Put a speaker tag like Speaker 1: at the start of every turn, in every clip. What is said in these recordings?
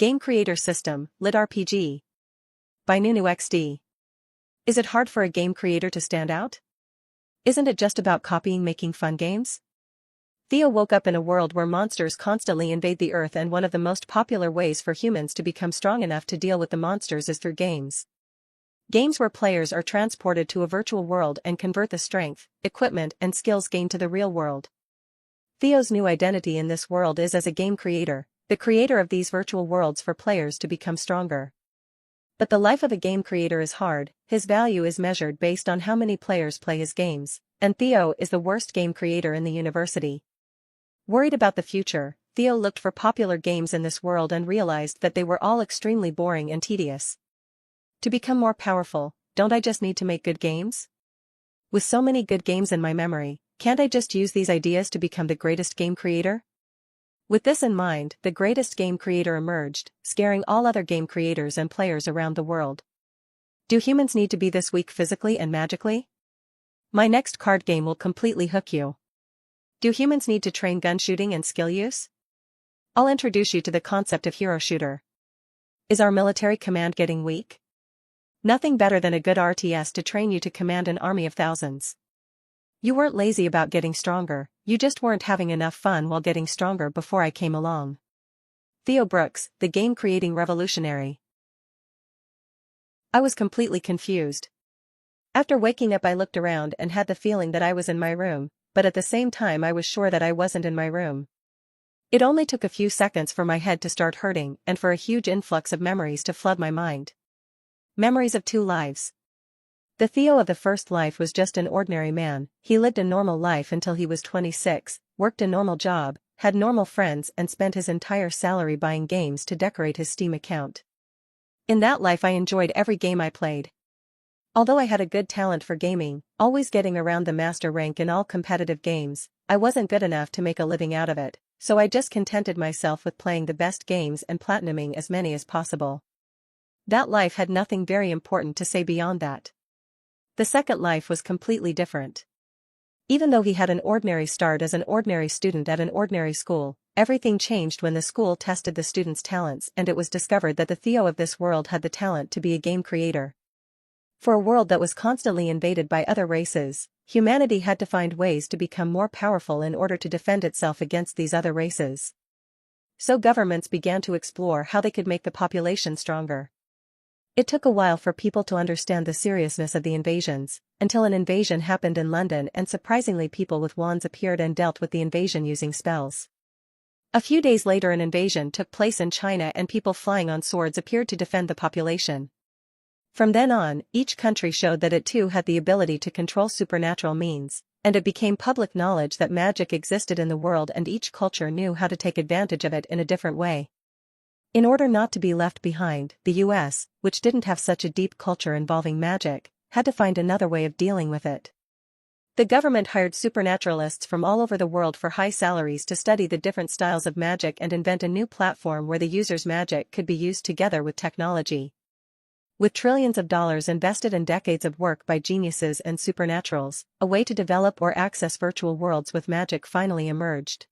Speaker 1: Game Creator System, Lit RPG. By NuNuXD. Is it hard for a game creator to stand out? Isn't it just about copying making fun games? Theo woke up in a world where monsters constantly invade the earth, and one of the most popular ways for humans to become strong enough to deal with the monsters is through games. Games where players are transported to a virtual world and convert the strength, equipment, and skills gained to the real world. Theo's new identity in this world is as a game creator, the creator of these virtual worlds for players to become stronger. But the life of a game creator is hard. His value is measured based on how many players play his games, and Theo is the worst game creator in the university. Worried about the future, Theo looked for popular games in this world and realized that they were all extremely boring and tedious. To become more powerful, don't I just need to make good games? With so many good games in my memory, can't I just use these ideas to become the greatest game creator? With this in mind, the greatest game creator emerged, scaring all other game creators and players around the world. Do humans need to be this weak physically and magically? My next card game will completely hook you. Do humans need to train gun shooting and skill use? I'll introduce you to the concept of hero shooter. Is our military command getting weak? Nothing better than a good RTS to train you to command an army of thousands. You weren't lazy about getting stronger, you just weren't having enough fun while getting stronger before I came along. Theo Brooks, the game-creating revolutionary. I was completely confused. After waking up, I looked around and had the feeling that I was in my room, but at the same time I was sure that I wasn't in my room. It only took a few seconds for my head to start hurting and for a huge influx of memories to flood my mind. Memories of two lives. The Theo of the first life was just an ordinary man. He lived a normal life until he was 26, worked a normal job, had normal friends, and spent his entire salary buying games to decorate his Steam account. In that life I enjoyed every game I played. Although I had a good talent for gaming, always getting around the master rank in all competitive games, I wasn't good enough to make a living out of it, so I just contented myself with playing the best games and platinuming as many as possible. That life had nothing very important to say beyond that. The second life was completely different. Even though he had an ordinary start as an ordinary student at an ordinary school, everything changed when the school tested the students' talents and it was discovered that the Theo of this world had the talent to be a game creator. For a world that was constantly invaded by other races, humanity had to find ways to become more powerful in order to defend itself against these other races. So governments began to explore how they could make the population stronger. It took a while for people to understand the seriousness of the invasions, until an invasion happened in London and surprisingly people with wands appeared and dealt with the invasion using spells. A few days later an invasion took place in China and people flying on swords appeared to defend the population. From then on, each country showed that it too had the ability to control supernatural means, and it became public knowledge that magic existed in the world and each culture knew how to take advantage of it in a different way. In order not to be left behind, the US, which didn't have such a deep culture involving magic, had to find another way of dealing with it. The government hired supernaturalists from all over the world for high salaries to study the different styles of magic and invent a new platform where the user's magic could be used together with technology. With trillions of dollars invested and decades of work by geniuses and supernaturals, a way to develop or access virtual worlds with magic finally emerged.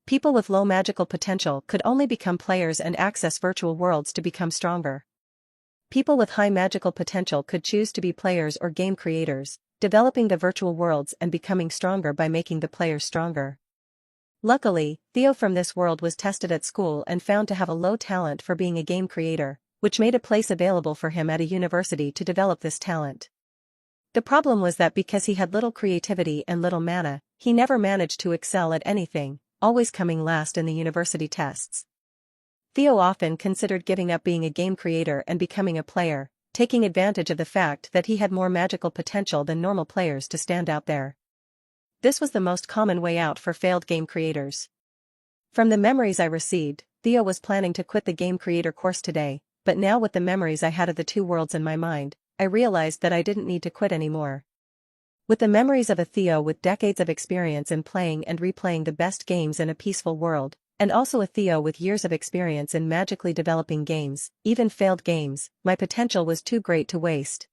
Speaker 1: People with low magical potential could only become players and access virtual worlds to become stronger. People with high magical potential could choose to be players or game creators, developing the virtual worlds and becoming stronger by making the players stronger. Luckily, Theo from this world was tested at school and found to have a low talent for being a game creator, which made a place available for him at a university to develop this talent. The problem was that because he had little creativity and little mana, he never managed to excel at anything, always coming last in the university tests. Theo often considered giving up being a game creator and becoming a player, taking advantage of the fact that he had more magical potential than normal players to stand out there. This was the most common way out for failed game creators. From the memories I received, Theo was planning to quit the game creator course today, but now with the memories I had of the two worlds in my mind, I realized that I didn't need to quit anymore. With the memories of a Theo with decades of experience in playing and replaying the best games in a peaceful world, and also a Theo with years of experience in magically developing games, even failed games, my potential was too great to waste.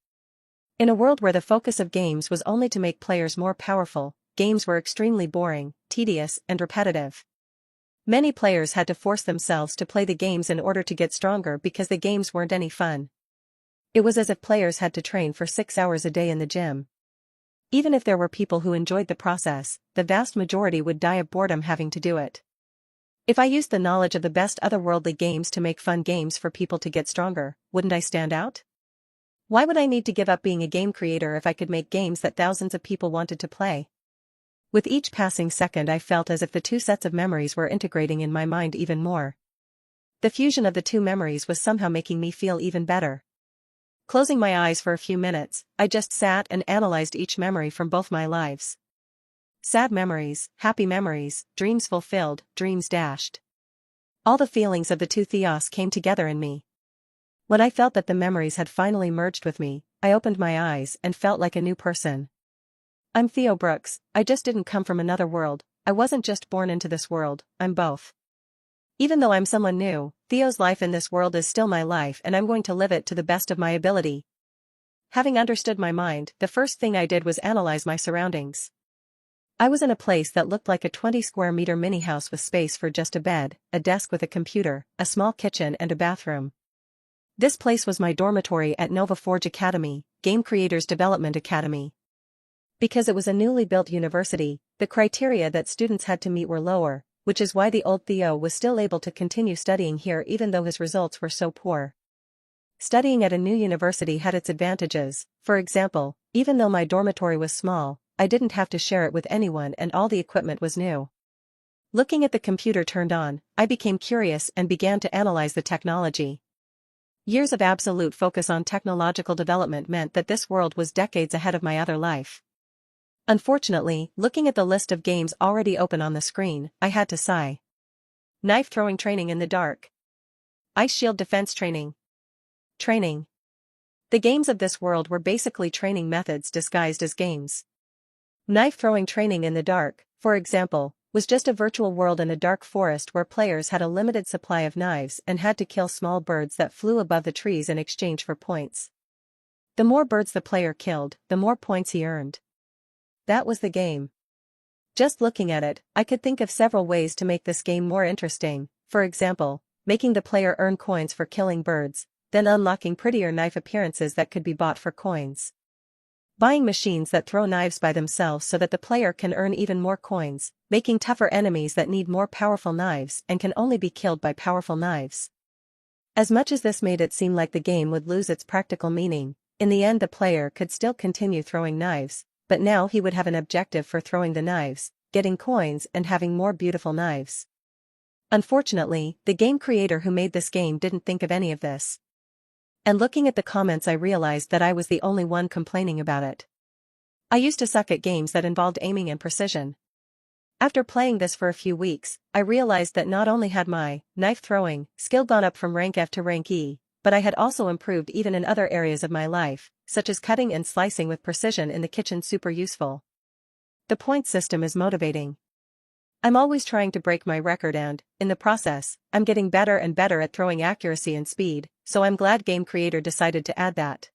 Speaker 1: In a world where the focus of games was only to make players more powerful, games were extremely boring, tedious, and repetitive. Many players had to force themselves to play the games in order to get stronger because the games weren't any fun. It was as if players had to train for 6 hours a day in the gym. Even if there were people who enjoyed the process, the vast majority would die of boredom having to do it. If I used the knowledge of the best otherworldly games to make fun games for people to get stronger, wouldn't I stand out? Why would I need to give up being a game creator if I could make games that thousands of people wanted to play? With each passing second I felt as if the two sets of memories were integrating in my mind even more. The fusion of the two memories was somehow making me feel even better. Closing my eyes for a few minutes, I just sat and analyzed each memory from both my lives. Sad memories, happy memories, dreams fulfilled, dreams dashed. All the feelings of the two Theos came together in me. When I felt that the memories had finally merged with me, I opened my eyes and felt like a new person. I'm Theo Brooks. I just didn't come from another world. I wasn't just born into this world, I'm both. Even though I'm someone new, Theo's life in this world is still my life and I'm going to live it to the best of my ability. Having understood my mind, the first thing I did was analyze my surroundings. I was in a place that looked like a 20 square meter mini house with space for just a bed, a desk with a computer, a small kitchen and a bathroom. This place was my dormitory at Nova Forge Academy, Game Creators Development Academy. Because it was a newly built university, the criteria that students had to meet were lower, which is why the old Theo was still able to continue studying here even though his results were so poor. Studying at a new university had its advantages. For example, even though my dormitory was small, I didn't have to share it with anyone and all the equipment was new. Looking at the computer turned on, I became curious and began to analyze the technology. Years of absolute focus on technological development meant that this world was decades ahead of my other life. Unfortunately, looking at the list of games already open on the screen, I had to sigh. Knife throwing training in the dark. Ice shield defense training. Training. The games of this world were basically training methods disguised as games. Knife throwing training in the dark, for example, was just a virtual world in a dark forest where players had a limited supply of knives and had to kill small birds that flew above the trees in exchange for points. The more birds the player killed, the more points he earned. That was the game. Just looking at it, I could think of several ways to make this game more interesting, for example, making the player earn coins for killing birds, then unlocking prettier knife appearances that could be bought for coins. Buying machines that throw knives by themselves so that the player can earn even more coins, making tougher enemies that need more powerful knives and can only be killed by powerful knives. As much as this made it seem like the game would lose its practical meaning, in the end the player could still continue throwing knives, but now he would have an objective for throwing the knives, getting coins and having more beautiful knives. Unfortunately, the game creator who made this game didn't think of any of this. And looking at the comments I realized that I was the only one complaining about it. I used to suck at games that involved aiming and precision. After playing this for a few weeks, I realized that not only had my knife throwing skill gone up from rank F to rank E, but I had also improved even in other areas of my life, such as cutting and slicing with precision in the kitchen. Super useful. The point system is motivating. I'm always trying to break my record and, in the process, I'm getting better and better at throwing accuracy and speed, so I'm glad game creator decided to add that.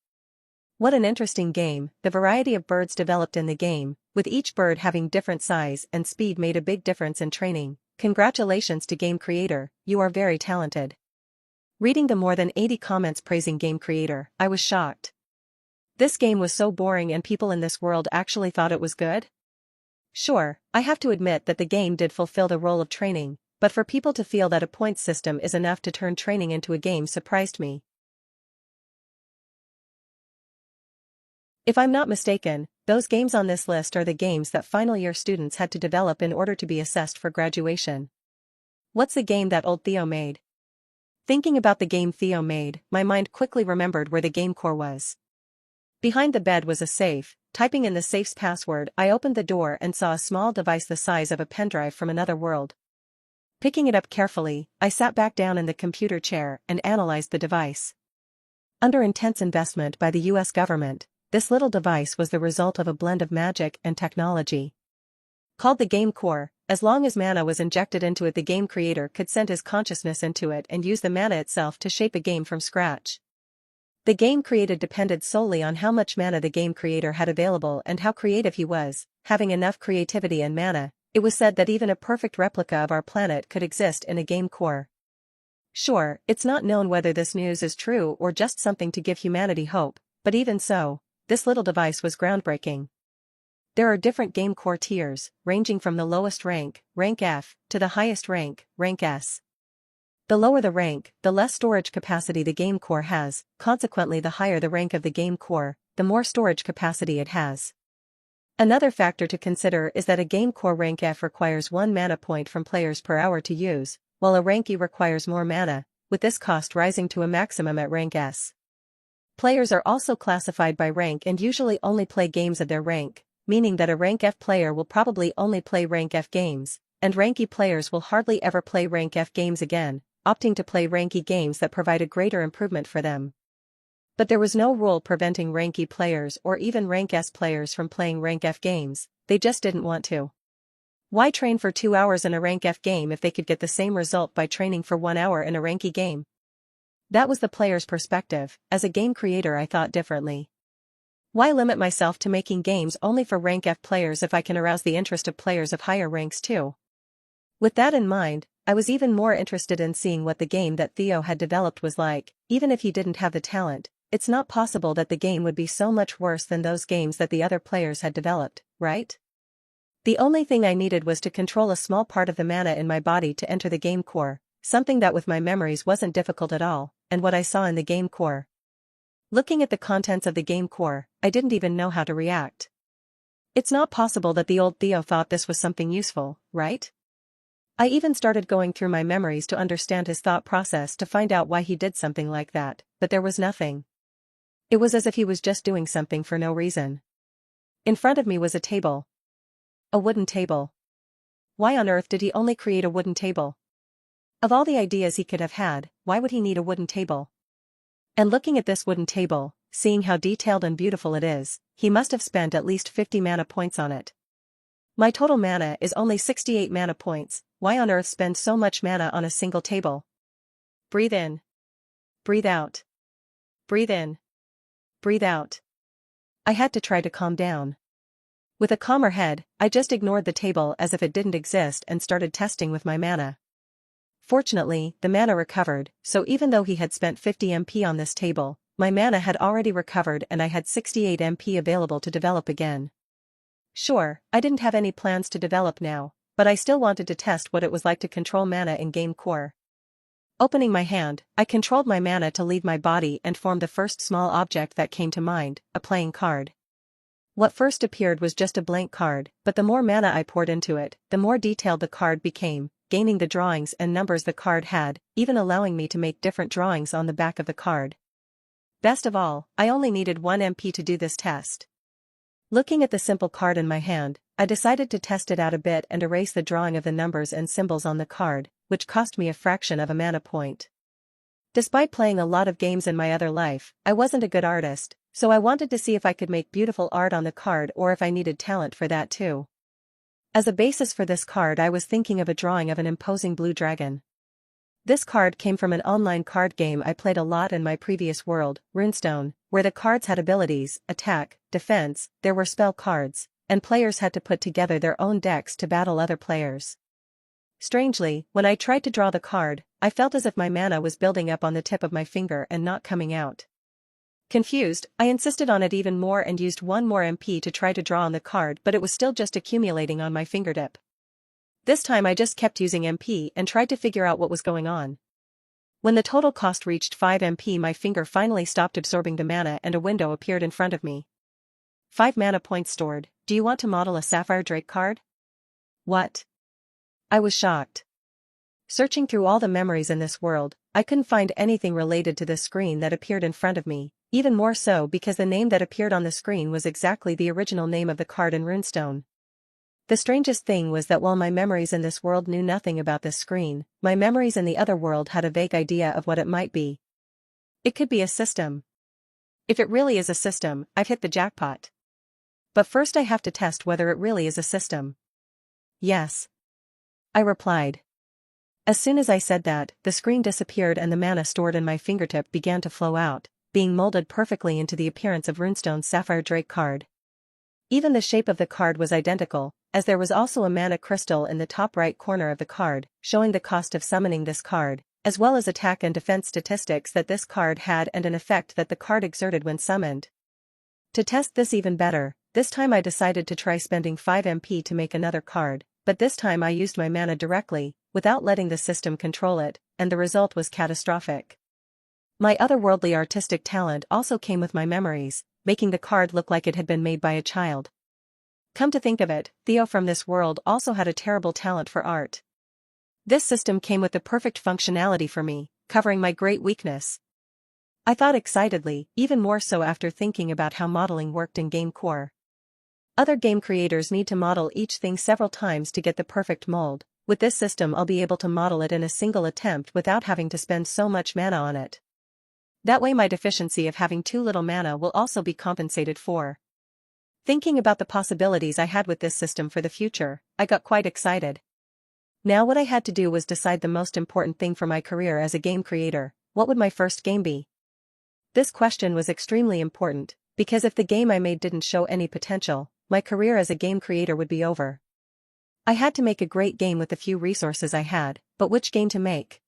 Speaker 1: What an interesting game. The variety of birds developed in the game, with each bird having different size and speed, made a big difference in training. Congratulations to game creator, you are very talented. Reading the more than 80 comments praising game creator, I was shocked. This game was so boring and people in this world actually thought it was good? Sure, I have to admit that the game did fulfill the role of training, but for people to feel that a points system is enough to turn training into a game surprised me. If I'm not mistaken, those games on this list are the games that final year students had to develop in order to be assessed for graduation. What's the game that old Theo made? Thinking about the game Theo made, my mind quickly remembered where the game core was. Behind the bed was a safe. Typing in the safe's password, I opened the door and saw a small device the size of a pendrive from another world. Picking it up carefully, I sat back down in the computer chair and analyzed the device. Under intense investment by the US government, this little device was the result of a blend of magic and technology. Called the Game Core, as long as mana was injected into it, the game creator could send his consciousness into it and use the mana itself to shape a game from scratch. The game created depended solely on how much mana the game creator had available and how creative he was. Having enough creativity and mana, It was said that even a perfect replica of our planet could exist in a game core. Sure, it's not known whether this news is true or just something to give humanity hope, but even so, this little device was groundbreaking. There are different game core tiers, ranging from the lowest rank, rank F, to the highest rank, rank S. The lower the rank, the less storage capacity the game core has, consequently the higher the rank of the game core, the more storage capacity it has. Another factor to consider is that a game core rank F requires 1 mana point from players per hour to use, while a rank E requires more mana, with this cost rising to a maximum at rank S. Players are also classified by rank and usually only play games of their rank, meaning that a rank F player will probably only play rank F games, and rank E players will hardly ever play rank F games again, opting to play rank E games that provide a greater improvement for them. But there was no rule preventing rank E players or even rank S players from playing rank F games, they just didn't want to. Why train for 2 hours in a rank F game if they could get the same result by training for 1 hour in a rank E game? That was the player's perspective. As a game creator I thought differently. Why limit myself to making games only for rank F players if I can arouse the interest of players of higher ranks too? With that in mind, I was even more interested in seeing what the game that Theo had developed was like. Even if he didn't have the talent, it's not possible that the game would be so much worse than those games that the other players had developed, right? The only thing I needed was to control a small part of the mana in my body to enter the game core, something that with my memories wasn't difficult at all, and what I saw in the game core. Looking at the contents of the game core, I didn't even know how to react. It's not possible that the old Theo thought this was something useful, right? I even started going through my memories to understand his thought process to find out why he did something like that, but there was nothing. It was as if he was just doing something for no reason. In front of me was a table. A wooden table. Why on earth did he only create a wooden table? Of all the ideas he could have had, why would he need a wooden table? And looking at this wooden table, seeing how detailed and beautiful it is, he must have spent at least 50 mana points on it. My total mana is only 68 mana points, why on earth spend so much mana on a single table? Breathe in. Breathe out. Breathe in. Breathe out. I had to try to calm down. With a calmer head, I just ignored the table as if it didn't exist and started testing with my mana. Fortunately, the mana recovered, so even though he had spent 50 MP on this table, my mana had already recovered and I had 68 MP available to develop again. Sure, I didn't have any plans to develop now, but I still wanted to test what it was like to control mana in game core. Opening my hand, I controlled my mana to leave my body and form the first small object that came to mind, a playing card. What first appeared was just a blank card, but the more mana I poured into it, the more detailed the card became, gaining the drawings and numbers the card had, even allowing me to make different drawings on the back of the card. Best of all, I only needed 1 MP to do this test. Looking at the simple card in my hand, I decided to test it out a bit and erase the drawing of the numbers and symbols on the card, which cost me a fraction of a mana point. Despite playing a lot of games in my other life, I wasn't a good artist, so I wanted to see if I could make beautiful art on the card or if I needed talent for that too. As a basis for this card I was thinking of a drawing of an imposing blue dragon. This card came from an online card game I played a lot in my previous world, Runestone, where the cards had abilities, attack, defense, there were spell cards, and players had to put together their own decks to battle other players. Strangely, when I tried to draw the card, I felt as if my mana was building up on the tip of my finger and not coming out. Confused, I insisted on it even more and used 1 more MP to try to draw on the card, but it was still just accumulating on my fingertip. This time I just kept using MP and tried to figure out what was going on. When the total cost reached 5 MP my finger finally stopped absorbing the mana and a window appeared in front of me. 5 mana points stored. Do you want to model a Sapphire Drake card? What? I was shocked. Searching through all the memories in this world, I couldn't find anything related to the screen that appeared in front of me, even more so because the name that appeared on the screen was exactly the original name of the card in Runestone. The strangest thing was that while my memories in this world knew nothing about this screen, my memories in the other world had a vague idea of what it might be. It could be a system. If it really is a system, I've hit the jackpot. But first I have to test whether it really is a system. Yes. I replied. As soon as I said that, the screen disappeared and the mana stored in my fingertip began to flow out, being molded perfectly into the appearance of Runestone's Sapphire Drake card. Even the shape of the card was identical, as there was also a mana crystal in the top right corner of the card, showing the cost of summoning this card, as well as attack and defense statistics that this card had and an effect that the card exerted when summoned. To test this even better, this time I decided to try spending 5 MP to make another card, but this time I used my mana directly, without letting the system control it, and the result was catastrophic. My otherworldly artistic talent also came with my memories, making the card look like it had been made by a child. Come to think of it, Theo from this world also had a terrible talent for art. This system came with the perfect functionality for me, covering my great weakness. I thought excitedly, even more so after thinking about how modeling worked in GameCore. Other game creators need to model each thing several times to get the perfect mold. With this system I'll be able to model it in a single attempt without having to spend so much mana on it. That way my deficiency of having too little mana will also be compensated for. Thinking about the possibilities I had with this system for the future, I got quite excited. Now what I had to do was decide the most important thing for my career as a game creator. What would my first game be? This question was extremely important, because if the game I made didn't show any potential, my career as a game creator would be over. I had to make a great game with the few resources I had, but which game to make?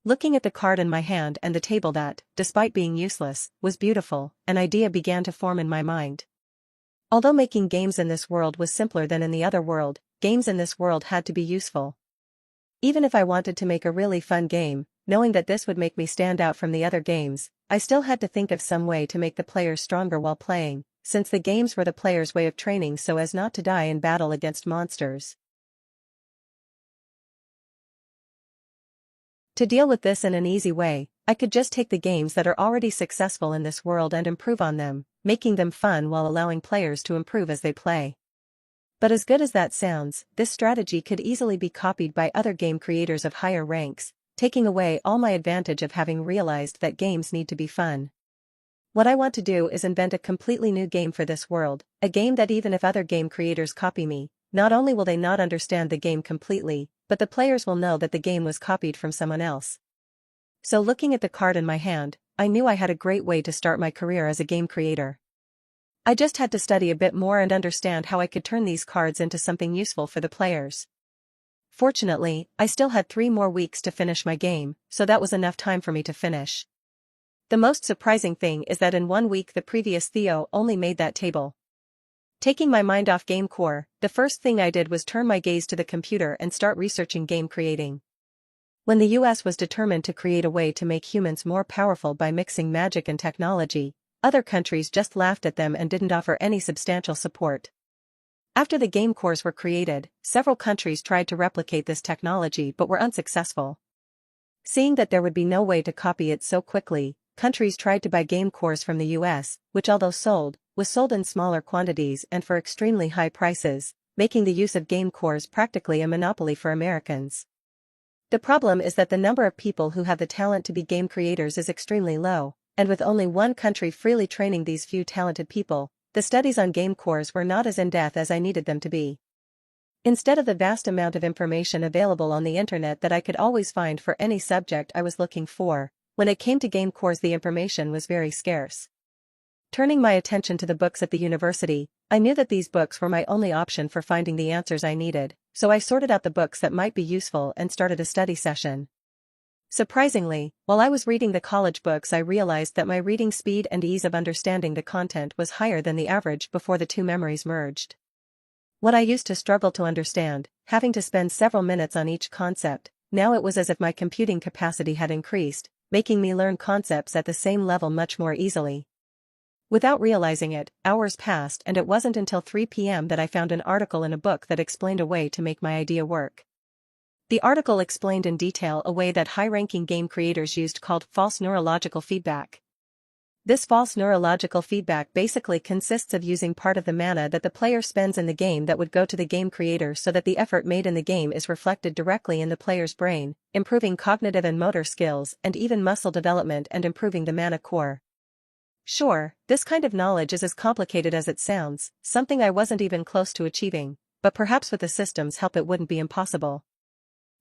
Speaker 1: Looking at the card in my hand and the table that, despite being useless, was beautiful, an idea began to form in my mind. Although making games in this world was simpler than in the other world, games in this world had to be useful. Even if I wanted to make a really fun game, knowing that this would make me stand out from the other games, I still had to think of some way to make the players stronger while playing, since the games were the players' way of training so as not to die in battle against monsters. To deal with this in an easy way, I could just take the games that are already successful in this world and improve on them, making them fun while allowing players to improve as they play. But as good as that sounds, this strategy could easily be copied by other game creators of higher ranks, taking away all my advantage of having realized that games need to be fun. What I want to do is invent a completely new game for this world, a game that even if other game creators copy me, not only will they not understand the game completely, but the players will know that the game was copied from someone else. So looking at the card in my hand, I knew I had a great way to start my career as a game creator. I just had to study a bit more and understand how I could turn these cards into something useful for the players. Fortunately, I still had 3 more weeks to finish my game, so that was enough time for me to finish. The most surprising thing is that in 1 week the previous Theo only made that table. Taking my mind off GameCore, the first thing I did was turn my gaze to the computer and start researching game creating. When the US was determined to create a way to make humans more powerful by mixing magic and technology, other countries just laughed at them and didn't offer any substantial support. After the game cores were created, several countries tried to replicate this technology but were unsuccessful. Seeing that there would be no way to copy it so quickly, countries tried to buy game cores from the US, which although sold, was sold in smaller quantities and for extremely high prices, making the use of game cores practically a monopoly for Americans. The problem is that the number of people who have the talent to be game creators is extremely low, and with only one country freely training these few talented people, the studies on game cores were not as in-depth as I needed them to be. Instead of the vast amount of information available on the internet that I could always find for any subject I was looking for, when it came to game cores the information was very scarce. Turning my attention to the books at the university, I knew that these books were my only option for finding the answers I needed, so I sorted out the books that might be useful and started a study session. Surprisingly, while I was reading the college books I realized that my reading speed and ease of understanding the content was higher than the average before the two memories merged. What I used to struggle to understand, having to spend several minutes on each concept, now it was as if my computing capacity had increased, making me learn concepts at the same level much more easily. Without realizing it, hours passed and it wasn't until 3 p.m. that I found an article in a book that explained a way to make my idea work. The article explained in detail a way that high-ranking game creators used called false neurological feedback. This false neurological feedback basically consists of using part of the mana that the player spends in the game that would go to the game creator so that the effort made in the game is reflected directly in the player's brain, improving cognitive and motor skills and even muscle development and improving the mana core. Sure, this kind of knowledge is as complicated as it sounds, something I wasn't even close to achieving, but perhaps with the system's help it wouldn't be impossible.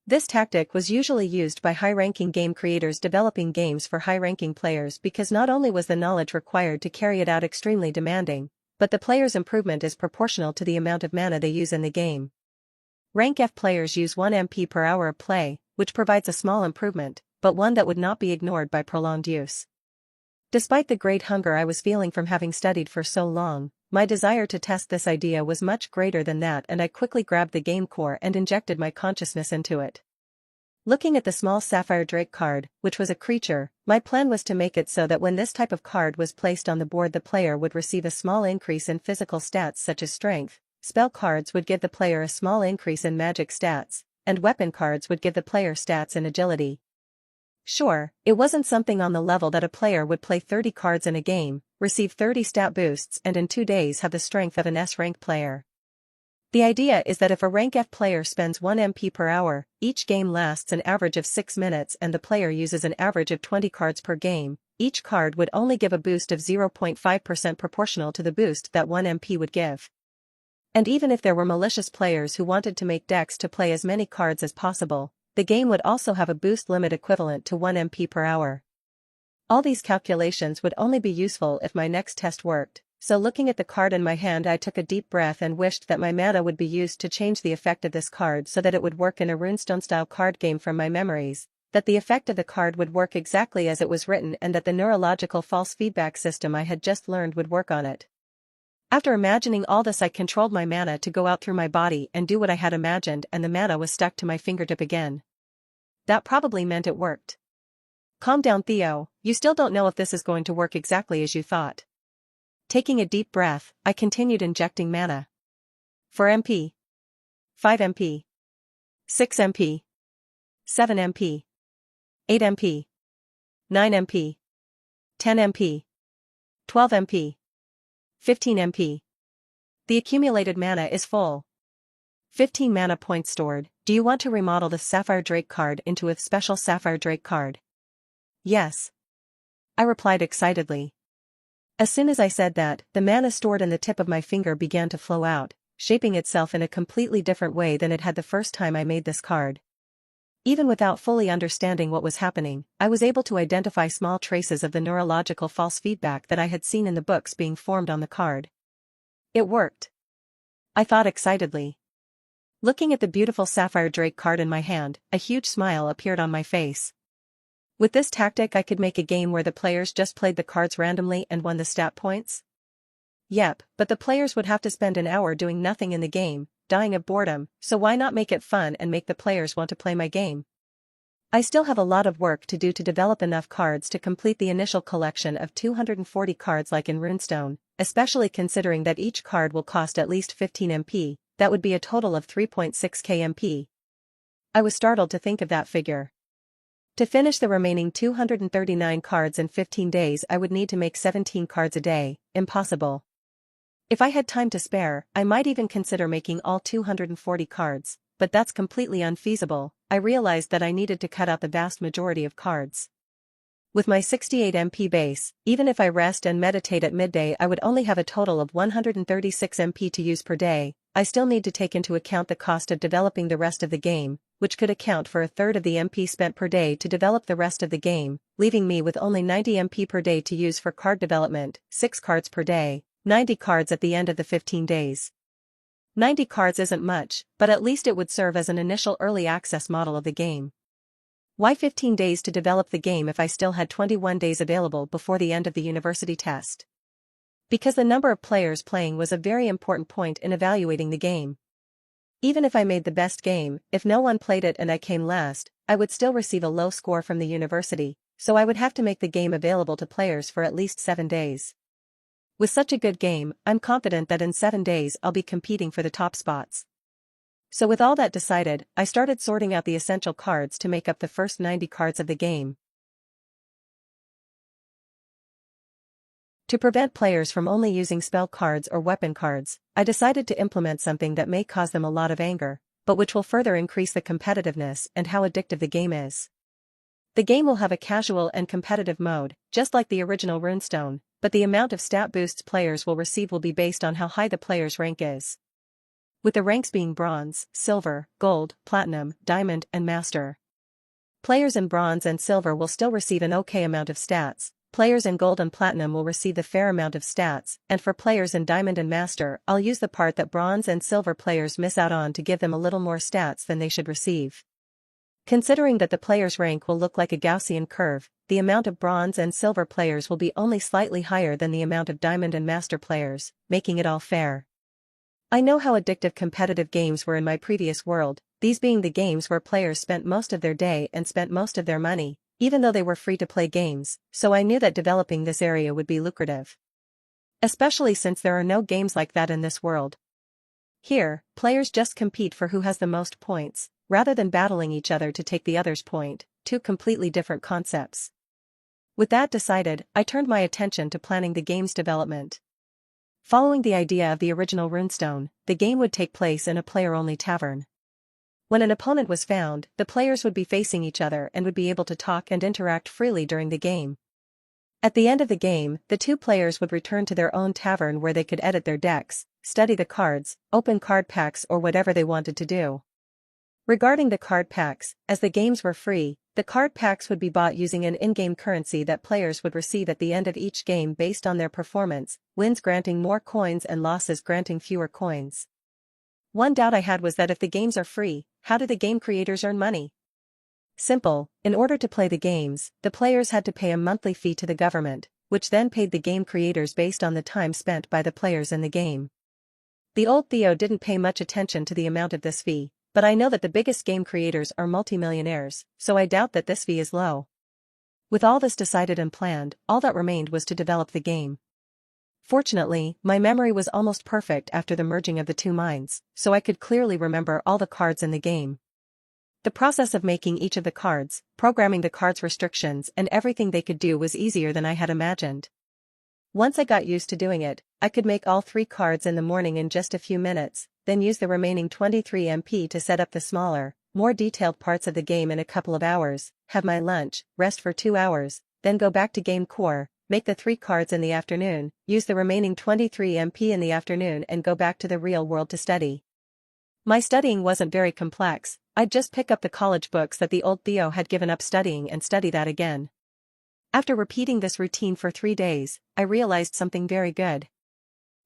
Speaker 1: This tactic was usually used by high-ranking game creators developing games for high-ranking players because not only was the knowledge required to carry it out extremely demanding, but the player's improvement is proportional to the amount of mana they use in the game. Rank F players use 1 MP per hour of play, which provides a small improvement, but one that would not be ignored by prolonged use. Despite the great hunger I was feeling from having studied for so long, my desire to test this idea was much greater than that, and I quickly grabbed the game core and injected my consciousness into it. Looking at the small Sapphire Drake card, which was a creature, my plan was to make it so that when this type of card was placed on the board, the player would receive a small increase in physical stats such as strength, spell cards would give the player a small increase in magic stats, and weapon cards would give the player stats in agility. Sure, it wasn't something on the level that a player would play 30 cards in a game, receive 30 stat boosts, and in 2 days have the strength of an S-rank player. The idea is that if a rank F player spends 1 MP per hour, each game lasts an average of 6 minutes and the player uses an average of 20 cards per game, each card would only give a boost of 0.5% proportional to the boost that 1 MP would give. And even if there were malicious players who wanted to make decks to play as many cards as possible, the game would also have a boost limit equivalent to 1 MP per hour. All these calculations would only be useful if my next test worked, so looking at the card in my hand, I took a deep breath and wished that my mana would be used to change the effect of this card so that it would work in a Runestone-style card game from my memories, that the effect of the card would work exactly as it was written, and that the neurological false feedback system I had just learned would work on it. After imagining all this, I controlled my mana to go out through my body and do what I had imagined, and the mana was stuck to my fingertip again. That probably meant it worked. Calm down, Theo, you still don't know if this is going to work exactly as you thought. Taking a deep breath, I continued injecting mana. 4 MP. 5 MP. 6 MP. 7 MP. 8 MP. 9 MP. 10 MP. 12 MP. 15 MP. The accumulated mana is full. 15 mana points stored. Do you want to remodel the Sapphire Drake card into a special Sapphire Drake card? Yes. I replied excitedly. As soon as I said that, the mana stored in the tip of my finger began to flow out, shaping itself in a completely different way than it had the first time I made this card. Even without fully understanding what was happening, I was able to identify small traces of the neurological false feedback that I had seen in the books being formed on the card. It worked. I thought excitedly. Looking at the beautiful Sapphire Drake card in my hand, a huge smile appeared on my face. With this tactic, I could make a game where the players just played the cards randomly and won the stat points. Yep, but the players would have to spend an hour doing nothing in the game, dying of boredom, so why not make it fun and make the players want to play my game? I still have a lot of work to do to develop enough cards to complete the initial collection of 240 cards like in Runestone, especially considering that each card will cost at least 15 MP, that would be a total of 3.6k MP. I was startled to think of that figure. To finish the remaining 239 cards in 15 days, I would need to make 17 cards a day. Impossible. If I had time to spare, I might even consider making all 240 cards, but that's completely unfeasible. I realized that I needed to cut out the vast majority of cards. With my 68 MP base, even if I rest and meditate at midday, I would only have a total of 136 MP to use per day. I still need to take into account the cost of developing the rest of the game, which could account for a third of the MP spent per day to develop the rest of the game, leaving me with only 90 MP per day to use for card development, 6 cards per day, 90 cards at the end of the 15 days. 90 cards isn't much, but at least it would serve as an initial early access model of the game. Why 15 days to develop the game if I still had 21 days available before the end of the university test? Because the number of players playing was a very important point in evaluating the game. Even if I made the best game, if no one played it and I came last, I would still receive a low score from the university, so I would have to make the game available to players for at least 7 days. With such a good game, I'm confident that in 7 days I'll be competing for the top spots. So with all that decided, I started sorting out the essential cards to make up the first 90 cards of the game. To prevent players from only using spell cards or weapon cards, I decided to implement something that may cause them a lot of anger, but which will further increase the competitiveness and how addictive the game is. The game will have a casual and competitive mode, just like the original Runestone, but the amount of stat boosts players will receive will be based on how high the player's rank is. With the ranks being bronze, silver, gold, platinum, diamond, and master. Players in bronze and silver will still receive an okay amount of stats, players in Gold and Platinum will receive the fair amount of stats, and for players in Diamond and Master, I'll use the part that Bronze and Silver players miss out on to give them a little more stats than they should receive. Considering that the player's rank will look like a Gaussian curve, the amount of Bronze and Silver players will be only slightly higher than the amount of Diamond and Master players, making it all fair. I know how addictive competitive games were in my previous world, these being the games where players spent most of their day and spent most of their money, even though they were free-to-play games, so I knew that developing this area would be lucrative. Especially since there are no games like that in this world. Here, players just compete for who has the most points, rather than battling each other to take the other's point, two completely different concepts. With that decided, I turned my attention to planning the game's development. Following the idea of the original Runestone, the game would take place in a player-only tavern. When an opponent was found, the players would be facing each other and would be able to talk and interact freely during the game. At the end of the game, the two players would return to their own tavern where they could edit their decks, study the cards, open card packs or whatever they wanted to do. Regarding the card packs, as the games were free, the card packs would be bought using an in-game currency that players would receive at the end of each game based on their performance, wins granting more coins and losses granting fewer coins. One doubt I had was that if the games are free, how do the game creators earn money? Simple, in order to play the games, the players had to pay a monthly fee to the government, which then paid the game creators based on the time spent by the players in the game. The old Theo didn't pay much attention to the amount of this fee, but I know that the biggest game creators are multimillionaires, so I doubt that this fee is low. With all this decided and planned, all that remained was to develop the game. Fortunately, my memory was almost perfect after the merging of the two minds, so I could clearly remember all the cards in the game. The process of making each of the cards, programming the cards' restrictions and everything they could do was easier than I had imagined. Once I got used to doing it, I could make all 3 cards in the morning in just a few minutes, then use the remaining 23 MP to set up the smaller, more detailed parts of the game in a couple of hours, have my lunch, rest for 2 hours, then go back to game core, make the 3 cards in the afternoon, use the remaining 23 MP in the afternoon and go back to the real world to study. My studying wasn't very complex, I'd just pick up the college books that the old Theo had given up studying and study that again. After repeating this routine for 3 days, I realized something very good.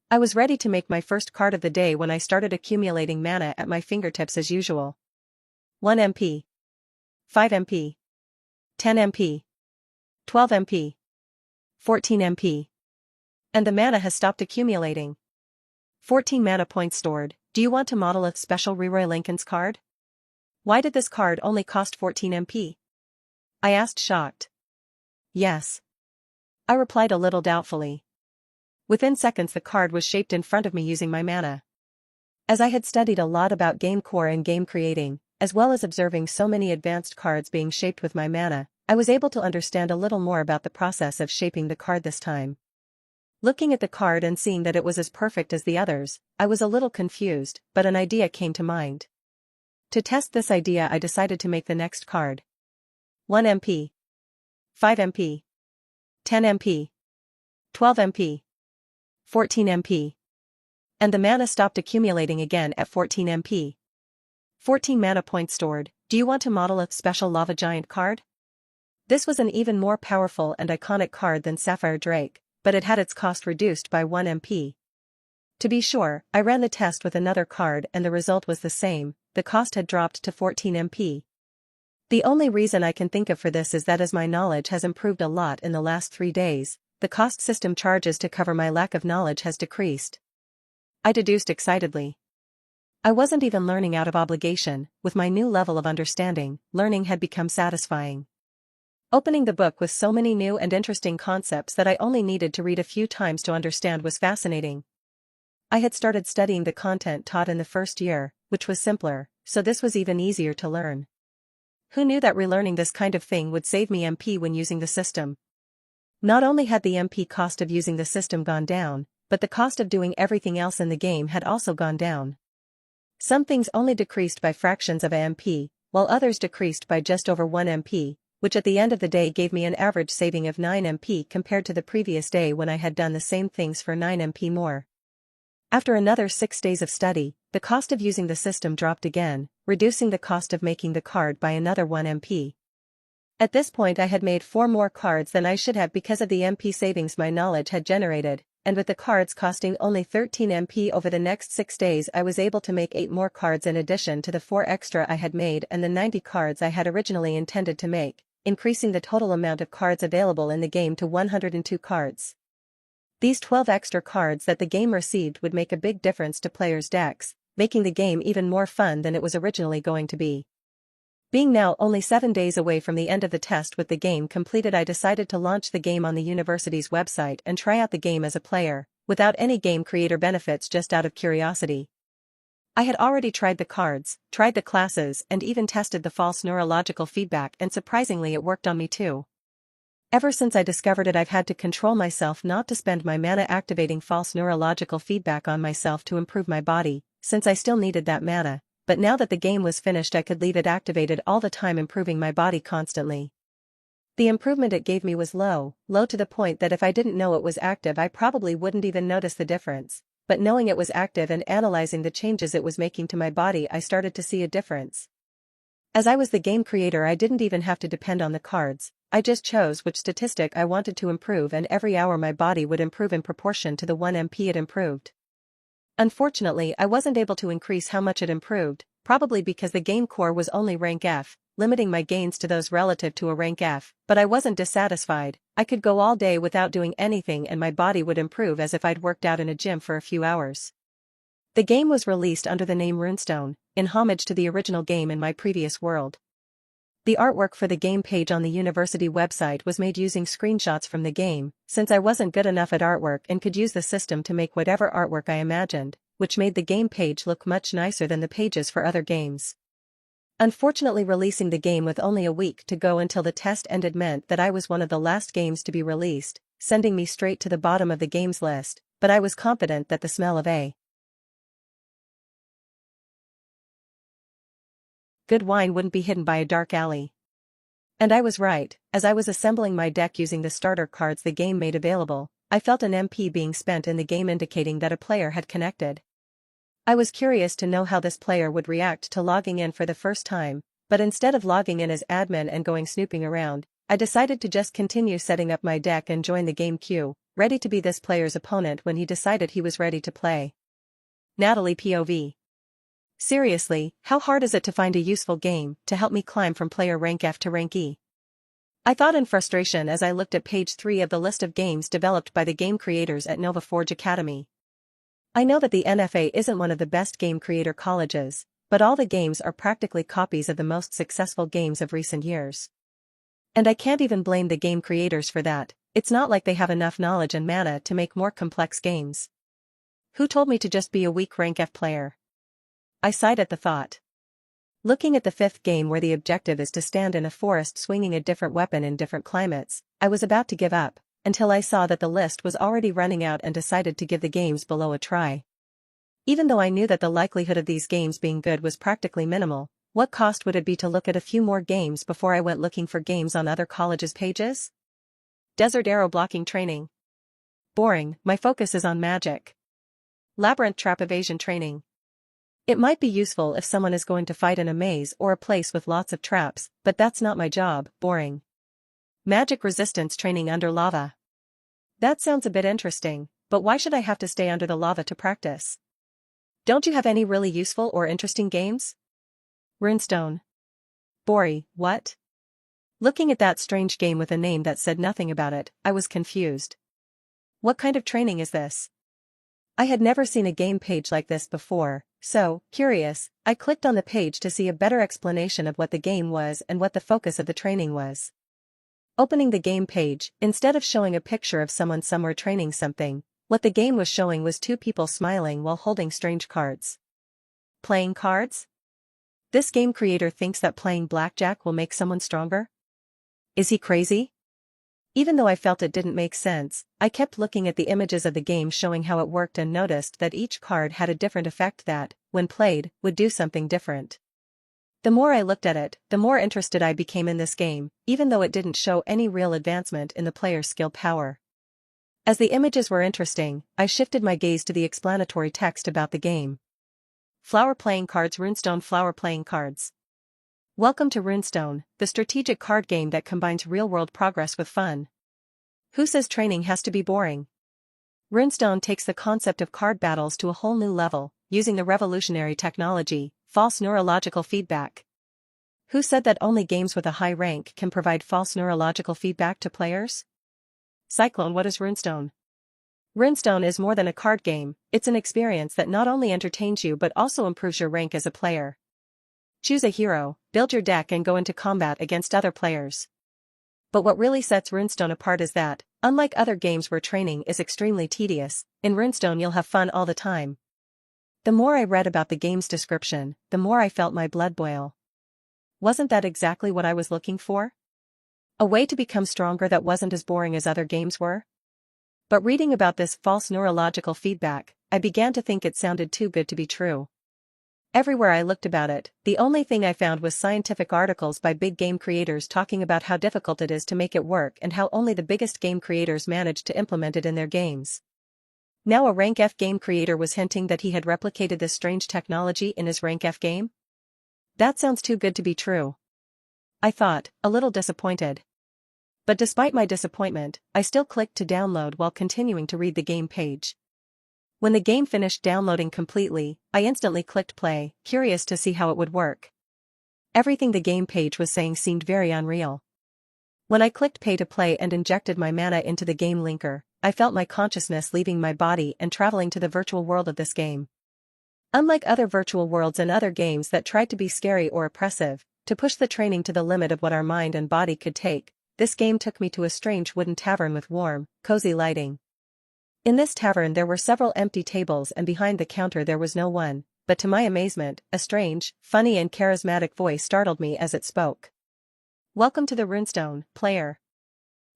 Speaker 1: I was ready to make my first card of the day when I started accumulating mana at my fingertips as usual. 1 MP. 5 MP. 10 MP. 12 MP. 14 MP. And the mana has stopped accumulating. 14 mana points stored. Do you want to model a special Leroy Lincoln's card? Why did this card only cost 14 MP? I asked shocked. Yes. I replied a little doubtfully. Within seconds the card was shaped in front of me using my mana. As I had studied a lot about game core and game creating, as well as observing so many advanced cards being shaped with my mana, I was able to understand a little more about the process of shaping the card this time. Looking at the card and seeing that it was as perfect as the others, I was a little confused, but an idea came to mind. To test this idea I decided to make the next card. 1 MP. 5 MP. 10 MP. 12 MP. 14 MP. And the mana stopped accumulating again at 14 MP. 14 mana points stored. Do you want to model a special Lava Giant card? This was an even more powerful and iconic card than Sapphire Drake, but it had its cost reduced by 1 MP. To be sure, I ran the test with another card and the result was the same, the cost had dropped to 14 MP. The only reason I can think of for this is that as my knowledge has improved a lot in the last 3 days, the cost system charges to cover my lack of knowledge has decreased. I deduced excitedly. I wasn't even learning out of obligation, with my new level of understanding, learning had become satisfying. Opening the book with so many new and interesting concepts that I only needed to read a few times to understand was fascinating. I had started studying the content taught in the first year, which was simpler, so this was even easier to learn. Who knew that relearning this kind of thing would save me MP when using the system? Not only had the MP cost of using the system gone down, but the cost of doing everything else in the game had also gone down. Some things only decreased by fractions of a MP, while others decreased by just over 1 MP, which at the end of the day gave me an average saving of 9 MP compared to the previous day when I had done the same things for 9 MP more. After another 6 days of study, the cost of using the system dropped again, reducing the cost of making the card by another 1 MP. At this point I had made 4 more cards than I should have because of the MP savings my knowledge had generated, and with the cards costing only 13 MP over the next 6 days I was able to make 8 more cards in addition to the 4 extra I had made and the 90 cards I had originally intended to make, increasing the total amount of cards available in the game to 102 cards. These 12 extra cards that the game received would make a big difference to players' decks, making the game even more fun than it was originally going to be. Being now only 7 days away from the end of the test with the game completed, I decided to launch the game on the university's website and try out the game as a player, without any game creator benefits, just out of curiosity. I had already tried the cards, tried the classes, and even tested the false neurological feedback, and surprisingly it worked on me too. Ever since I discovered it, I've had to control myself not to spend my mana activating false neurological feedback on myself to improve my body, since I still needed that mana, but now that the game was finished I could leave it activated all the time, improving my body constantly. The improvement it gave me was low to the point that if I didn't know it was active I probably wouldn't even notice the difference. But knowing it was active and analyzing the changes it was making to my body, I started to see a difference. As I was the game creator, I didn't even have to depend on the cards, I just chose which statistic I wanted to improve, and every hour my body would improve in proportion to the 1 MP it improved. Unfortunately, I wasn't able to increase how much it improved, probably because the game core was only rank F, limiting my gains to those relative to a rank F, but I wasn't dissatisfied. I could go all day without doing anything and my body would improve as if I'd worked out in a gym for a few hours. The game was released under the name Runestone, in homage to the original game in my previous world. The artwork for the game page on the university website was made using screenshots from the game, since I wasn't good enough at artwork and could use the system to make whatever artwork I imagined, which made the game page look much nicer than the pages for other games. Unfortunately, releasing the game with only a week to go until the test ended meant that I was one of the last games to be released, sending me straight to the bottom of the games list, but I was confident that the smell of a good wine wouldn't be hidden by a dark alley. And I was right. As I was assembling my deck using the starter cards the game made available, I felt an MP being spent in the game, indicating that a player had connected. I was curious to know how this player would react to logging in for the first time, but instead of logging in as admin and going snooping around, I decided to just continue setting up my deck and join the game queue, ready to be this player's opponent when he decided he was ready to play. Natalie POV. Seriously, how hard is it to find a useful game to help me climb from player rank F to rank E? I thought in frustration as I looked at page 3 of the list of games developed by the game creators at Nova Forge Academy. I know that the NFA isn't one of the best game creator colleges, but all the games are practically copies of the most successful games of recent years. And I can't even blame the game creators for that. It's not like they have enough knowledge and mana to make more complex games. Who told me to just be a weak rank F player? I sighed at the thought. Looking at the 5th game, where the objective is to stand in a forest swinging a different weapon in different climates, I was about to give up, until I saw that the list was already running out and decided to give the games below a try. Even though I knew that the likelihood of these games being good was practically minimal, what cost would it be to look at a few more games before I went looking for games on other colleges' pages? Desert Arrow Blocking Training. Boring, my focus is on magic. Labyrinth Trap Evasion Training. It might be useful if someone is going to fight in a maze or a place with lots of traps, but that's not my job. Boring. Magic Resistance Training Under Lava. That sounds a bit interesting, but why should I have to stay under the lava to practice? Don't you have any really useful or interesting games? Runestone. Bori, what? Looking at that strange game with a name that said nothing about it, I was confused. What kind of training is this? I had never seen a game page like this before, so, curious, I clicked on the page to see a better explanation of what the game was and what the focus of the training was. Opening the game page, instead of showing a picture of someone somewhere training something, what the game was showing was 2 people smiling while holding strange cards. Playing cards? This game creator thinks that playing blackjack will make someone stronger? Is he crazy? Even though I felt it didn't make sense, I kept looking at the images of the game showing how it worked and noticed that each card had a different effect that, when played, would do something different. The more I looked at it, the more interested I became in this game, even though it didn't show any real advancement in the player's skill power. As the images were interesting, I shifted my gaze to the explanatory text about the game. Flower Playing Cards. Runestone Flower Playing Cards. Welcome to Runestone, the strategic card game that combines real-world progress with fun. Who says training has to be boring? Runestone takes the concept of card battles to a whole new level, using the revolutionary technology, false neurological feedback. Who said that only games with a high rank can provide false neurological feedback to players? Cyclone, what is Runestone? Runestone is more than a card game, it's an experience that not only entertains you but also improves your rank as a player. Choose a hero, build your deck and go into combat against other players. But what really sets Runestone apart is that, unlike other games where training is extremely tedious, in Runestone you'll have fun all the time. The more I read about the game's description, the more I felt my blood boil. Wasn't that exactly what I was looking for? A way to become stronger that wasn't as boring as other games were? But reading about this false neurological feedback, I began to think it sounded too good to be true. Everywhere I looked about it, the only thing I found was scientific articles by big game creators talking about how difficult it is to make it work and how only the biggest game creators managed to implement it in their games. Now a Rank F game creator was hinting that he had replicated this strange technology in his Rank F game? That sounds too good to be true. I thought, a little disappointed. But despite my disappointment, I still clicked to download while continuing to read the game page. When the game finished downloading completely, I instantly clicked play, curious to see how it would work. Everything the game page was saying seemed very unreal. When I clicked pay to play and injected my mana into the game linker, I felt my consciousness leaving my body and traveling to the virtual world of this game. Unlike other virtual worlds and other games that tried to be scary or oppressive, to push the training to the limit of what our mind and body could take, this game took me to a strange wooden tavern with warm, cozy lighting. In this tavern there were several empty tables and behind the counter there was no one, but to my amazement, a strange, funny and charismatic voice startled me as it spoke. Welcome to the Runestone, player.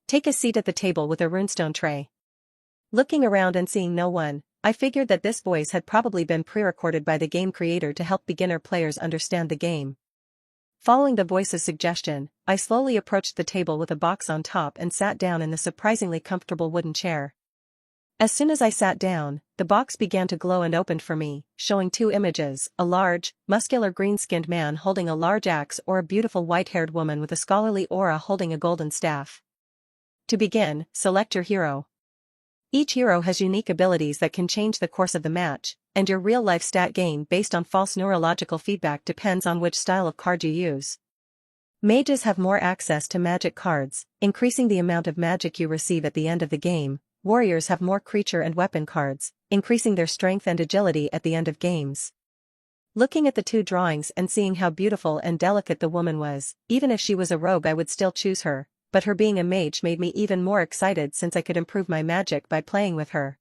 Speaker 1: Take a seat at the table with a Runestone tray. Looking around and seeing no one, I figured that this voice had probably been pre-recorded by the game creator to help beginner players understand the game. Following the voice's suggestion, I slowly approached the table with a box on top and sat down in the surprisingly comfortable wooden chair. As soon as I sat down, the box began to glow and opened for me, showing two images, a large, muscular green-skinned man holding a large axe or a beautiful white-haired woman with a scholarly aura holding a golden staff. To begin, select your hero. Each hero has unique abilities that can change the course of the match, and your real-life stat gain based on false neurological feedback depends on which style of card you use. Mages have more access to magic cards, increasing the amount of magic you receive at the end of the game. Warriors have more creature and weapon cards, increasing their strength and agility at the end of games. Looking at the two drawings and seeing how beautiful and delicate the woman was, even if she was a rogue I would still choose her, but her being a mage made me even more excited since I could improve my magic by playing with her.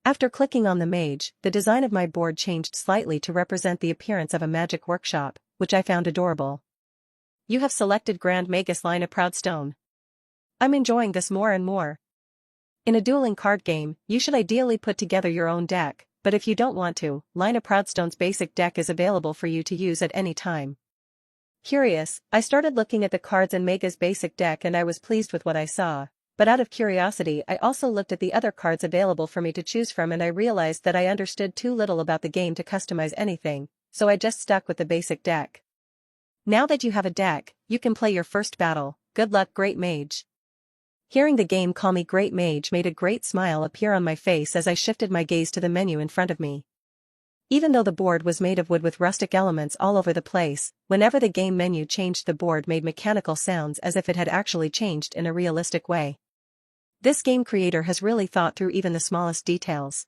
Speaker 1: After clicking on the mage, the design of my board changed slightly to represent the appearance of a magic workshop, which I found adorable. You have selected Grand Magus Line of Proudstone. I'm enjoying this more and more. In a dueling card game, you should ideally put together your own deck, but if you don't want to, Line of Proudstone's basic deck is available for you to use at any time. Curious, I started looking at the cards in Maga's basic deck and I was pleased with what I saw, but out of curiosity I also looked at the other cards available for me to choose from and I realized that I understood too little about the game to customize anything, so I just stuck with the basic deck. Now that you have a deck, you can play your first battle. Good luck, Great Mage. Hearing the game call me Great Mage made a great smile appear on my face as I shifted my gaze to the menu in front of me. Even though the board was made of wood with rustic elements all over the place, whenever the game menu changed the board made mechanical sounds as if it had actually changed in a realistic way. This game creator has really thought through even the smallest details.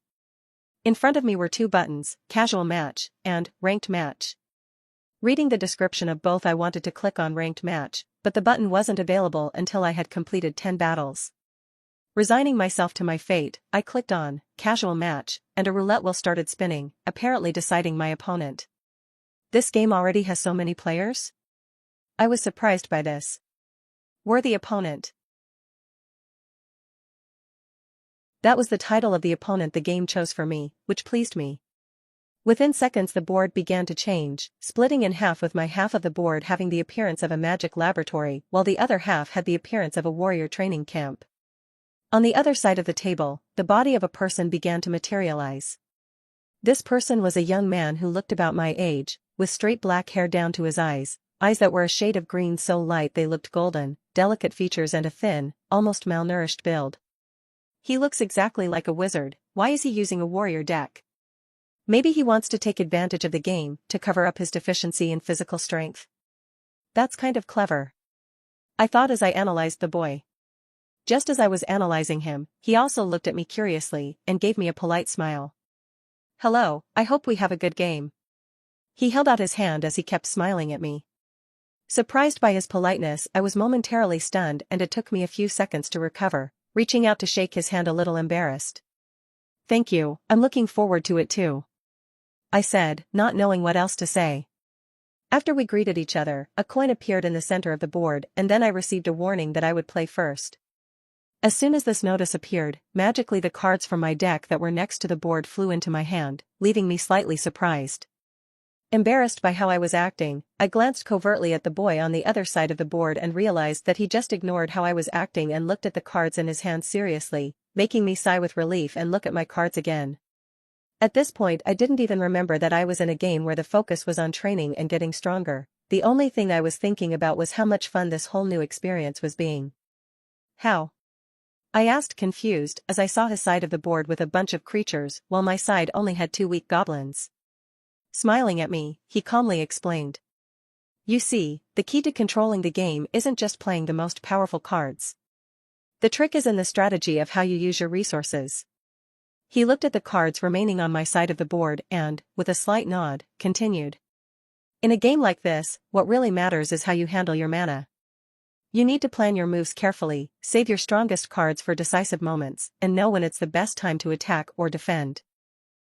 Speaker 1: In front of me were two buttons, Casual Match, and Ranked Match. Reading the description of both I wanted to click on Ranked Match, but the button wasn't available until I had completed 10 battles. Resigning myself to my fate, I clicked on Casual Match, and a roulette wheel started spinning, apparently deciding my opponent. This game already has so many players? I was surprised by this. Worthy opponent. That was the title of the opponent the game chose for me, which pleased me. Within seconds the board began to change, splitting in half with my half of the board having the appearance of a magic laboratory while the other half had the appearance of a warrior training camp. On the other side of the table, the body of a person began to materialize. This person was a young man who looked about my age, with straight black hair down to his eyes, eyes that were a shade of green so light they looked golden, delicate features and a thin, almost malnourished build. He looks exactly like a wizard. Why is he using a warrior deck? Maybe he wants to take advantage of the game to cover up his deficiency in physical strength. That's kind of clever, I thought as I analyzed the boy. Just as I was analyzing him, he also looked at me curiously and gave me a polite smile. Hello, I hope we have a good game. He held out his hand as he kept smiling at me. Surprised by his politeness, I was momentarily stunned and it took me a few seconds to recover, reaching out to shake his hand a little embarrassed. Thank you, I'm looking forward to it too, I said, not knowing what else to say. After we greeted each other, a coin appeared in the center of the board and then I received a warning that I would play first. As soon as this notice appeared, magically the cards from my deck that were next to the board flew into my hand, leaving me slightly surprised. Embarrassed by how I was acting, I glanced covertly at the boy on the other side of the board and realized that he just ignored how I was acting and looked at the cards in his hand seriously, making me sigh with relief and look at my cards again. At this point I didn't even remember that I was in a game where the focus was on training and getting stronger. The only thing I was thinking about was how much fun this whole new experience was being. How? I asked confused as I saw his side of the board with a bunch of creatures while my side only had 2 weak goblins. Smiling at me, he calmly explained. You see, the key to controlling the game isn't just playing the most powerful cards. The trick is in the strategy of how you use your resources. He looked at the cards remaining on my side of the board and, with a slight nod, continued. In a game like this, what really matters is how you handle your mana. You need to plan your moves carefully, save your strongest cards for decisive moments, and know when it's the best time to attack or defend.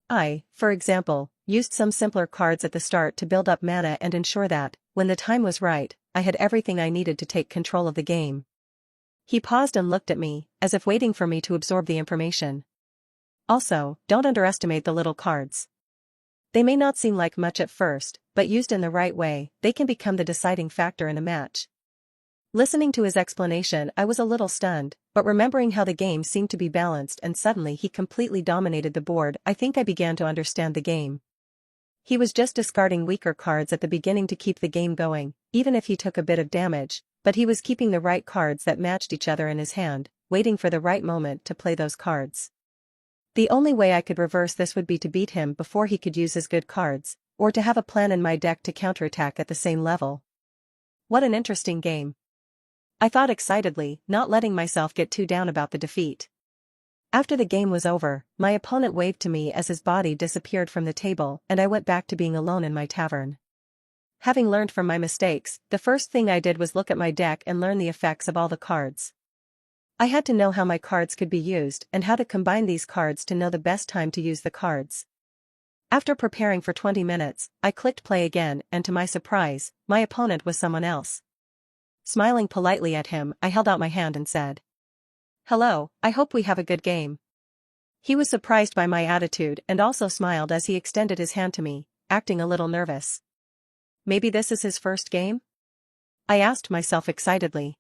Speaker 1: I, for example, used some simpler cards at the start to build up mana and ensure that, when the time was right, I had everything I needed to take control of the game. He paused and looked at me, as if waiting for me to absorb the information. Also, don't underestimate the little cards. They may not seem like much at first, but used in the right way, they can become the deciding factor in a match. Listening to his explanation, I was a little stunned, but remembering how the game seemed to be balanced and suddenly he completely dominated the board, I think I began to understand the game. He was just discarding weaker cards at the beginning to keep the game going, even if he took a bit of damage, but he was keeping the right cards that matched each other in his hand, waiting for the right moment to play those cards. The only way I could reverse this would be to beat him before he could use his good cards, or to have a plan in my deck to counterattack at the same level. What an interesting game, I thought excitedly, not letting myself get too down about the defeat. After the game was over, my opponent waved to me as his body disappeared from the table and I went back to being alone in my tavern. Having learned from my mistakes, the first thing I did was look at my deck and learn the effects of all the cards. I had to know how my cards could be used and how to combine these cards to know the best time to use the cards. After preparing for 20 minutes, I clicked play again and to my surprise, my opponent was someone else. Smiling politely at him, I held out my hand and said, Hello, I hope we have a good game. He was surprised by my attitude and also smiled as he extended his hand to me, acting a little nervous. Maybe this is his first game? I asked myself excitedly.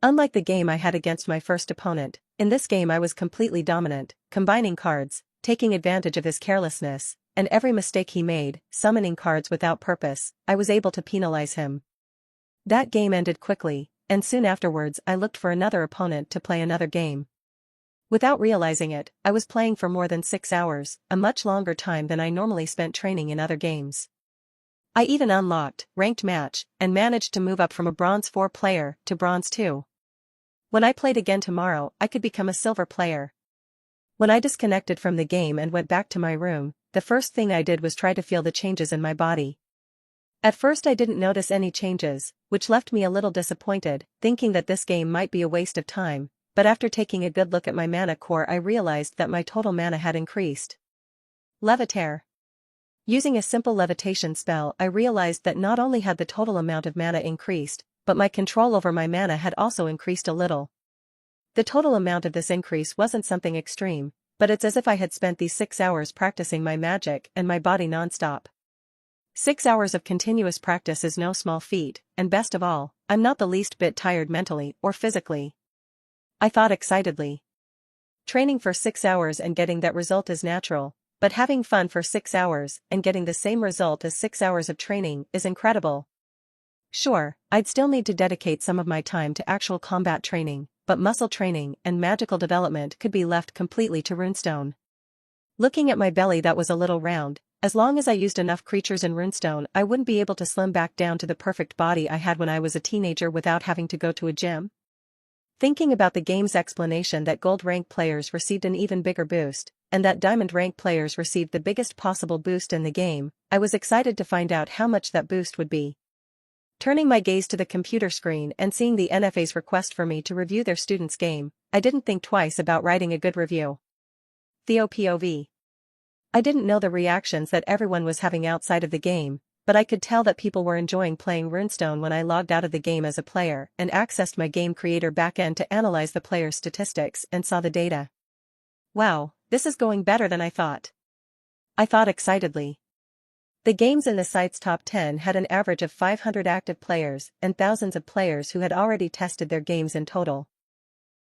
Speaker 1: Unlike the game I had against my first opponent, in this game I was completely dominant, combining cards, taking advantage of his carelessness, and every mistake he made, summoning cards without purpose, I was able to penalize him. That game ended quickly, and soon afterwards I looked for another opponent to play another game. Without realizing it, I was playing for more than 6 hours, a much longer time than I normally spent training in other games. I even unlocked Ranked Match, and managed to move up from a Bronze 4 player to Bronze 2. When I played again tomorrow, I could become a Silver player. When I disconnected from the game and went back to my room, the first thing I did was try to feel the changes in my body. At first I didn't notice any changes, which left me a little disappointed, thinking that this game might be a waste of time, but after taking a good look at my mana core I realized that my total mana had increased. Levitate. Using a simple levitation spell I realized that not only had the total amount of mana increased, but my control over my mana had also increased a little. The total amount of this increase wasn't something extreme, but it's as if I had spent these 6 hours practicing my magic and my body non-stop. 6 hours of continuous practice is no small feat, and best of all, I'm not the least bit tired mentally or physically. I thought excitedly. Training for 6 hours and getting that result is natural, but having fun for 6 hours and getting the same result as 6 hours of training is incredible. Sure, I'd still need to dedicate some of my time to actual combat training, but muscle training and magical development could be left completely to Runestone. Looking at my belly that was a little round, as long as I used enough creatures in Runestone I wouldn't be able to slim back down to the perfect body I had when I was a teenager without having to go to a gym. Thinking about the game's explanation that gold rank players received an even bigger boost, and that diamond rank players received the biggest possible boost in the game, I was excited to find out how much that boost would be. Turning my gaze to the computer screen and seeing the NFA's request for me to review their student's game, I didn't think twice about writing a good review. Theo POV. I didn't know the reactions that everyone was having outside of the game, but I could tell that people were enjoying playing Runestone when I logged out of the game as a player and accessed my game creator backend to analyze the player's statistics and saw the data. Wow, this is going better than I thought. I thought excitedly. The games in the site's top 10 had an average of 500 active players and thousands of players who had already tested their games in total.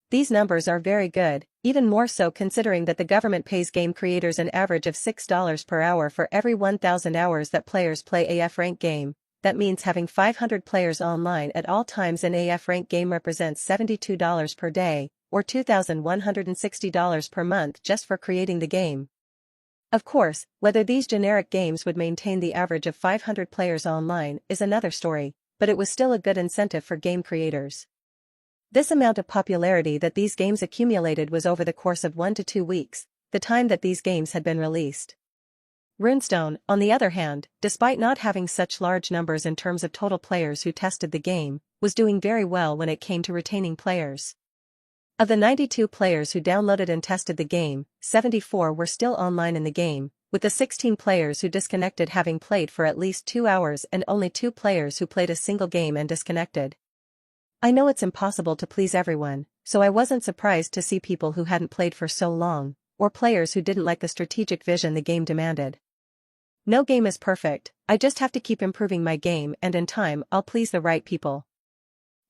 Speaker 1: These numbers are very good, even more so considering that the government pays game creators an average of $6 per hour for every 1,000 hours that players play AF rank game. That means having 500 players online at all times in AF rank game represents $72 per day, or $2,160 per month just for creating the game. Of course, whether these generic games would maintain the average of 500 players online is another story, but it was still a good incentive for game creators. This amount of popularity that these games accumulated was over the course of 1 to 2 weeks, the time that these games had been released. Runestone, on the other hand, despite not having such large numbers in terms of total players who tested the game, was doing very well when it came to retaining players. Of the 92 players who downloaded and tested the game, 74 were still online in the game, with the 16 players who disconnected having played for at least 2 hours and only 2 players who played a single game and disconnected. I know it's impossible to please everyone, so I wasn't surprised to see people who hadn't played for so long, or players who didn't like the strategic vision the game demanded. No game is perfect, I just have to keep improving my game and in time I'll please the right people.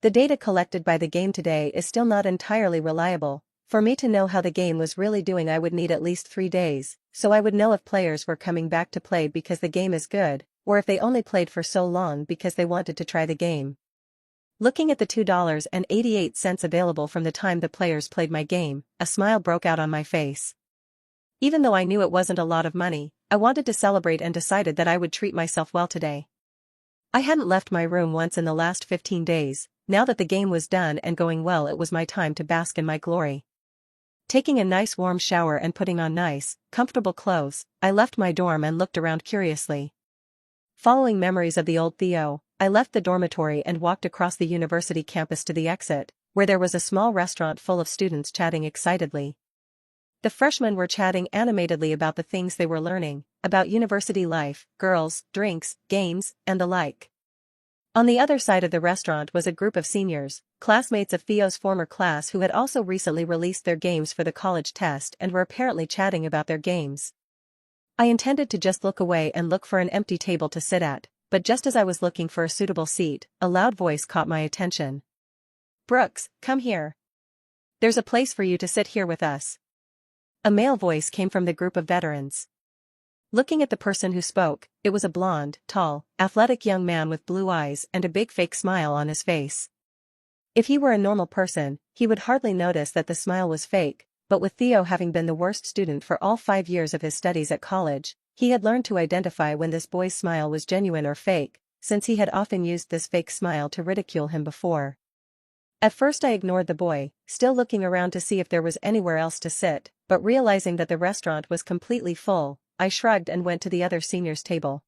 Speaker 1: The data collected by the game today is still not entirely reliable. For me to know how the game was really doing I would need at least 3 days, so I would know if players were coming back to play because the game is good, or if they only played for so long because they wanted to try the game. Looking at the $2.88 available from the time the players played my game, a smile broke out on my face. Even though I knew it wasn't a lot of money, I wanted to celebrate and decided that I would treat myself well today. I hadn't left my room once in the last 15 days, now that the game was done and going well it was my time to bask in my glory. Taking a nice warm shower and putting on nice, comfortable clothes, I left my dorm and looked around curiously. Following memories of the old Theo, I left the dormitory and walked across the university campus to the exit, where there was a small restaurant full of students chatting excitedly. The freshmen were chatting animatedly about the things they were learning, about university life, girls, drinks, games, and the like. On the other side of the restaurant was a group of seniors, classmates of Theo's former class who had also recently released their games for the college test and were apparently chatting about their games. I intended to just look away and look for an empty table to sit at, but just as I was looking for a suitable seat, a loud voice caught my attention. "Brooks, come here. There's a place for you to sit here with us." A male voice came from the group of veterans. Looking at the person who spoke, it was a blonde, tall, athletic young man with blue eyes and a big fake smile on his face. If he were a normal person, he would hardly notice that the smile was fake, but with Theo having been the worst student for all 5 years of his studies at college, he had learned to identify when this boy's smile was genuine or fake, since he had often used this fake smile to ridicule him before. At first I ignored the boy, still looking around to see if there was anywhere else to sit, but realizing that the restaurant was completely full, I shrugged and went to the other seniors' table.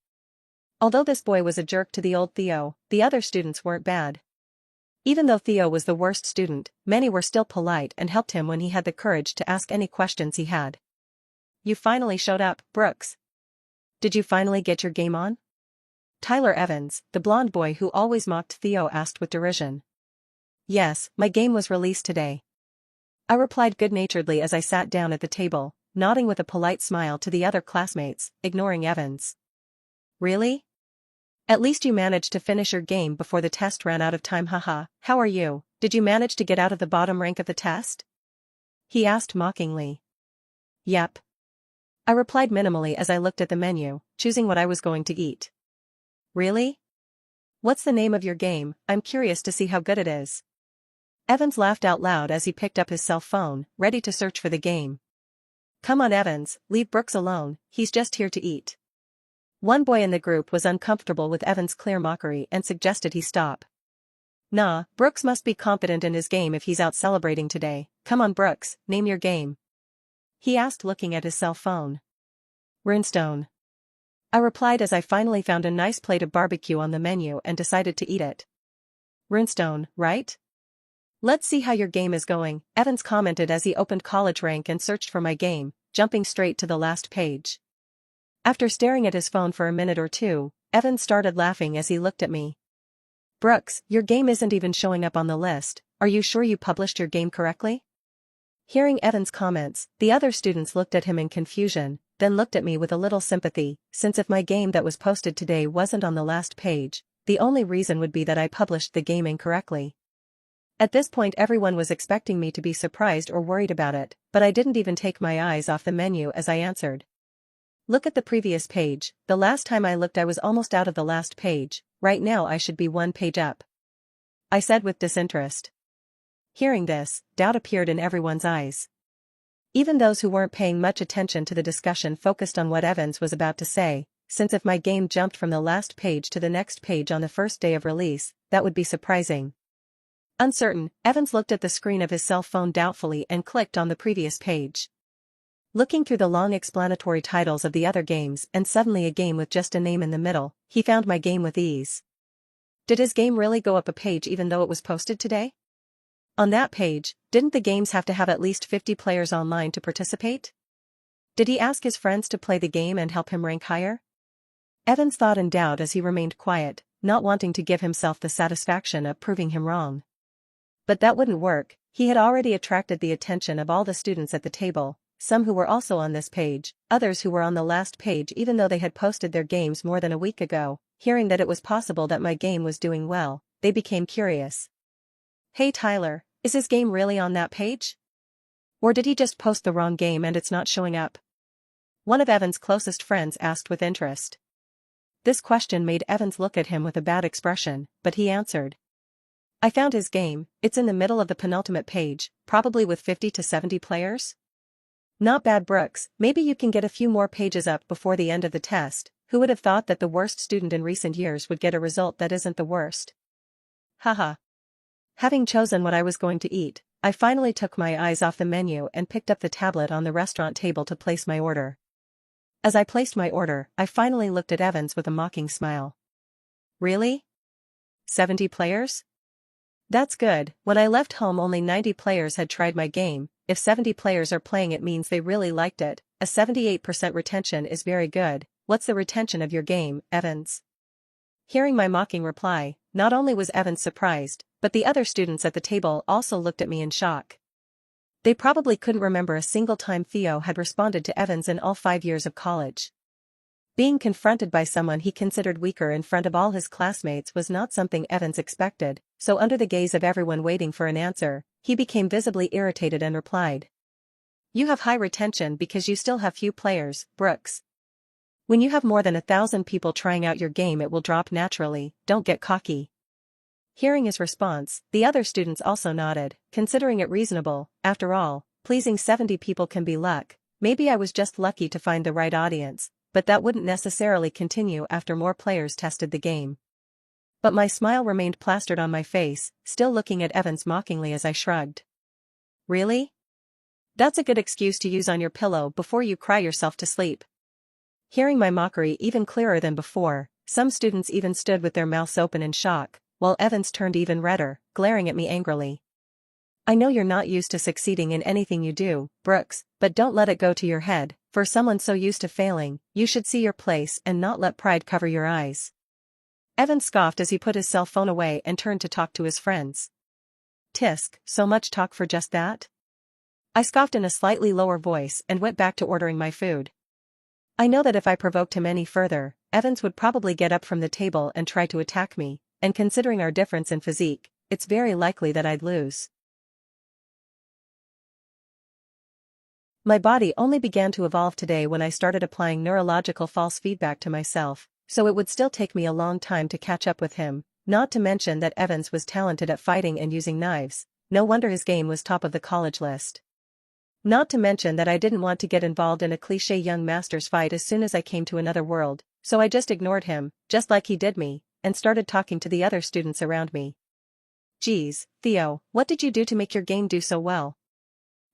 Speaker 1: Although this boy was a jerk to the old Theo, the other students weren't bad. Even though Theo was the worst student, many were still polite and helped him when he had the courage to ask any questions he had. "You finally showed up, Brooks. Did you finally get your game on?" Tyler Evans, the blonde boy who always mocked Theo, asked with derision. "Yes, my game was released today," I replied good-naturedly as I sat down at the table, nodding with a polite smile to the other classmates, ignoring Evans. "Really? At least you managed to finish your game before the test ran out of time, haha. How are you? Did you manage to get out of the bottom rank of the test?" he asked mockingly. "Yep," I replied minimally as I looked at the menu, choosing what I was going to eat. "Really? What's the name of your game? I'm curious to see how good it is. Evans laughed out loud as he picked up his cell phone, ready to search for the game. Come on Evans, leave Brooks alone, he's just here to eat. One boy in the group was uncomfortable with Evans' clear mockery and suggested he stop. Nah, Brooks must be confident in his game if he's out celebrating today. Come on Brooks, name your game. He asked looking at his cell phone. Runestone. I replied as I finally found a nice plate of barbecue on the menu and decided to eat it. Runestone, right? Let's see how your game is going, Evans commented as he opened College Rank and searched for my game, jumping straight to the last page. After staring at his phone for a minute or two, Evans started laughing as he looked at me. Brooks, your game isn't even showing up on the list, are you sure you published your game correctly? Hearing Evans' comments, the other students looked at him in confusion, then looked at me with a little sympathy, since if my game that was posted today wasn't on the last page, the only reason would be that I published the game incorrectly. At this point everyone was expecting me to be surprised or worried about it, but I didn't even take my eyes off the menu as I answered. Look at the previous page, the last time I looked I was almost out of the last page, right now I should be one page up. I said with disinterest. Hearing this, doubt appeared in everyone's eyes. Even those who weren't paying much attention to the discussion focused on what Evans was about to say, since if my game jumped from the last page to the next page on the first day of release, that would be surprising. Uncertain, Evans looked at the screen of his cell phone doubtfully and clicked on the previous page. Looking through the long explanatory titles of the other games and suddenly a game with just a name in the middle, he found my game with ease. Did his game really go up a page even though it was posted today? On that page, didn't the games have to have at least 50 players online to participate? Did he ask his friends to play the game and help him rank higher? Evans thought in doubt as he remained quiet, not wanting to give himself the satisfaction of proving him wrong. But that wouldn't work, he had already attracted the attention of all the students at the table, some who were also on this page, others who were on the last page even though they had posted their games more than a week ago. Hearing that it was possible that my game was doing well, they became curious. Hey Tyler, is his game really on that page? Or did he just post the wrong game and it's not showing up? One of Evans' closest friends asked with interest. This question made Evans look at him with a bad expression, but he answered. I found his game, it's in the middle of the penultimate page, probably with 50 to 70 players. Not bad Brooks, maybe you can get a few more pages up before the end of the test. Who would have thought that the worst student in recent years would get a result that isn't the worst? Haha. Having chosen what I was going to eat, I finally took my eyes off the menu and picked up the tablet on the restaurant table to place my order. As I placed my order, I finally looked at Evans with a mocking smile. Really? 70 players? That's good, when I left home only 90 players had tried my game. If 70 players are playing it means they really liked it. A 78% retention is very good. What's the retention of your game, Evans? Hearing my mocking reply, not only was Evans surprised, but the other students at the table also looked at me in shock. They probably couldn't remember a single time Theo had responded to Evans in all 5 years of college. Being confronted by someone he considered weaker in front of all his classmates was not something Evans expected, so under the gaze of everyone waiting for an answer, he became visibly irritated and replied. You have high retention because you still have few players, Brooks. When you have more than 1,000 people trying out your game it will drop naturally, don't get cocky. Hearing his response, the other students also nodded, considering it reasonable. After all, pleasing 70 people can be luck. Maybe I was just lucky to find the right audience, but that wouldn't necessarily continue after more players tested the game. But my smile remained plastered on my face, still looking at Evans mockingly as I shrugged. Really? That's a good excuse to use on your pillow before you cry yourself to sleep. Hearing my mockery even clearer than before, some students even stood with their mouths open in shock, while Evans turned even redder, glaring at me angrily. I know you're not used to succeeding in anything you do, Brooks, but don't let it go to your head. For someone so used to failing, you should see your place and not let pride cover your eyes. Evans scoffed as he put his cell phone away and turned to talk to his friends. Tisk, so much talk for just that? I scoffed in a slightly lower voice and went back to ordering my food. I know that if I provoked him any further, Evans would probably get up from the table and try to attack me, and considering our difference in physique, it's very likely that I'd lose. My body only began to evolve today when I started applying neurological false feedback to myself, so it would still take me a long time to catch up with him, Not to mention that Evans was talented at fighting and using knives, no wonder his game was top of the college list. Not to mention that I didn't want to get involved in a cliché young master's fight as soon as I came to another world, so I just ignored him, just like he did me, and started talking to the other students around me. Geez, Theo, what did you do to make your game do so well?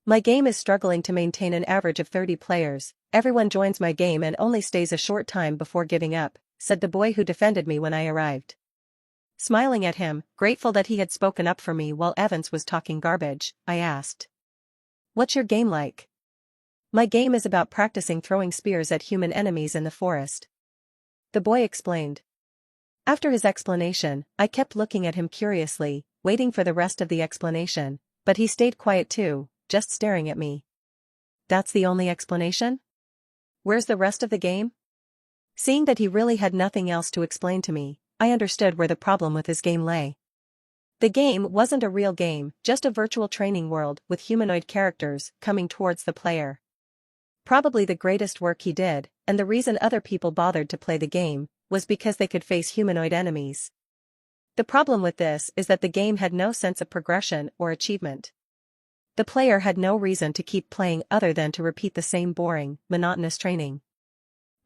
Speaker 1: My game is struggling to maintain an average of 30 players, everyone joins my game and only stays a short time before giving up, said the boy who defended me when I arrived. Smiling at him, grateful that he had spoken up for me while Evans was talking garbage, I asked. What's your game like? My game is about practicing throwing spears at human enemies in the forest. The boy explained. After his explanation, I kept looking at him curiously, waiting for the rest of the explanation, but he stayed quiet too, just staring at me. That's the only explanation? Where's the rest of the game? Seeing that he really had nothing else to explain to me, I understood where the problem with his game lay. The game wasn't a real game, just a virtual training world with humanoid characters coming towards the player. Probably the greatest work he did, and the reason other people bothered to play the game, was because they could face humanoid enemies. The problem with this is that the game had no sense of progression or achievement. The player had no reason to keep playing other than to repeat the same boring, monotonous training.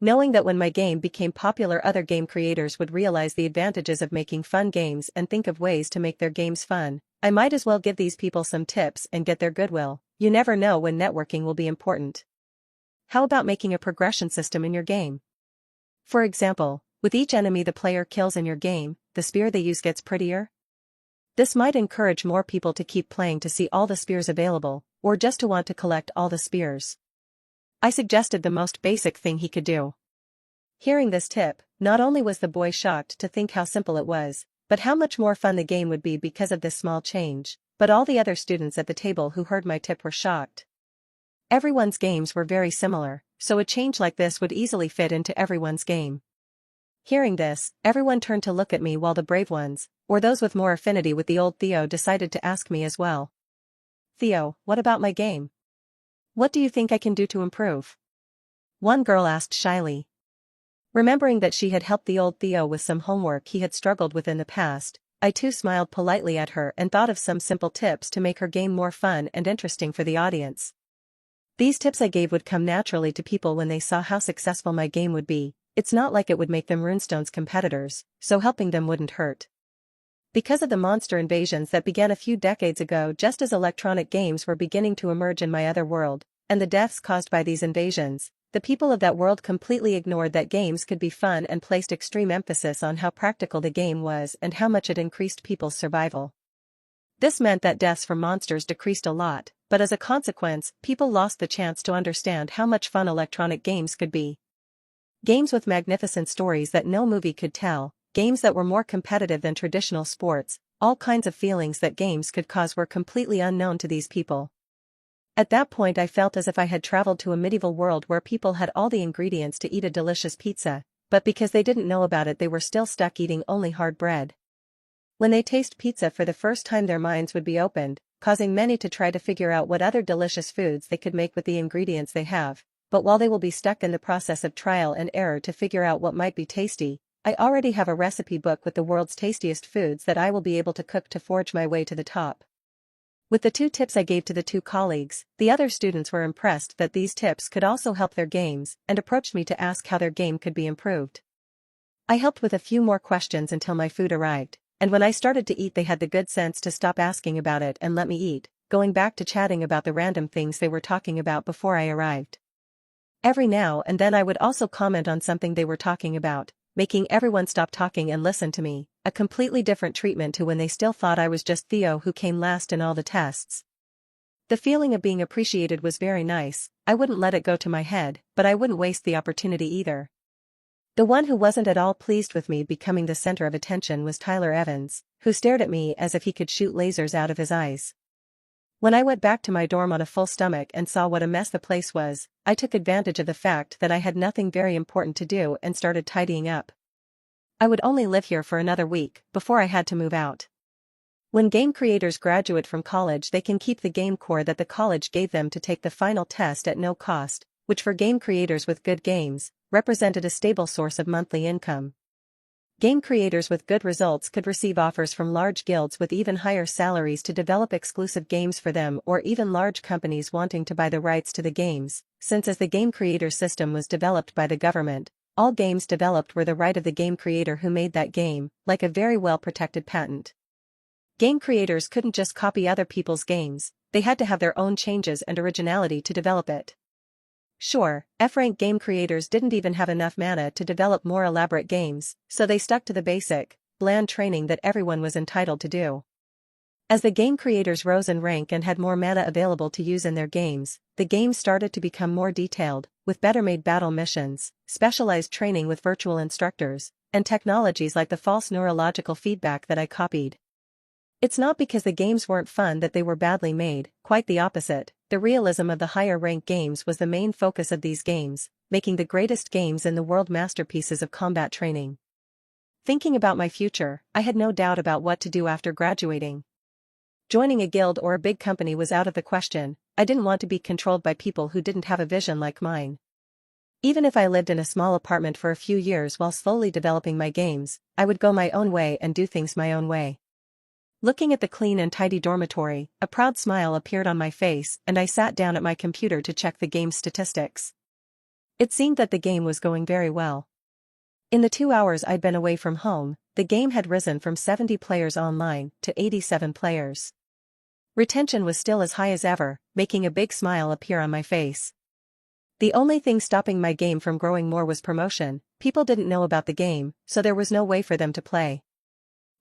Speaker 1: Knowing that when my game became popular other game creators would realize the advantages of making fun games and think of ways to make their games fun, I might as well give these people some tips and get their goodwill. You never know when networking will be important. How about making a progression system in your game? For example, with each enemy the player kills in your game, the spear they use gets prettier? This might encourage more people to keep playing to see all the spears available, or just to want to collect all the spears. I suggested the most basic thing he could do. Hearing this tip, not only was the boy shocked to think how simple it was, but how much more fun the game would be because of this small change, but all the other students at the table who heard my tip were shocked. Everyone's games were very similar, so a change like this would easily fit into everyone's game. Hearing this, everyone turned to look at me while the brave ones, or those with more affinity with the old Theo, decided to ask me as well. Theo, what about my game? What do you think I can do to improve? One girl asked shyly. Remembering that she had helped the old Theo with some homework he had struggled with in the past, I too smiled politely at her and thought of some simple tips to make her game more fun and interesting for the audience. These tips I gave would come naturally to people when they saw how successful my game would be. It's not like it would make them Runestone's competitors, so helping them wouldn't hurt. Because of the monster invasions that began a few decades ago just as electronic games were beginning to emerge in my other world, and the deaths caused by these invasions, the people of that world completely ignored that games could be fun and placed extreme emphasis on how practical the game was and how much it increased people's survival. This meant that deaths from monsters decreased a lot, but as a consequence, people lost the chance to understand how much fun electronic games could be. Games with magnificent stories that no movie could tell, games that were more competitive than traditional sports, all kinds of feelings that games could cause were completely unknown to these people. At that point I felt as if I had traveled to a medieval world where people had all the ingredients to eat a delicious pizza, but because they didn't know about it they were still stuck eating only hard bread. When they taste pizza for the first time their minds would be opened, causing many to try to figure out what other delicious foods they could make with the ingredients they have, but while they will be stuck in the process of trial and error to figure out what might be tasty, I already have a recipe book with the world's tastiest foods that I will be able to cook to forge my way to the top. With the 2 tips I gave to the 2 colleagues, the other students were impressed that these tips could also help their games and approached me to ask how their game could be improved. I helped with a few more questions until my food arrived, and when I started to eat they had the good sense to stop asking about it and let me eat, going back to chatting about the random things they were talking about before I arrived. Every now and then I would also comment on something they were talking about, making everyone stop talking and listen to me, a completely different treatment to when they still thought I was just Theo who came last in all the tests. The feeling of being appreciated was very nice. I wouldn't let it go to my head, but I wouldn't waste the opportunity either. The one who wasn't at all pleased with me becoming the center of attention was Tyler Evans, who stared at me as if he could shoot lasers out of his eyes. When I went back to my dorm on a full stomach and saw what a mess the place was, I took advantage of the fact that I had nothing very important to do and started tidying up. I would only live here for another week before I had to move out. When game creators graduate from college they can keep the game core that the college gave them to take the final test at no cost, which for game creators with good games, represented a stable source of monthly income. Game creators with good results could receive offers from large guilds with even higher salaries to develop exclusive games for them, or even large companies wanting to buy the rights to the games, since as the game creator system was developed by the government, all games developed were the right of the game creator who made that game, like a very well-protected patent. Game creators couldn't just copy other people's games, they had to have their own changes and originality to develop it. Sure, F-rank game creators didn't even have enough mana to develop more elaborate games, so they stuck to the basic, bland training that everyone was entitled to do. As the game creators rose in rank and had more mana available to use in their games, the games started to become more detailed, with better-made battle missions, specialized training with virtual instructors, and technologies like the false neurological feedback that I copied. It's not because the games weren't fun that they were badly made, quite the opposite. The realism of the higher-rank games was the main focus of these games, making the greatest games in the world masterpieces of combat training. Thinking about my future, I had no doubt about what to do after graduating. Joining a guild or a big company was out of the question. I didn't want to be controlled by people who didn't have a vision like mine. Even if I lived in a small apartment for a few years while slowly developing my games, I would go my own way and do things my own way. Looking at the clean and tidy dormitory, a proud smile appeared on my face and I sat down at my computer to check the game's statistics. It seemed that the game was going very well. In the 2 hours I'd been away from home, the game had risen from 70 players online to 87 players. Retention was still as high as ever, making a big smile appear on my face. The only thing stopping my game from growing more was promotion. People didn't know about the game, so there was no way for them to play.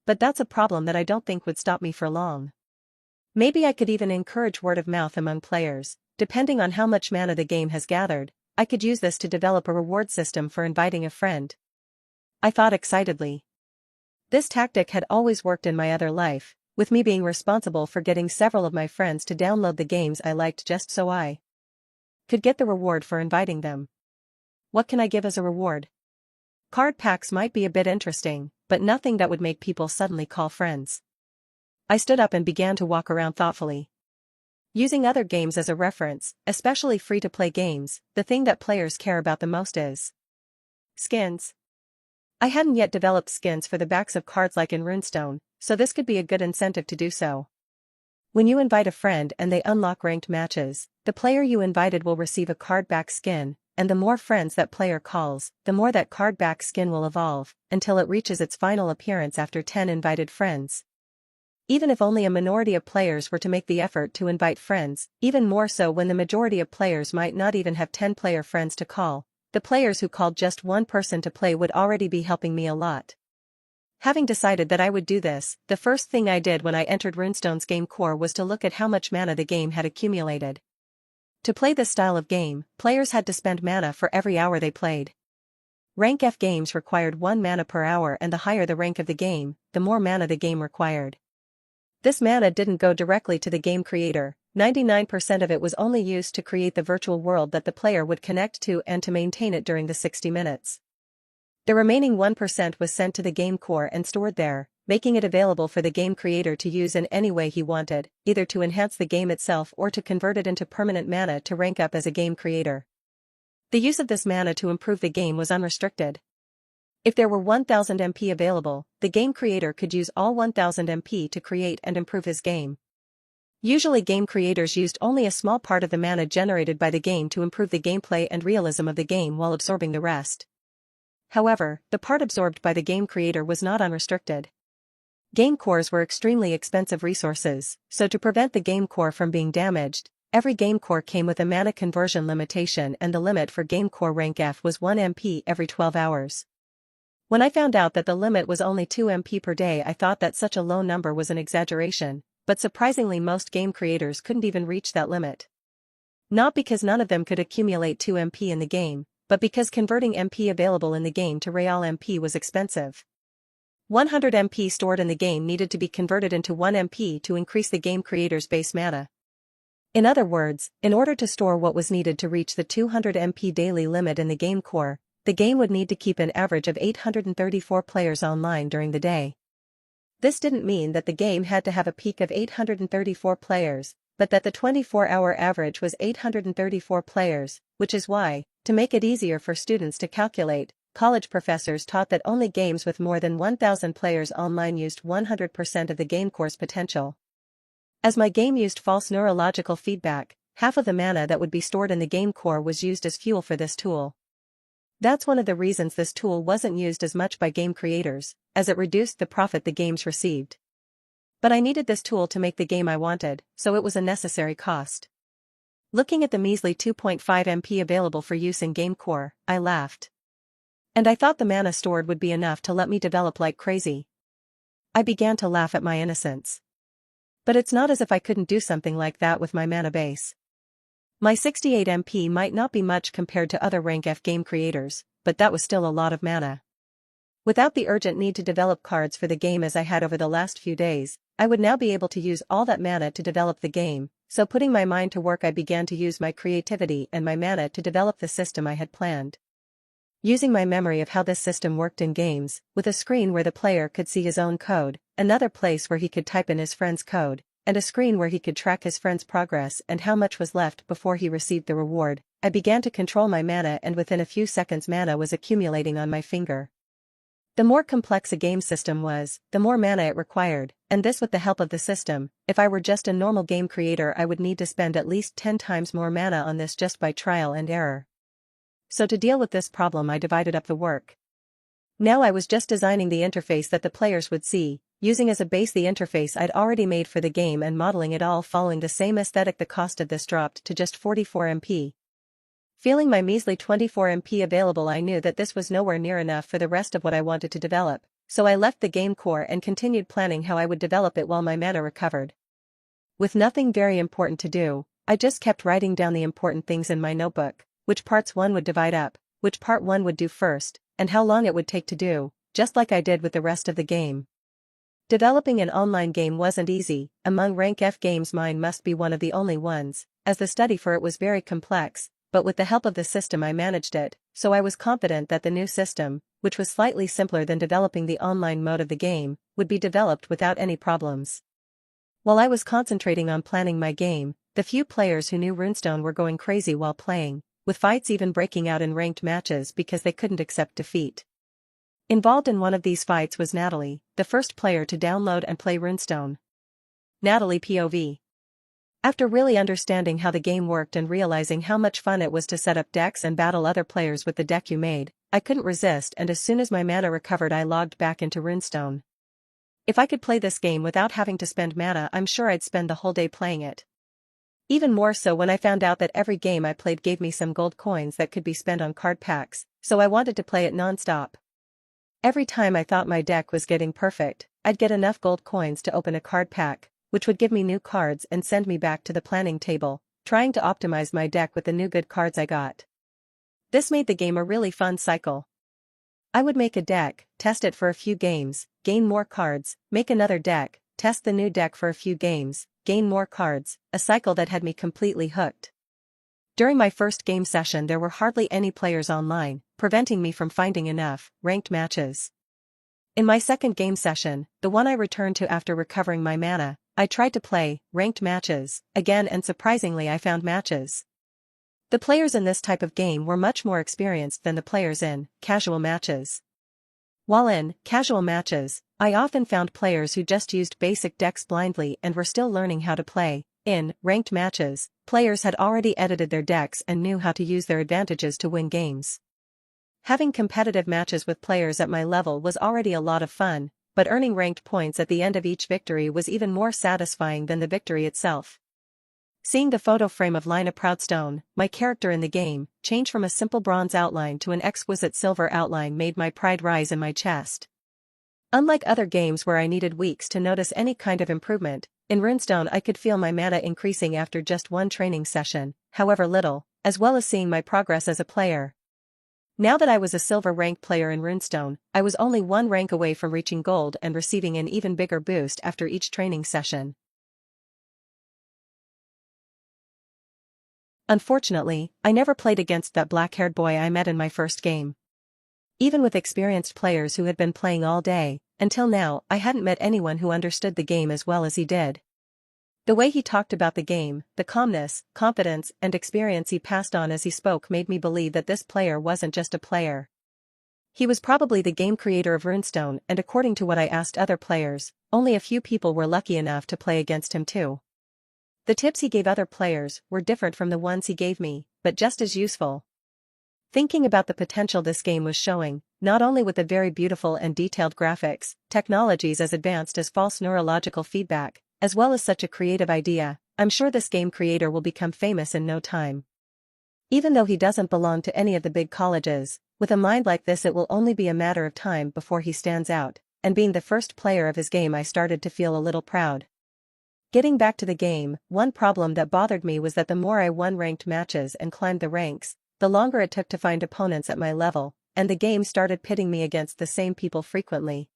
Speaker 1: But that's a problem that I don't think would stop me for long. Maybe I could even encourage word of mouth among players. Depending on how much mana the game has gathered, I could use this to develop a reward system for inviting a friend. I thought excitedly. This tactic had always worked in my other life, with me being responsible for getting several of my friends to download the games I liked just so I could get the reward for inviting them. What can I give as a reward? Card packs might be a bit interesting, but nothing that would make people suddenly call friends. I stood up and began to walk around thoughtfully. Using other games as a reference, especially free-to-play games, the thing that players care about the most is skins. I hadn't yet developed skins for the backs of cards like in Runestone, so this could be a good incentive to do so. When you invite a friend and they unlock ranked matches, the player you invited will receive a card back skin, and the more friends that player calls, the more that card back skin will evolve, until it reaches its final appearance after 10 invited friends. Even if only a minority of players were to make the effort to invite friends, even more so when the majority of players might not even have 10 player friends to call, the players who called just one person to play would already be helping me a lot. Having decided that I would do this, the first thing I did when I entered Runestone's game core was to look at how much mana the game had accumulated. To play this style of game, players had to spend mana for every hour they played. Rank F games required 1 mana per hour, and the higher the rank of the game, the more mana the game required. This mana didn't go directly to the game creator. 99% of it was only used to create the virtual world that the player would connect to and to maintain it during the 60 minutes. The remaining 1% was sent to the game core and stored there, making it available for the game creator to use in any way he wanted, either to enhance the game itself or to convert it into permanent mana to rank up as a game creator. The use of this mana to improve the game was unrestricted. If there were 1000 MP available, the game creator could use all 1000 MP to create and improve his game. Usually game creators used only a small part of the mana generated by the game to improve the gameplay and realism of the game while absorbing the rest. However, the part absorbed by the game creator was not unrestricted. Game cores were extremely expensive resources, so to prevent the game core from being damaged, every game core came with a mana conversion limitation, and the limit for game core rank F was 1 MP every 12 hours. When I found out that the limit was only 2 MP per day, I thought that such a low number was an exaggeration, but surprisingly most game creators couldn't even reach that limit. Not because none of them could accumulate 2 MP in the game, but because converting MP available in the game to real MP was expensive. 100 MP stored in the game needed to be converted into 1 MP to increase the game creator's base mana. In other words, in order to store what was needed to reach the 200 MP daily limit in the game core, the game would need to keep an average of 834 players online during the day. This didn't mean that the game had to have a peak of 834 players, but that the 24-hour average was 834 players, which is why, to make it easier for students to calculate, college professors taught that only games with more than 1,000 players online used 100% of the game core's potential. As my game used false neurological feedback, half of the mana that would be stored in the game core was used as fuel for this tool. That's one of the reasons this tool wasn't used as much by game creators, as it reduced the profit the games received. But I needed this tool to make the game I wanted, so it was a necessary cost. Looking at the measly 2.5 MP available for use in Game Core, I laughed. And I thought the mana stored would be enough to let me develop like crazy. I began to laugh at my innocence. But it's not as if I couldn't do something like that with my mana base. My 68 MP might not be much compared to other rank F game creators, but that was still a lot of mana. Without the urgent need to develop cards for the game as I had over the last few days, I would now be able to use all that mana to develop the game, so putting my mind to work I began to use my creativity and my mana to develop the system I had planned. Using my memory of how this system worked in games, with a screen where the player could see his own code, another place where he could type in his friend's code, and a screen where he could track his friend's progress and how much was left before he received the reward, I began to control my mana, and within a few seconds mana was accumulating on my finger. The more complex a game system was, the more mana it required, and this with the help of the system. If I were just a normal game creator I would need to spend at least 10 times more mana on this just by trial and error. So to deal with this problem I divided up the work. Now I was just designing the interface that the players would see, using as a base the interface I'd already made for the game and modeling it all following the same aesthetic. The cost of this dropped to just 44 MP. Feeling my measly 24 MP available, I knew that this was nowhere near enough for the rest of what I wanted to develop, so I left the game core and continued planning how I would develop it while my mana recovered. With nothing very important to do, I just kept writing down the important things in my notebook, which parts one would divide up, which part one would do first, and how long it would take to do, just like I did with the rest of the game. Developing an online game wasn't easy. Among rank F games mine must be one of the only ones, as the study for it was very complex, but with the help of the system I managed it, so I was confident that the new system, which was slightly simpler than developing the online mode of the game, would be developed without any problems. While I was concentrating on planning my game, the few players who knew Runestone were going crazy while playing, with fights even breaking out in ranked matches because they couldn't accept defeat. Involved in one of these fights was Natalie, the first player to download and play Runestone. Natalie POV. After really understanding how the game worked and realizing how much fun it was to set up decks and battle other players with the deck you made, I couldn't resist, and as soon as my mana recovered I logged back into Runestone. If I could play this game without having to spend mana, I'm sure I'd spend the whole day playing it. Even more so when I found out that every game I played gave me some gold coins that could be spent on card packs, so I wanted to play it non-stop. Every time I thought my deck was getting perfect, I'd get enough gold coins to open a card pack, which would give me new cards and send me back to the planning table, trying to optimize my deck with the new good cards I got. This made the game a really fun cycle. I would make a deck, test it for a few games, gain more cards, make another deck, test the new deck for a few games, gain more cards, a cycle that had me completely hooked. During my first game session there were hardly any players online, preventing me from finding enough ranked matches. In my second game session, the one I returned to after recovering my mana, I tried to play ranked matches again, and surprisingly I found matches. The players in this type of game were much more experienced than the players in casual matches. While in casual matches, I often found players who just used basic decks blindly and were still learning how to play. In ranked matches, players had already edited their decks and knew how to use their advantages to win games. Having competitive matches with players at my level was already a lot of fun, but earning ranked points at the end of each victory was even more satisfying than the victory itself. Seeing the photo frame of Lina Proudstone, my character in the game, change from a simple bronze outline to an exquisite silver outline made my pride rise in my chest. Unlike other games where I needed weeks to notice any kind of improvement, in Runestone I could feel my mana increasing after just one training session, however little, as well as seeing my progress as a player. Now that I was a silver rank player in Runestone, I was only one rank away from reaching gold and receiving an even bigger boost after each training session. Unfortunately, I never played against that black-haired boy I met in my first game. Even with experienced players who had been playing all day, until now I hadn't met anyone who understood the game as well as he did. The way he talked about the game, the calmness, confidence, and experience he passed on as he spoke made me believe that this player wasn't just a player. He was probably the game creator of Runestone, and according to what I asked other players, only a few people were lucky enough to play against him too. The tips he gave other players were different from the ones he gave me, but just as useful. Thinking about the potential this game was showing, not only with the very beautiful and detailed graphics, technologies as advanced as false neurological feedback, as well as such a creative idea, I'm sure this game creator will become famous in no time. Even though he doesn't belong to any of the big colleges, with a mind like this it will only be a matter of time before he stands out, and being the first player of his game I started to feel a little proud. Getting back to the game, one problem that bothered me was that the more I won ranked matches and climbed the ranks, the longer it took to find opponents at my level, and the game started pitting me against the same people frequently.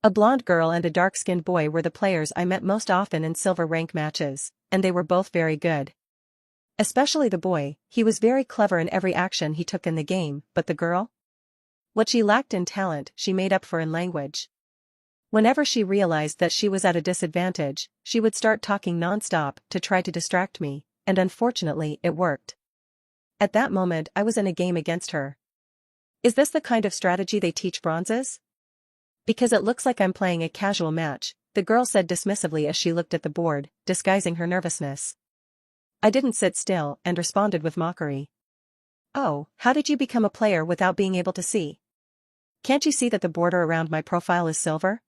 Speaker 1: A blonde girl and a dark-skinned boy were the players I met most often in silver rank matches, and they were both very good. Especially the boy, he was very clever in every action he took in the game, but the girl? What she lacked in talent, she made up for in language. Whenever she realized that she was at a disadvantage, she would start talking non-stop to try to distract me, and unfortunately it worked. At that moment I was in a game against her. Is this the kind of strategy they teach bronzes? Because it looks like I'm playing a casual match, the girl said dismissively as she looked at the board, disguising her nervousness. I didn't sit still and responded with mockery. Oh, how did you become a player without being able to see? Can't you see that the border around my profile is silver?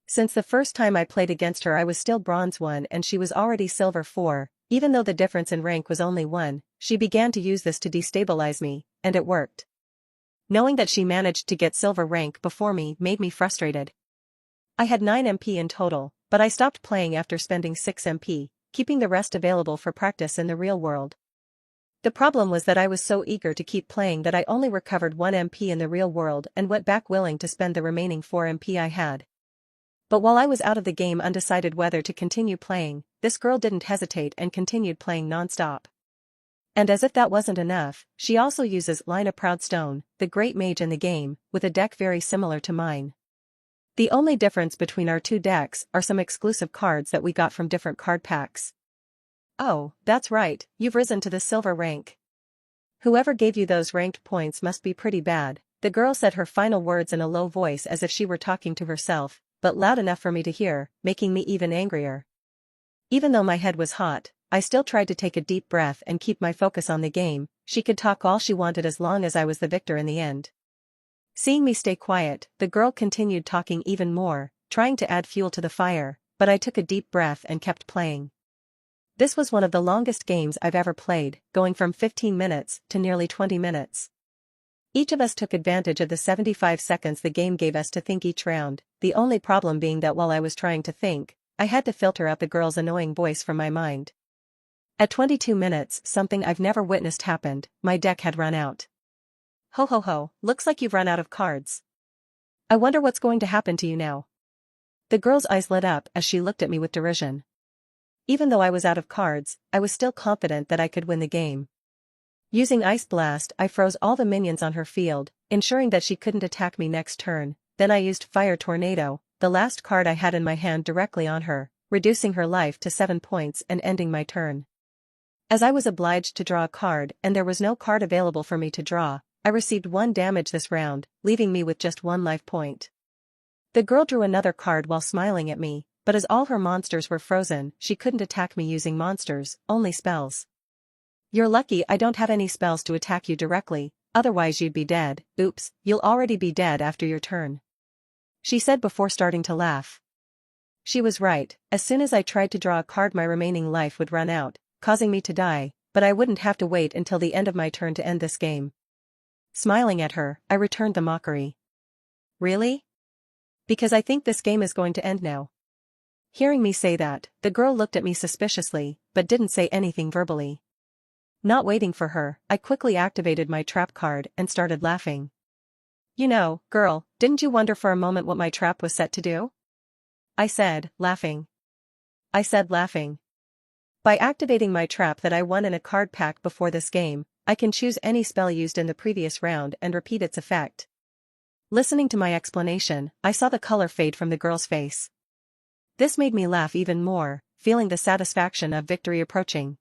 Speaker 1: Since the first time I played against her I was still bronze 1 and she was already silver 4, even though the difference in rank was only 1, she began to use this to destabilize me, and it worked. Knowing that she managed to get silver rank before me made me frustrated. I had 9 MP in total, but I stopped playing after spending 6 MP, keeping the rest available for practice in the real world. The problem was that I was so eager to keep playing that I only recovered 1 MP in the real world and went back willing to spend the remaining 4 MP I had. But while I was out of the game undecided whether to continue playing, this girl didn't hesitate and continued playing non-stop. And as if that wasn't enough, she also uses Lina Proudstone, the great mage in the game, with a deck very similar to mine. The only difference between our two decks are some exclusive cards that we got from different card packs. Oh, that's right, you've risen to the silver rank. Whoever gave you those ranked points must be pretty bad, the girl said her final words in a low voice as if she were talking to herself, but loud enough for me to hear, making me even angrier. Even though my head was hot, I still tried to take a deep breath and keep my focus on the game. She could talk all she wanted as long as I was the victor in the end. Seeing me stay quiet, the girl continued talking even more, trying to add fuel to the fire, but I took a deep breath and kept playing. This was one of the longest games I've ever played, going from 15 minutes to nearly 20 minutes. Each of us took advantage of the 75 seconds the game gave us to think each round, the only problem being that while I was trying to think, I had to filter out the girl's annoying voice from my mind. At 22 minutes, something I've never witnessed happened, my deck had run out. Ho ho ho, looks like you've run out of cards. I wonder what's going to happen to you now. The girl's eyes lit up as she looked at me with derision. Even though I was out of cards, I was still confident that I could win the game. Using Ice Blast, I froze all the minions on her field, ensuring that she couldn't attack me next turn. Then I used Fire Tornado, the last card I had in my hand, directly on her, reducing her life to 7 points and ending my turn. As I was obliged to draw a card and there was no card available for me to draw, I received 1 damage this round, leaving me with just 1 life point. The girl drew another card while smiling at me, but as all her monsters were frozen, she couldn't attack me using monsters, only spells. You're lucky I don't have any spells to attack you directly, otherwise you'd be dead. Oops, you'll already be dead after your turn. She said before starting to laugh. She was right, as soon as I tried to draw a card my remaining life would run out, causing me to die, but I wouldn't have to wait until the end of my turn to end this game. Smiling at her, I returned the mockery. Really? Because I think this game is going to end now. Hearing me say that, the girl looked at me suspiciously, but didn't say anything verbally. Not waiting for her, I quickly activated my trap card and started laughing. You know, girl, didn't you wonder for a moment what my trap was set to do? I said, laughing. By activating my trap that I won in a card pack before this game, I can choose any spell used in the previous round and repeat its effect. Listening to my explanation, I saw the color fade from the girl's face. This made me laugh even more, feeling the satisfaction of victory approaching.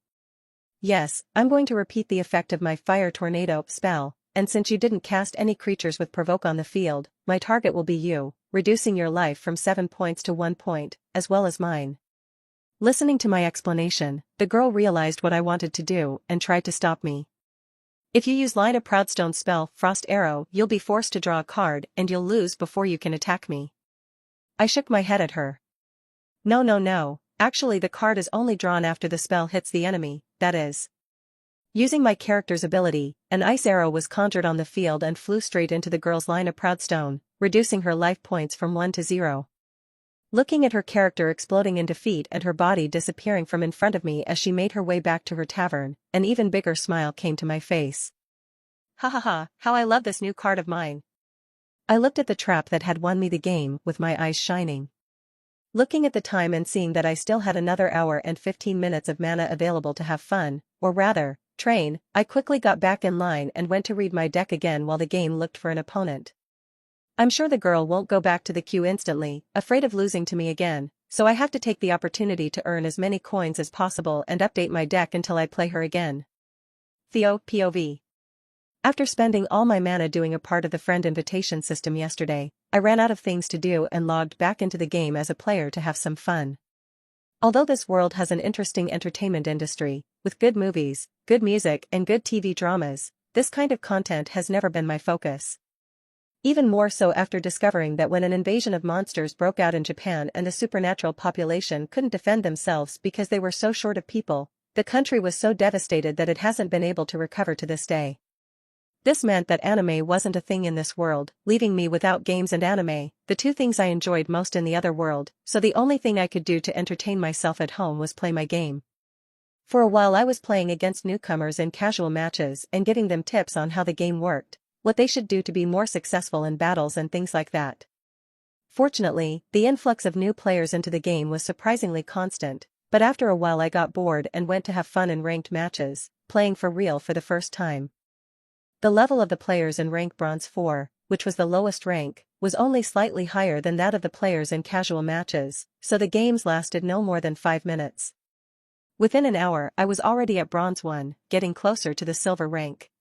Speaker 1: Yes, I'm going to repeat the effect of my Fire Tornado spell, and since you didn't cast any creatures with provoke on the field, my target will be you, reducing your life from 7 points to 1 point, as well as mine. Listening to my explanation, the girl realized what I wanted to do and tried to stop me. If you use Line of Proudstone spell Frost Arrow, you'll be forced to draw a card and you'll lose before you can attack me. I shook my head at her. No. Actually the card is only drawn after the spell hits the enemy, that is. Using my character's ability, an ice arrow was conjured on the field and flew straight into the girl's Line of Proudstone, reducing her life points from 1 to 0. Looking at her character exploding in defeat and her body disappearing from in front of me as she made her way back to her tavern, an even bigger smile came to my face. Ha ha ha, how I love this new card of mine. I looked at the trap that had won me the game with my eyes shining. Looking at the time and seeing that I still had another hour and 15 minutes of mana available to have fun, or rather, train, I quickly got back in line and went to read my deck again while the game looked for an opponent. I'm sure the girl won't go back to the queue instantly, afraid of losing to me again, so I have to take the opportunity to earn as many coins as possible and update my deck until I play her again. Theo, POV. After spending all my mana doing a part of the friend invitation system yesterday, I ran out of things to do and logged back into the game as a player to have some fun. Although this world has an interesting entertainment industry, with good movies, good music and good TV dramas, this kind of content has never been my focus. Even more so after discovering that when an invasion of monsters broke out in Japan and the supernatural population couldn't defend themselves because they were so short of people, the country was so devastated that it hasn't been able to recover to this day. This meant that anime wasn't a thing in this world, leaving me without games and anime, the two things I enjoyed most in the other world, so the only thing I could do to entertain myself at home was play my game. For a while I was playing against newcomers in casual matches and giving them tips on how the game worked, what they should do to be more successful in battles and things like that. Fortunately, the influx of new players into the game was surprisingly constant, but after a while I got bored and went to have fun in ranked matches, playing for real for the first time. The level of the players in rank Bronze 4, which was the lowest rank, was only slightly higher than that of the players in casual matches, so the games lasted no more than 5 minutes. Within an hour I was already at Bronze 1, getting closer to the silver rank.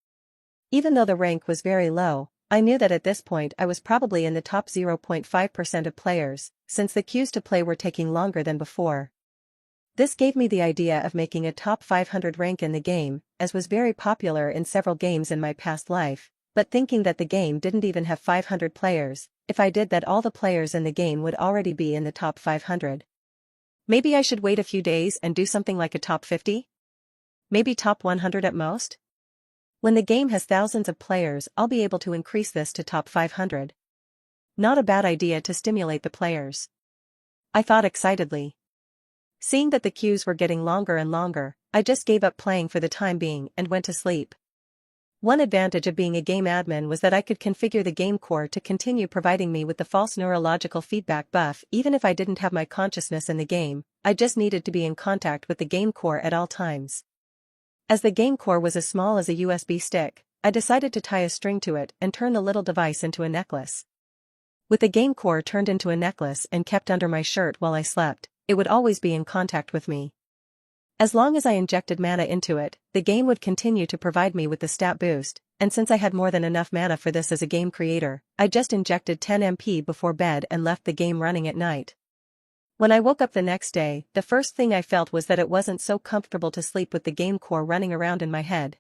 Speaker 1: Even though the rank was very low, I knew that at this point I was probably in the top 0.5% of players, since the queues to play were taking longer than before. This gave me the idea of making a top 500 rank in the game, as was very popular in several games in my past life, but thinking that the game didn't even have 500 players, if I did that all the players in the game would already be in the top 500. Maybe I should wait a few days and do something like a top 50? Maybe top 100 at most? When the game has thousands of players, I'll be able to increase this to top 500. Not a bad idea to stimulate the players. I thought excitedly. Seeing that the queues were getting longer and longer, I just gave up playing for the time being and went to sleep. One advantage of being a game admin was that I could configure the game core to continue providing me with the false neurological feedback buff even if I didn't have my consciousness in the game, I just needed to be in contact with the game core at all times. As the game core was as small as a USB stick, I decided to tie a string to it and turn the little device into a necklace. With the game core turned into a necklace and kept under my shirt while I slept, it would always be in contact with me. As long as I injected mana into it, the game would continue to provide me with the stat boost, and since I had more than enough mana for this as a game creator, I just injected 10 MP before bed and left the game running at night. When I woke up the next day, the first thing I felt was that it wasn't so comfortable to sleep with the game core running around in my head.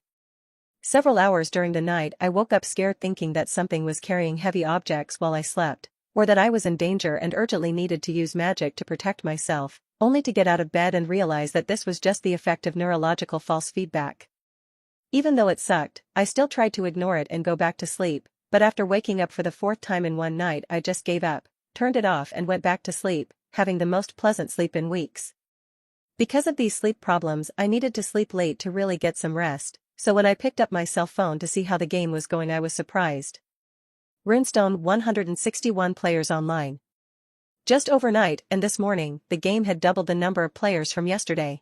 Speaker 1: Several hours during the night I woke up scared thinking that something was carrying heavy objects while I slept, or that I was in danger and urgently needed to use magic to protect myself, only to get out of bed and realize that this was just the effect of neurological false feedback. Even though it sucked, I still tried to ignore it and go back to sleep, but after waking up for the 4th time in one night I just gave up, turned it off and went back to sleep, having the most pleasant sleep in weeks. Because of these sleep problems I needed to sleep late to really get some rest, so when I picked up my cell phone to see how the game was going I was surprised. Runestone 161 players online. Just overnight and this morning, the game had doubled the number of players from yesterday.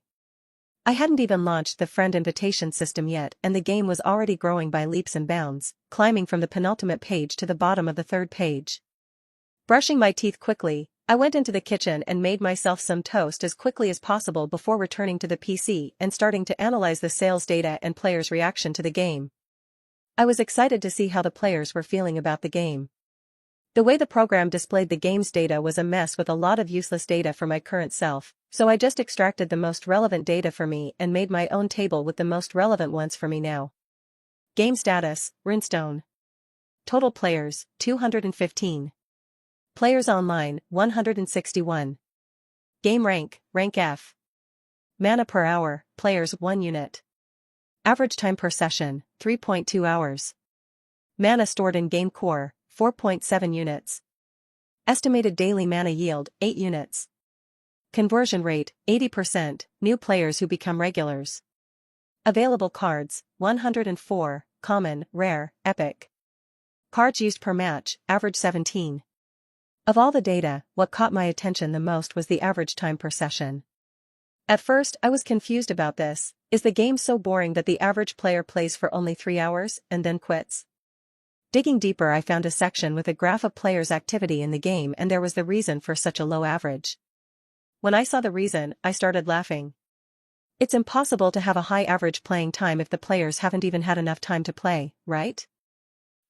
Speaker 1: I hadn't even launched the friend invitation system yet and the game was already growing by leaps and bounds, climbing from the penultimate page to the bottom of the 3rd page. Brushing my teeth quickly, I went into the kitchen and made myself some toast as quickly as possible before returning to the PC and starting to analyze the sales data and players' reaction to the game. I was excited to see how the players were feeling about the game. The way the program displayed the game's data was a mess with a lot of useless data for my current self, so I just extracted the most relevant data for me and made my own table with the most relevant ones for me now. Game status, Runestone. Total players, 215. Players online, 161. Game rank, rank F. Mana per hour, players 1 unit. Average time per session, 3.2 hours. Mana stored in game core, 4.7 units. Estimated daily mana yield, 8 units. Conversion rate, 80%, new players who become regulars. Available cards, 104, common, rare, epic. Cards used per match, average 17. Of all the data, what caught my attention the most was the average time per session. At first, I was confused about this. Is the game so boring that the average player plays for only 3 hours and then quits? Digging deeper, I found a section with a graph of players' activity in the game, and there was the reason for such a low average. When I saw the reason, I started laughing. It's impossible to have a high average playing time if the players haven't even had enough time to play, right?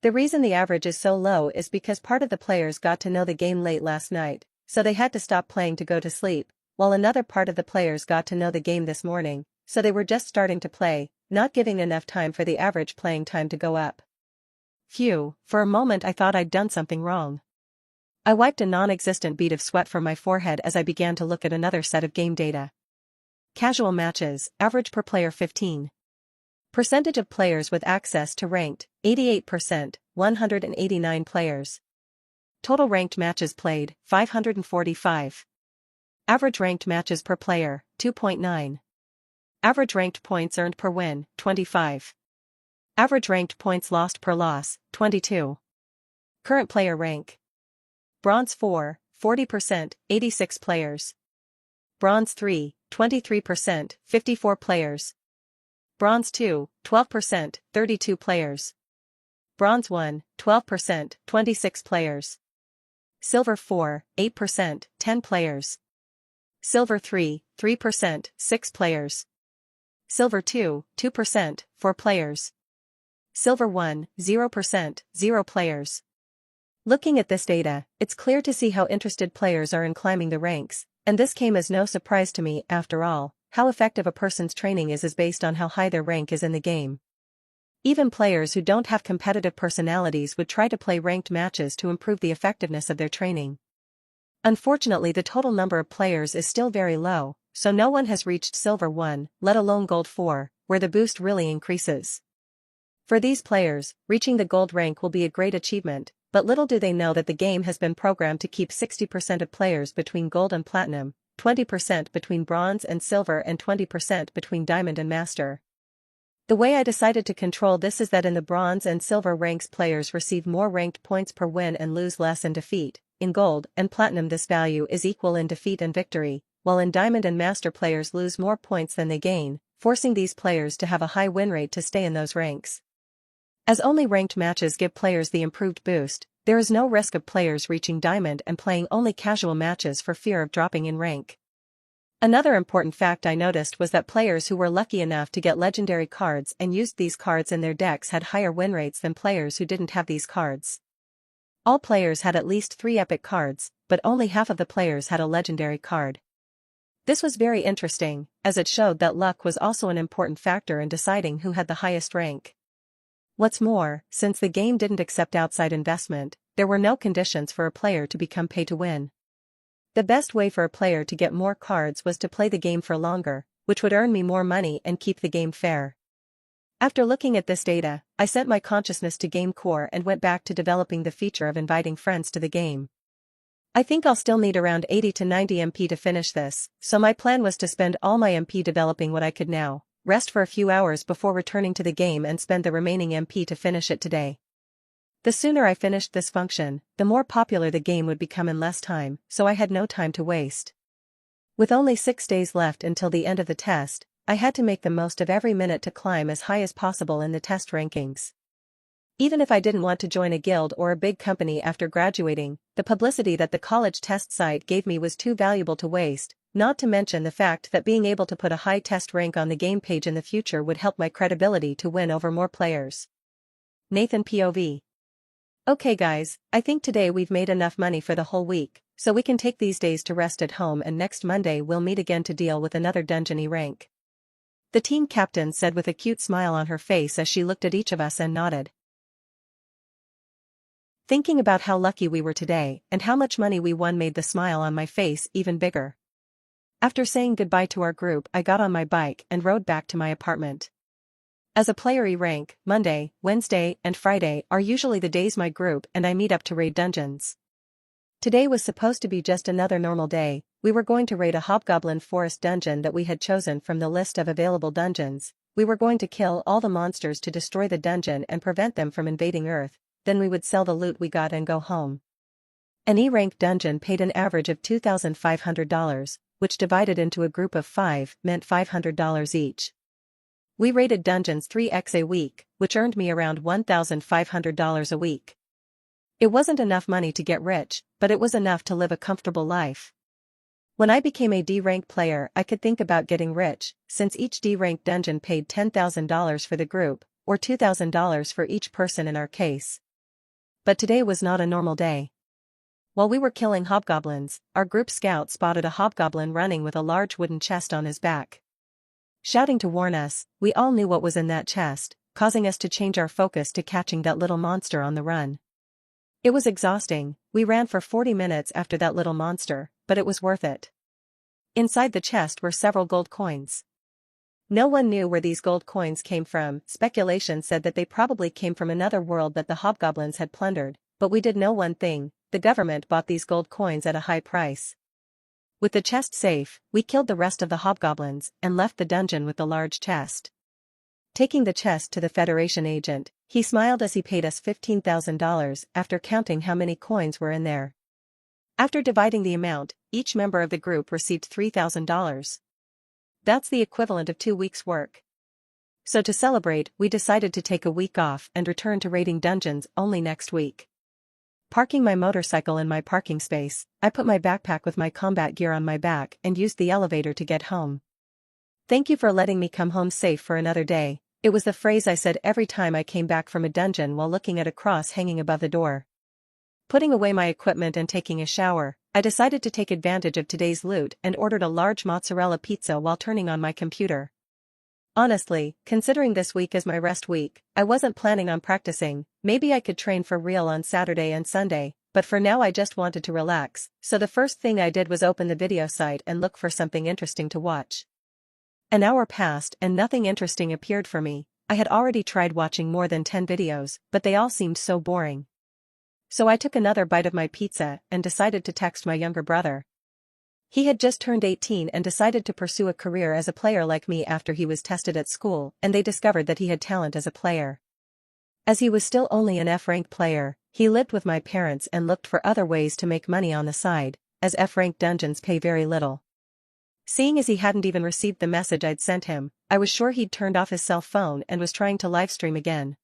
Speaker 1: The reason the average is so low is because part of the players got to know the game late last night, so they had to stop playing to go to sleep, while another part of the players got to know the game this morning, so they were just starting to play, not giving enough time for the average playing time to go up. Phew, for a moment I thought I'd done something wrong. I wiped a non-existent bead of sweat from my forehead as I began to look at another set of game data. Casual matches, average per player 15. Percentage of players with access to ranked, 88%, 189 players. Total ranked matches played, 545. Average ranked matches per player, 2.9. Average ranked points earned per win, 25. Average ranked points lost per loss, 22. Current player rank. Bronze 4, 40%, 86 players. Bronze 3, 23%, 54 players. Bronze 2, 12%, 32 players. Bronze 1, 12%, 26 players. Silver 4, 8%, 10 players. Silver 3, 3%, 6 players. Silver 2, 2%, 4 players. Silver 1, 0%, 0 players. Looking at this data, it's clear to see how interested players are in climbing the ranks, and this came as no surprise to me. After all, how effective a person's training is based on how high their rank is in the game. Even players who don't have competitive personalities would try to play ranked matches to improve the effectiveness of their training. Unfortunately, the total number of players is still very low, so no one has reached Silver 1, let alone Gold 4, where the boost really increases. For these players, reaching the gold rank will be a great achievement, but little do they know that the game has been programmed to keep 60% of players between gold and platinum, 20% between bronze and silver, and 20% between diamond and master. The way I decided to control this is that in the bronze and silver ranks players receive more ranked points per win and lose less in defeat. In gold and platinum this value is equal in defeat and victory, while in diamond and master players lose more points than they gain, forcing these players to have a high win rate to stay in those ranks. As only ranked matches give players the improved boost, there is no risk of players reaching diamond and playing only casual matches for fear of dropping in rank. Another important fact I noticed was that players who were lucky enough to get legendary cards and used these cards in their decks had higher win rates than players who didn't have these cards. All players had at least 3 epic cards, but only half of the players had a legendary card. This was very interesting, as it showed that luck was also an important factor in deciding who had the highest rank. What's more, since the game didn't accept outside investment, there were no conditions for a player to become pay-to-win. The best way for a player to get more cards was to play the game for longer, which would earn me more money and keep the game fair. After looking at this data, I sent my consciousness to Game Core and went back to developing the feature of inviting friends to the game. I think I'll still need around 80 to 90 MP to finish this, so my plan was to spend all my MP developing what I could now, rest for a few hours before returning to the game and spend the remaining MP to finish it today. The sooner I finished this function, the more popular the game would become in less time, so I had no time to waste. With only 6 days left until the end of the test, I had to make the most of every minute to climb as high as possible in the test rankings. Even if I didn't want to join a guild or a big company after graduating, the publicity that the college test site gave me was too valuable to waste, not to mention the fact that being able to put a high test rank on the game page in the future would help my credibility to win over more players. Nathan POV. Okay guys, I think today we've made enough money for the whole week, so we can take these days to rest at home and next Monday we'll meet again to deal with another dungeon E rank. The team captain said with a cute smile on her face as she looked at each of us and nodded. Thinking about how lucky we were today and how much money we won made the smile on my face even bigger. After saying goodbye to our group, I got on my bike and rode back to my apartment. As a player E rank, Monday, Wednesday, and Friday are usually the days my group and I meet up to raid dungeons. Today was supposed to be just another normal day. We were going to raid a Hobgoblin Forest dungeon that we had chosen from the list of available dungeons. We were going to kill all the monsters to destroy the dungeon and prevent them from invading Earth, then we would sell the loot we got and go home. An E-rank dungeon paid an average of $2,500, which divided into a group of 5 meant $500 each. We raided dungeons 3x a week, which earned me around $1,500 a week. It wasn't enough money to get rich, but it was enough to live a comfortable life. When I became a D-rank player, I could think about getting rich, since each D-rank dungeon paid $10,000 for the group, or $2,000 for each person in our case. But today was not a normal day. While we were killing hobgoblins, our group scout spotted a hobgoblin running with a large wooden chest on his back. Shouting to warn us, we all knew what was in that chest, causing us to change our focus to catching that little monster on the run. It was exhausting. We ran for 40 minutes after that little monster, but it was worth it. Inside the chest were several gold coins. No one knew where these gold coins came from. Speculation said that they probably came from another world that the hobgoblins had plundered, but we did know one thing: the government bought these gold coins at a high price. With the chest safe, we killed the rest of the hobgoblins and left the dungeon with the large chest. Taking the chest to the Federation agent, he smiled as he paid us $15,000 after counting how many coins were in there. After dividing the amount, each member of the group received $3,000. That's the equivalent of 2 weeks' work. So to celebrate, we decided to take a week off and return to raiding dungeons only next week. Parking my motorcycle in my parking space, I put my backpack with my combat gear on my back and used the elevator to get home. Thank you for letting me come home safe for another day. It was the phrase I said every time I came back from a dungeon while looking at a cross hanging above the door. Putting away my equipment and taking a shower, I decided to take advantage of today's loot and ordered a large mozzarella pizza while turning on my computer. Honestly, considering this week as my rest week, I wasn't planning on practicing. Maybe I could train for real on Saturday and Sunday, but for now I just wanted to relax, so the first thing I did was open the video site and look for something interesting to watch. An hour passed and nothing interesting appeared for me. I had already tried watching more than 10 videos, but they all seemed so boring. So I took another bite of my pizza and decided to text my younger brother. He had just turned 18 and decided to pursue a career as a player like me after he was tested at school and they discovered that he had talent as a player. As he was still only an F-rank player, he lived with my parents and looked for other ways to make money on the side, as F-rank dungeons pay very little. Seeing as he hadn't even received the message I'd sent him, I was sure he'd turned off his cell phone and was trying to livestream again.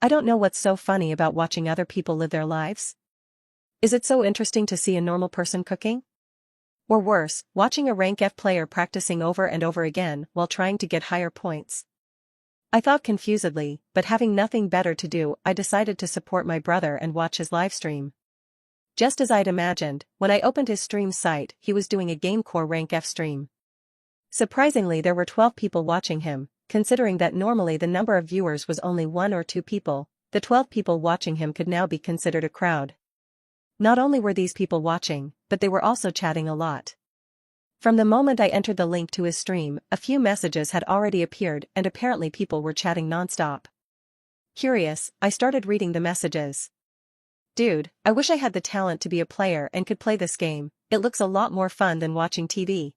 Speaker 1: I don't know what's so funny about watching other people live their lives. Is it so interesting to see a normal person cooking? Or worse, watching a rank F player practicing over and over again while trying to get higher points? I thought confusedly, but having nothing better to do, I decided to support my brother and watch his livestream. Just as I'd imagined, when I opened his stream site, he was doing a GameCore rank F stream. Surprisingly, there were 12 people watching him. Considering that normally the number of viewers was only 1 or 2 people, the 12 people watching him could now be considered a crowd. Not only were these people watching, but they were also chatting a lot. From the moment I entered the link to his stream, a few messages had already appeared and apparently people were chatting non-stop. Curious, I started reading the messages. Dude, I wish I had the talent to be a player and could play this game. It looks a lot more fun than watching TV.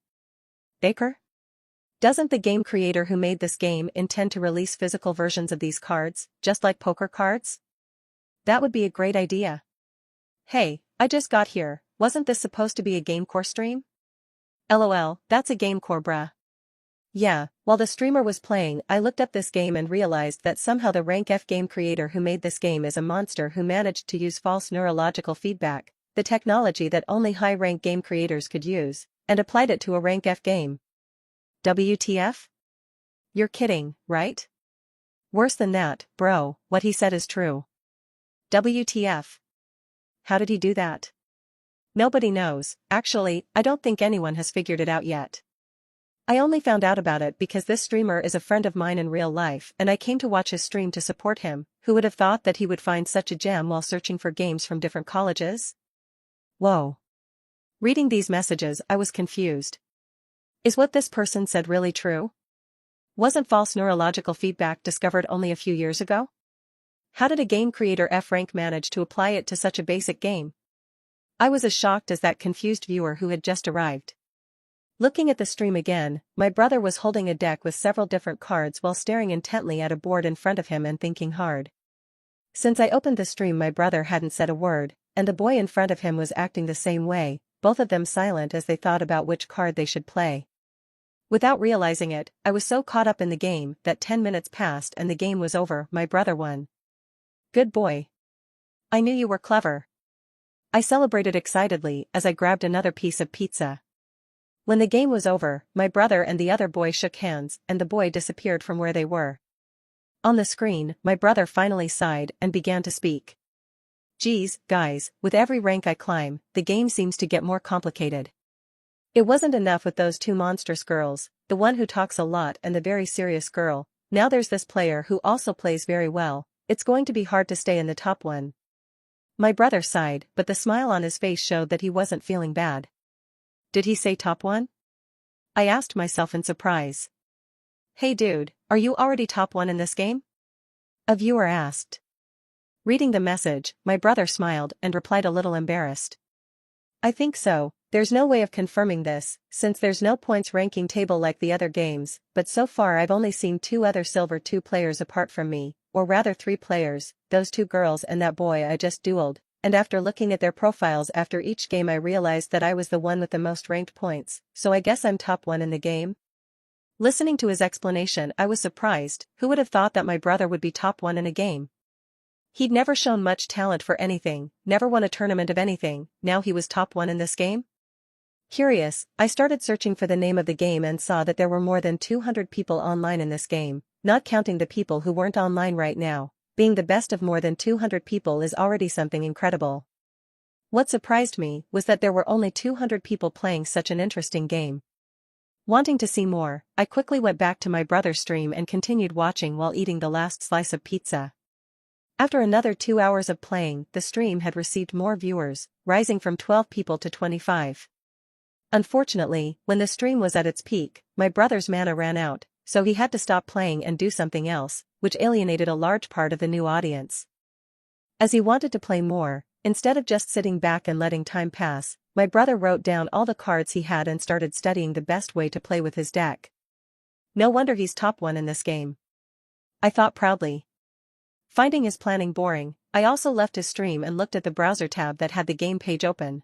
Speaker 1: Baker? Doesn't the game creator who made this game intend to release physical versions of these cards, just like poker cards? That would be a great idea. Hey, I just got here. Wasn't this supposed to be a GameCore stream? LOL, that's a GameCore bruh. Yeah, while the streamer was playing, I looked up this game and realized that somehow the rank F game creator who made this game is a monster who managed to use false neurological feedback, the technology that only high-rank game creators could use, and applied it to a rank F game. WTF? You're kidding, right? Worse than that, bro, what he said is true. WTF. How did he do that? Nobody knows. Actually, I don't think anyone has figured it out yet. I only found out about it because this streamer is a friend of mine in real life and I came to watch his stream to support him. Who would have thought that he would find such a gem while searching for games from different colleges? Whoa. Reading these messages, I was confused. Is what this person said really true? Wasn't false neurological feedback discovered only a few years ago? How did a game creator F-Rank manage to apply it to such a basic game? I was as shocked as that confused viewer who had just arrived. Looking at the stream again, my brother was holding a deck with several different cards while staring intently at a board in front of him and thinking hard. Since I opened the stream, my brother hadn't said a word, and the boy in front of him was acting the same way, both of them silent as they thought about which card they should play. Without realizing it, I was so caught up in the game that 10 minutes passed and the game was over. My brother won. Good boy. I knew you were clever. I celebrated excitedly as I grabbed another piece of pizza. When the game was over, my brother and the other boy shook hands and the boy disappeared from where they were. On the screen, my brother finally sighed and began to speak. Geez, guys, with every rank I climb, the game seems to get more complicated. It wasn't enough with those two monstrous girls, the one who talks a lot and the very serious girl. Now there's this player who also plays very well. It's going to be hard to stay in the top one. My brother sighed, but the smile on his face showed that he wasn't feeling bad. Did he say top one? I asked myself in surprise. Hey dude, are you already top one in this game? A viewer asked. Reading the message, my brother smiled and replied a little embarrassed. I think so. There's no way of confirming this, since there's no points ranking table like the other games, but so far I've only seen 2 other Silver 2 players apart from me, or rather 3 players, those 2 girls and that boy I just dueled, and after looking at their profiles after each game I realized that I was the one with the most ranked points, so I guess I'm top 1 in the game? Listening to his explanation, I was surprised. Who would have thought that my brother would be top 1 in a game? He'd never shown much talent for anything, never won a tournament of anything, now he was top 1 in this game? Curious, I started searching for the name of the game and saw that there were more than 200 people online in this game, not counting the people who weren't online right now. Being the best of more than 200 people is already something incredible. What surprised me was that there were only 200 people playing such an interesting game. Wanting to see more, I quickly went back to my brother's stream and continued watching while eating the last slice of pizza. After another 2 hours of playing, the stream had received more viewers, rising from 12 people to 25. Unfortunately, when the stream was at its peak, my brother's mana ran out, so he had to stop playing and do something else, which alienated a large part of the new audience. As he wanted to play more, instead of just sitting back and letting time pass, my brother wrote down all the cards he had and started studying the best way to play with his deck. No wonder he's top 1 in this game. I thought proudly. Finding his planning boring, I also left his stream and looked at the browser tab that had the game page open.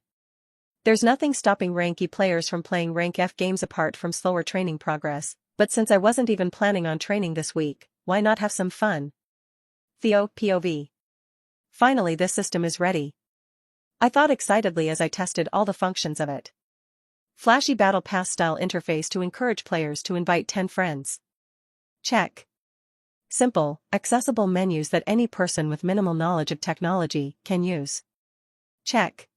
Speaker 1: There's nothing stopping rank E players from playing rank F games apart from slower training progress, but since I wasn't even planning on training this week, why not have some fun? Theo, POV. Finally, this system is ready. I thought excitedly as I tested all the functions of it. Flashy Battle Pass style interface to encourage players to invite 10 friends. Check. Simple, accessible menus that any person with minimal knowledge of technology can use. Check.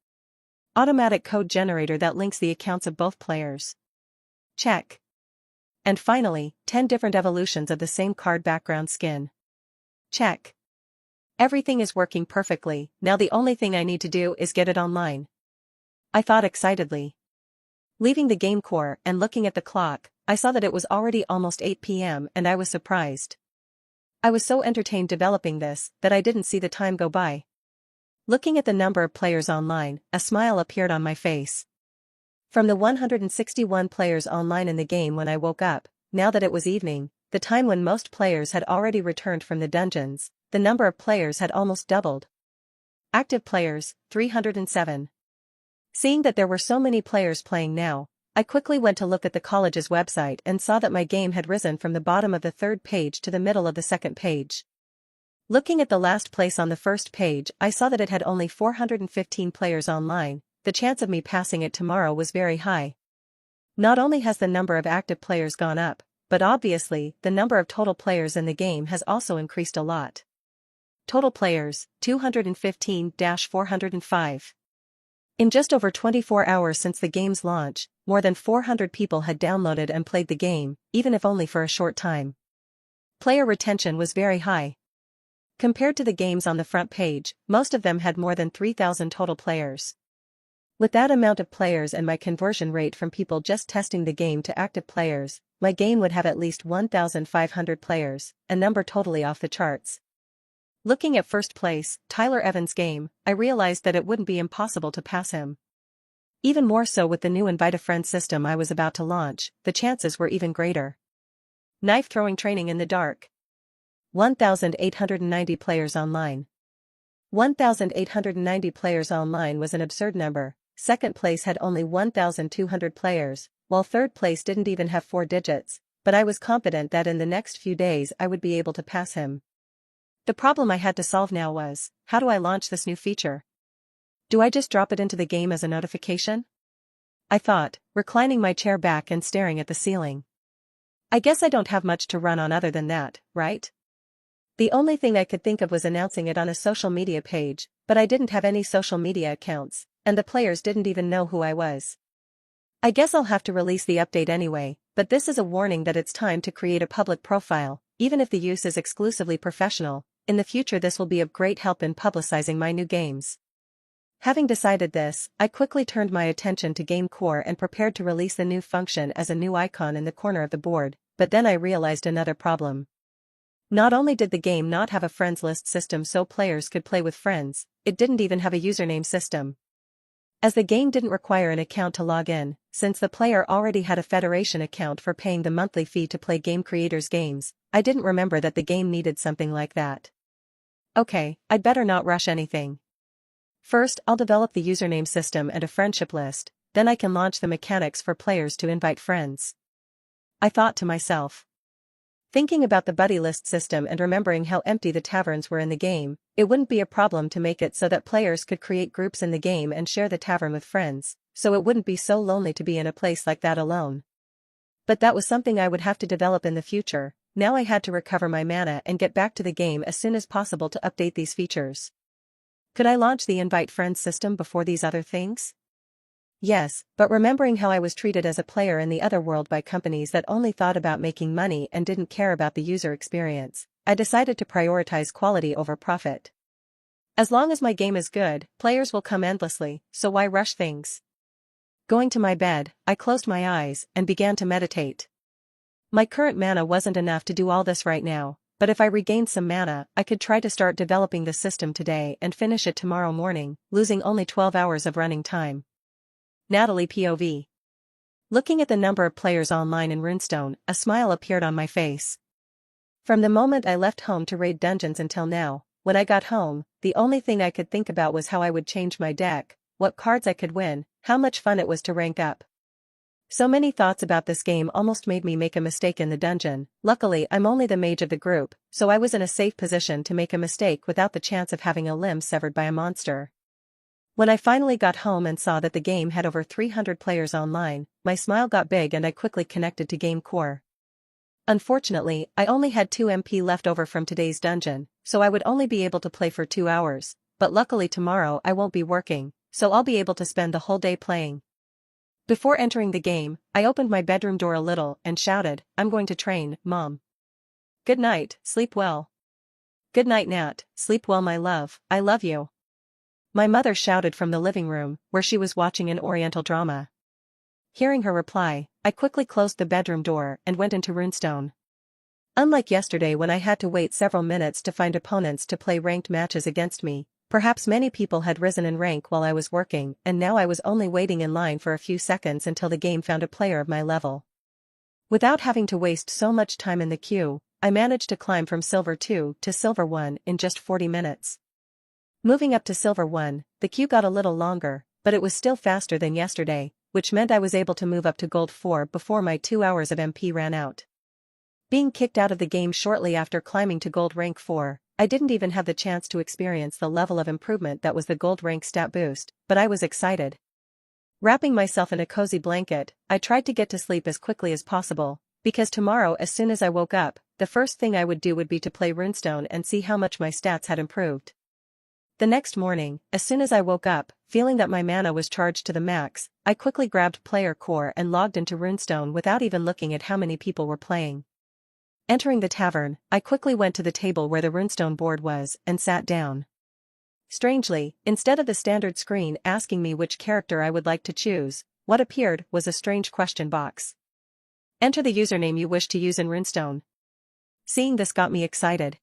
Speaker 1: Automatic code generator that links the accounts of both players. Check. And finally, 10 different evolutions of the same card background skin. Check. Everything is working perfectly, now the only thing I need to do is get it online. I thought excitedly. Leaving the game core and looking at the clock, I saw that it was already almost 8 p.m. and I was surprised. I was so entertained developing this that I didn't see the time go by. Looking at the number of players online, a smile appeared on my face. From the 161 players online in the game when I woke up, now that it was evening, the time when most players had already returned from the dungeons, the number of players had almost doubled. Active players, 307. Seeing that there were so many players playing now, I quickly went to look at the college's website and saw that my game had risen from the bottom of the 3rd page to the middle of the 2nd page. Looking at the last place on the 1st page, I saw that it had only 415 players online. The chance of me passing it tomorrow was very high. Not only has the number of active players gone up, but obviously, the number of total players in the game has also increased a lot. Total players, 215-405. In just over 24 hours since the game's launch, more than 400 people had downloaded and played the game, even if only for a short time. Player retention was very high. Compared to the games on the front page, most of them had more than 3,000 total players. With that amount of players and my conversion rate from people just testing the game to active players, my game would have at least 1,500 players, a number totally off the charts. Looking at first place, Tyler Evans' game, I realized that it wouldn't be impossible to pass him. Even more so with the new Invite a Friend system I was about to launch, the chances were even greater. Knife throwing training in the dark. 1,890 players online. 1,890 players online was an absurd number. Second place had only 1,200 players, while third place didn't even have 4 digits, but I was confident that in the next few days I would be able to pass him. The problem I had to solve now was, how do I launch this new feature? Do I just drop it into the game as a notification? I thought, reclining my chair back and staring at the ceiling. I guess I don't have much to run on other than that, right? The only thing I could think of was announcing it on a social media page, but I didn't have any social media accounts, and the players didn't even know who I was. I guess I'll have to release the update anyway, but this is a warning that it's time to create a public profile, even if the use is exclusively professional. In the future this will be of great help in publicizing my new games. Having decided this, I quickly turned my attention to Game Core and prepared to release the new function as a new icon in the corner of the board, but then I realized another problem. Not only did the game not have a friends list system so players could play with friends, it didn't even have a username system. As the game didn't require an account to log in, since the player already had a Federation account for paying the monthly fee to play Game Creator's games, I didn't remember that the game needed something like that. Okay, I'd better not rush anything. First, I'll develop the username system and a friendship list, then I can launch the mechanics for players to invite friends. I thought to myself. Thinking about the buddy list system and remembering how empty the taverns were in the game, it wouldn't be a problem to make it so that players could create groups in the game and share the tavern with friends, so it wouldn't be so lonely to be in a place like that alone. But that was something I would have to develop in the future. Now I had to recover my mana and get back to the game as soon as possible to update these features. Could I launch the invite friends system before these other things? Yes, but remembering how I was treated as a player in the other world by companies that only thought about making money and didn't care about the user experience, I decided to prioritize quality over profit. As long as my game is good, players will come endlessly, so why rush things? Going to my bed, I closed my eyes and began to meditate. My current mana wasn't enough to do all this right now, but if I regained some mana, I could try to start developing the system today and finish it tomorrow morning, losing only 12 hours of running time. Natalie POV. Looking at the number of players online in Runestone, a smile appeared on my face. From the moment I left home to raid dungeons until now, when I got home, the only thing I could think about was how I would change my deck, what cards I could win, how much fun it was to rank up. So many thoughts about this game almost made me make a mistake in the dungeon. Luckily I'm only the mage of the group, so I was in a safe position to make a mistake without the chance of having a limb severed by a monster. When I finally got home and saw that the game had over 300 players online, my smile got big and I quickly connected to Game Core. Unfortunately, I only had 2 MP left over from today's dungeon, so I would only be able to play for 2 hours, but luckily tomorrow I won't be working, so I'll be able to spend the whole day playing. Before entering the game, I opened my bedroom door a little and shouted, "I'm going to train, Mom." "Good night, sleep well." "Good night, Nat, sleep well my love, I love you." My mother shouted from the living room, where she was watching an Oriental drama. Hearing her reply, I quickly closed the bedroom door and went into Runestone. Unlike yesterday when I had to wait several minutes to find opponents to play ranked matches against me, perhaps many people had risen in rank while I was working and now I was only waiting in line for a few seconds until the game found a player of my level. Without having to waste so much time in the queue, I managed to climb from Silver 2 to Silver 1 in just 40 minutes. Moving up to Silver 1, the queue got a little longer, but it was still faster than yesterday, which meant I was able to move up to Gold 4 before my 2 hours of MP ran out. Being kicked out of the game shortly after climbing to Gold Rank 4, I didn't even have the chance to experience the level of improvement that was the Gold Rank stat boost, but I was excited. Wrapping myself in a cozy blanket, I tried to get to sleep as quickly as possible, Because tomorrow as soon as I woke up, the first thing I would do would be to play Runestone and see how much my stats had improved. The next morning, as soon as I woke up, feeling that my mana was charged to the max, I quickly grabbed Player Core and logged into Runestone without even looking at how many people were playing. Entering the tavern, I quickly went to the table where the Runestone board was and sat down. Strangely, instead of the standard screen asking me which character I would like to choose, what appeared was a strange question box. Enter the username you wish to use in Runestone. Seeing this got me excited.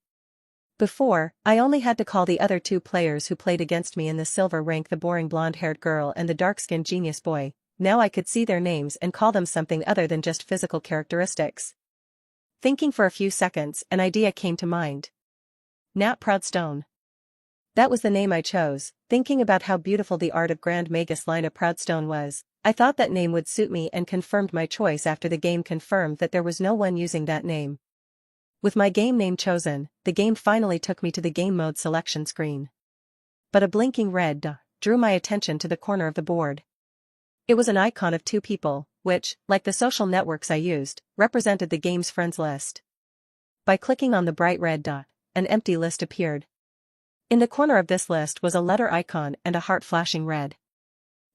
Speaker 1: Before, I only had to call the other two players who played against me in the silver rank, the boring blonde-haired girl and the dark-skinned genius boy. Now I could see their names and call them something other than just physical characteristics. Thinking for a few seconds, an idea came to mind. Nat Proudstone. That was the name I chose. Thinking about how beautiful the art of Grand Magus Lina Proudstone was, I thought that name would suit me and confirmed my choice after the game confirmed that there was no one using that name. With my game name chosen, the game finally took me to the game mode selection screen. But a blinking red dot drew my attention to the corner of the board. It was an icon of two people, which, like the social networks I used, represented the game's friends list. By clicking on the bright red dot, an empty list appeared. In the corner of this list was a letter icon and a heart flashing red.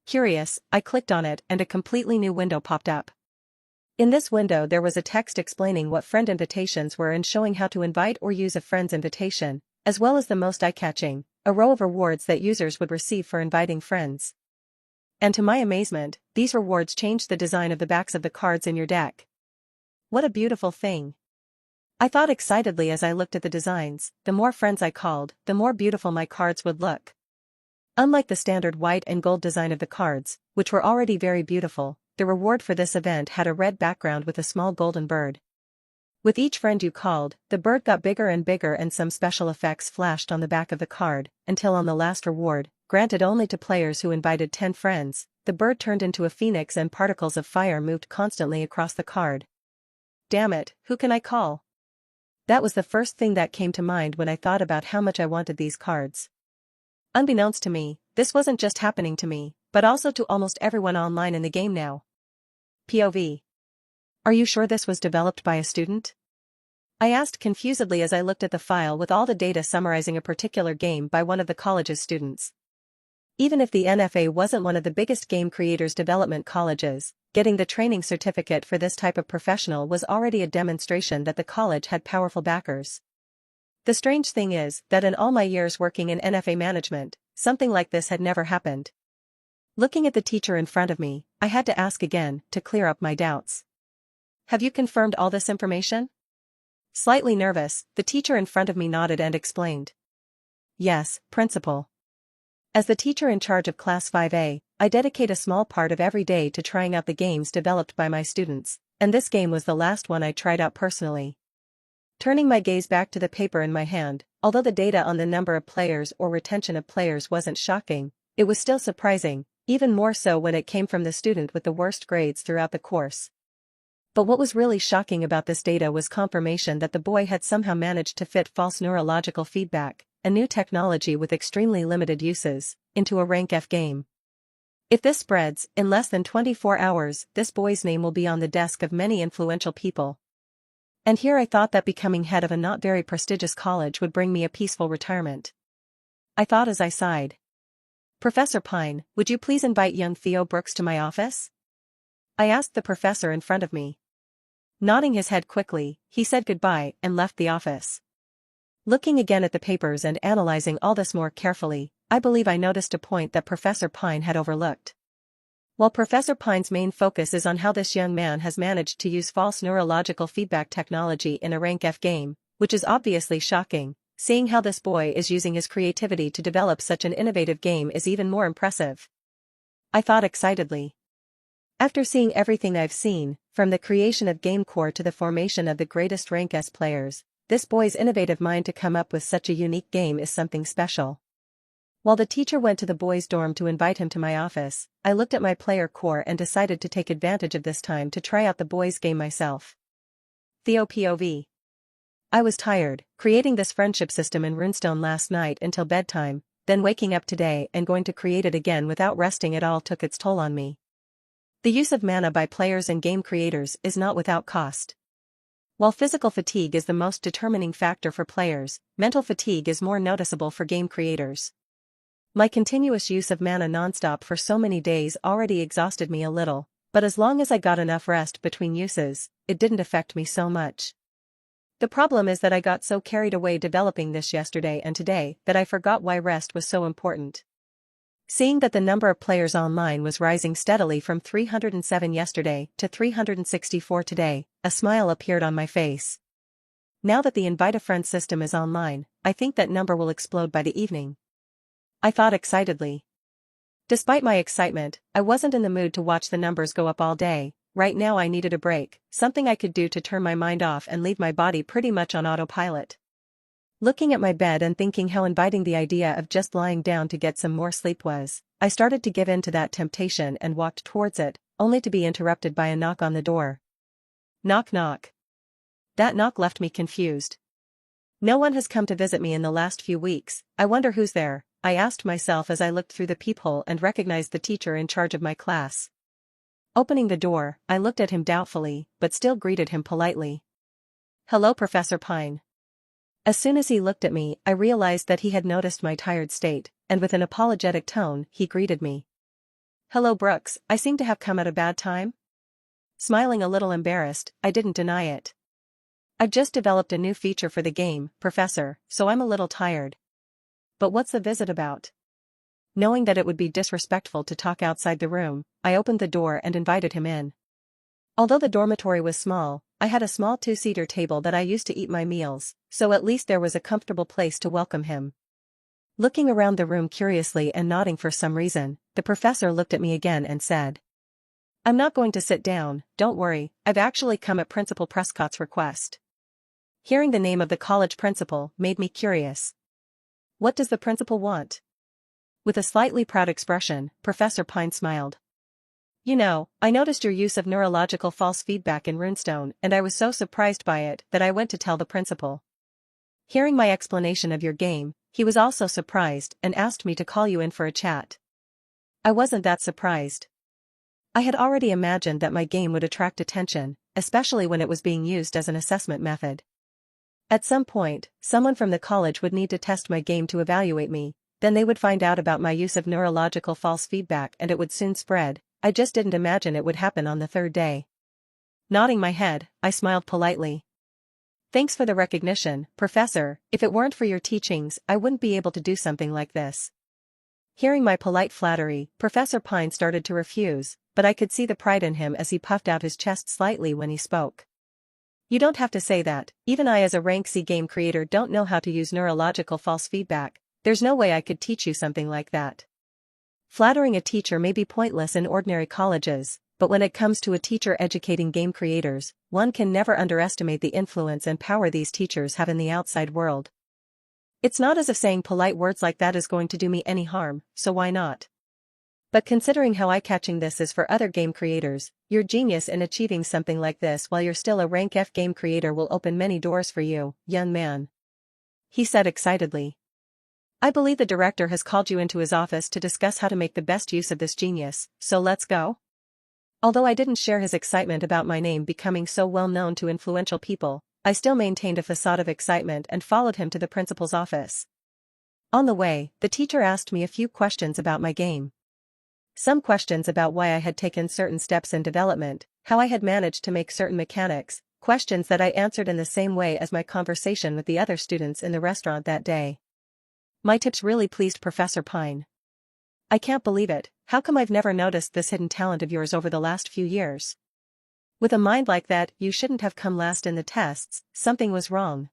Speaker 1: Curious, I clicked on it and a completely new window popped up. In this window there was a text explaining what friend invitations were and showing how to invite or use a friend's invitation, as well as the most eye-catching, a row of rewards that users would receive for inviting friends. And to my amazement, these rewards changed the design of the backs of the cards in your deck. What a beautiful thing. I thought excitedly as I looked at the designs. The more friends I called, the more beautiful my cards would look. Unlike the standard white and gold design of the cards, which were already very beautiful, the reward for this event had a red background with a small golden bird. With each friend you called, the bird got bigger and some special effects flashed on the back of the card, until on the last reward, granted only to players who invited 10 friends, the bird turned into a phoenix and particles of fire moved constantly across the card. Damn it, who can I call? That was the first thing that came to mind when I thought about how much I wanted these cards. Unbeknownst to me, this wasn't just happening to me, but also to almost everyone online in the game now. POV. Are you sure this was developed by a student? I asked confusedly as I looked at the file with all the data summarizing a particular game by one of the college's students. Even if the NFA wasn't one of the biggest game creators development colleges, getting the training certificate for this type of professional was already a demonstration that the college had powerful backers. The strange thing is that in all my years working in NFA management, something like this had never happened. Looking at the teacher in front of me, I had to ask again, to clear up my doubts. Have you confirmed all this information? Slightly nervous, the teacher in front of me nodded and explained. Yes, Principal. As the teacher in charge of Class 5A, I dedicate a small part of every day to trying out the games developed by my students, and this game was the last one I tried out personally. Turning my gaze back to the paper in my hand, although the data on the number of players or retention of players wasn't shocking, it was still surprising, even more so when it came from the student with the worst grades throughout the course. But what was really shocking about this data was confirmation that the boy had somehow managed to fit false neurological feedback, a new technology with extremely limited uses, into a rank F game. If this spreads, in less than 24 hours, this boy's name will be on the desk of many influential people. And here I thought that becoming head of a not very prestigious college would bring me a peaceful retirement. I thought as I sighed. Professor Pine, would you please invite young Theo Brooks to my office? I asked the professor in front of me. Nodding his head quickly, he said goodbye and left the office. Looking again at the papers and analyzing all this more carefully, I believe I noticed a point that Professor Pine had overlooked. While Professor Pine's main focus is on how this young man has managed to use false neurological feedback technology in a rank F game, which is obviously shocking, seeing how this boy is using his creativity to develop such an innovative game is even more impressive. I thought excitedly. After seeing everything I've seen, from the creation of GameCore to the formation of the greatest rank S players, this boy's innovative mind to come up with such a unique game is something special. While the teacher went to the boy's dorm to invite him to my office, I looked at my player core and decided to take advantage of this time to try out the boy's game myself. Theo POV. I was tired, creating this friendship system in Runestone last night until bedtime, then waking up today and going to create it again without resting at all took its toll on me. The use of mana by players and game creators is not without cost. While physical fatigue is the most determining factor for players, mental fatigue is more noticeable for game creators. My continuous use of mana nonstop for so many days already exhausted me a little, but as long as I got enough rest between uses, it didn't affect me so much. The problem is that I got so carried away developing this yesterday and today that I forgot why rest was so important. Seeing that the number of players online was rising steadily from 307 yesterday to 364 today, a smile appeared on my face. Now that the Invite a Friend system is online, I think that number will explode by the evening. I thought excitedly. Despite my excitement, I wasn't in the mood to watch the numbers go up all day. Right now I needed a break, something I could do to turn my mind off and leave my body pretty much on autopilot. Looking at my bed and thinking how inviting the idea of just lying down to get some more sleep was, I started to give in to that temptation and walked towards it, only to be interrupted by a knock on the door. Knock knock. That knock left me confused. No one has come to visit me in the last few weeks. I wonder who's there, I asked myself as I looked through the peephole and recognized the teacher in charge of my class. Opening the door, I looked at him doubtfully, but still greeted him politely. Hello, Professor Pine. As soon as he looked at me, I realized that he had noticed my tired state, and with an apologetic tone, he greeted me. Hello, Brooks, I seem to have come at a bad time? Smiling a little embarrassed, I didn't deny it. I've just developed a new feature for the game, Professor, so I'm a little tired. But what's the visit about? Knowing that it would be disrespectful to talk outside the room, I opened the door and invited him in. Although the dormitory was small, I had a small two-seater table that I used to eat my meals, so at least there was a comfortable place to welcome him. Looking around the room curiously and nodding for some reason, the professor looked at me again and said, I'm not going to sit down, don't worry, I've actually come at Principal Prescott's request. Hearing the name of the college principal made me curious. What does the principal want? With a slightly proud expression, Professor Pine smiled. You know, I noticed your use of neurological false feedback in Runestone and I was so surprised by it that I went to tell the principal. Hearing my explanation of your game, he was also surprised and asked me to call you in for a chat. I wasn't that surprised. I had already imagined that my game would attract attention, especially when it was being used as an assessment method. At some point, someone from the college would need to test my game to evaluate me, then they would find out about my use of neurological false feedback and it would soon spread. I just didn't imagine it would happen on the third day. Nodding my head, I smiled politely. Thanks for the recognition, Professor, if it weren't for your teachings, I wouldn't be able to do something like this. Hearing my polite flattery, Professor Pine started to refuse, but I could see the pride in him as he puffed out his chest slightly when he spoke. You don't have to say that, even I as a rank C game creator don't know how to use neurological false feedback, there's no way I could teach you something like that. Flattering a teacher may be pointless in ordinary colleges, but when it comes to a teacher educating game creators, one can never underestimate the influence and power these teachers have in the outside world. It's not as if saying polite words like that is going to do me any harm, so why not? But considering how eye-catching this is for other game creators, your genius in achieving something like this while you're still a rank F game creator will open many doors for you, young man. He said excitedly. I believe the director has called you into his office to discuss how to make the best use of this genius, so let's go? Although I didn't share his excitement about my name becoming so well known to influential people, I still maintained a facade of excitement and followed him to the principal's office. On the way, the teacher asked me a few questions about my game. Some questions about why I had taken certain steps in development, how I had managed to make certain mechanics, questions that I answered in the same way as my conversation with the other students in the restaurant that day. My tips really pleased Professor Pine. I can't believe it, how come I've never noticed this hidden talent of yours over the last few years? With a mind like that, you shouldn't have come last in the tests, something was wrong.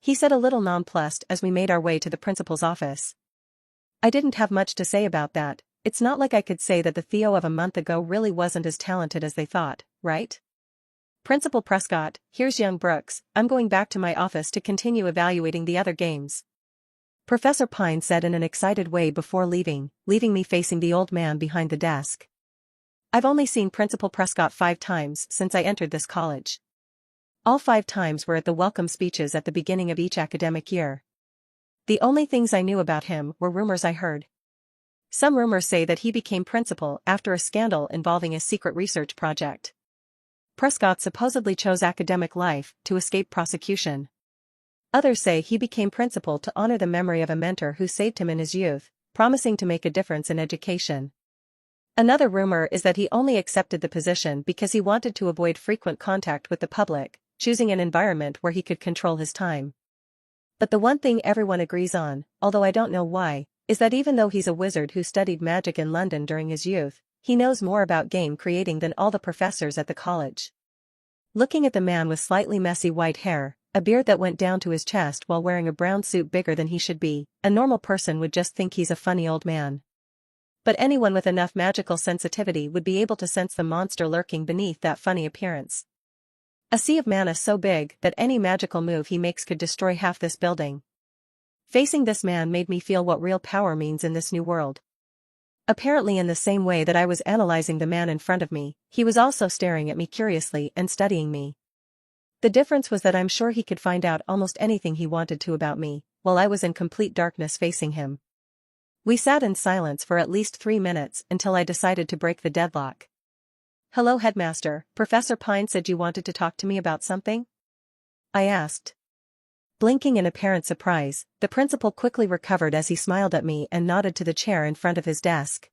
Speaker 1: He said a little nonplussed as we made our way to the principal's office. I didn't have much to say about that, it's not like I could say that the Theo of a month ago really wasn't as talented as they thought, right? Principal Prescott, here's young Brooks, I'm going back to my office to continue evaluating the other games. Professor Pine said in an excited way before leaving me facing the old man behind the desk. I've only seen Principal Prescott 5 times since I entered this college. All 5 times were at the welcome speeches at the beginning of each academic year. The only things I knew about him were rumors I heard. Some rumors say that he became principal after a scandal involving a secret research project. Prescott supposedly chose academic life to escape prosecution. Others say he became principal to honor the memory of a mentor who saved him in his youth, promising to make a difference in education. Another rumor is that he only accepted the position because he wanted to avoid frequent contact with the public, choosing an environment where he could control his time. But the one thing everyone agrees on, although I don't know why, is that even though he's a wizard who studied magic in London during his youth, he knows more about game creating than all the professors at the college. Looking at the man with slightly messy white hair, a beard that went down to his chest while wearing a brown suit bigger than he should be, a normal person would just think he's a funny old man. But anyone with enough magical sensitivity would be able to sense the monster lurking beneath that funny appearance. A sea of mana so big that any magical move he makes could destroy half this building. Facing this man made me feel what real power means in this new world. Apparently in the same way that I was analyzing the man in front of me, he was also staring at me curiously and studying me. The difference was that I'm sure he could find out almost anything he wanted to about me, while I was in complete darkness facing him. We sat in silence for at least 3 minutes until I decided to break the deadlock. "Hello, Headmaster, Professor Pine said you wanted to talk to me about something?" I asked. Blinking in apparent surprise, the principal quickly recovered as he smiled at me and nodded to the chair in front of his desk.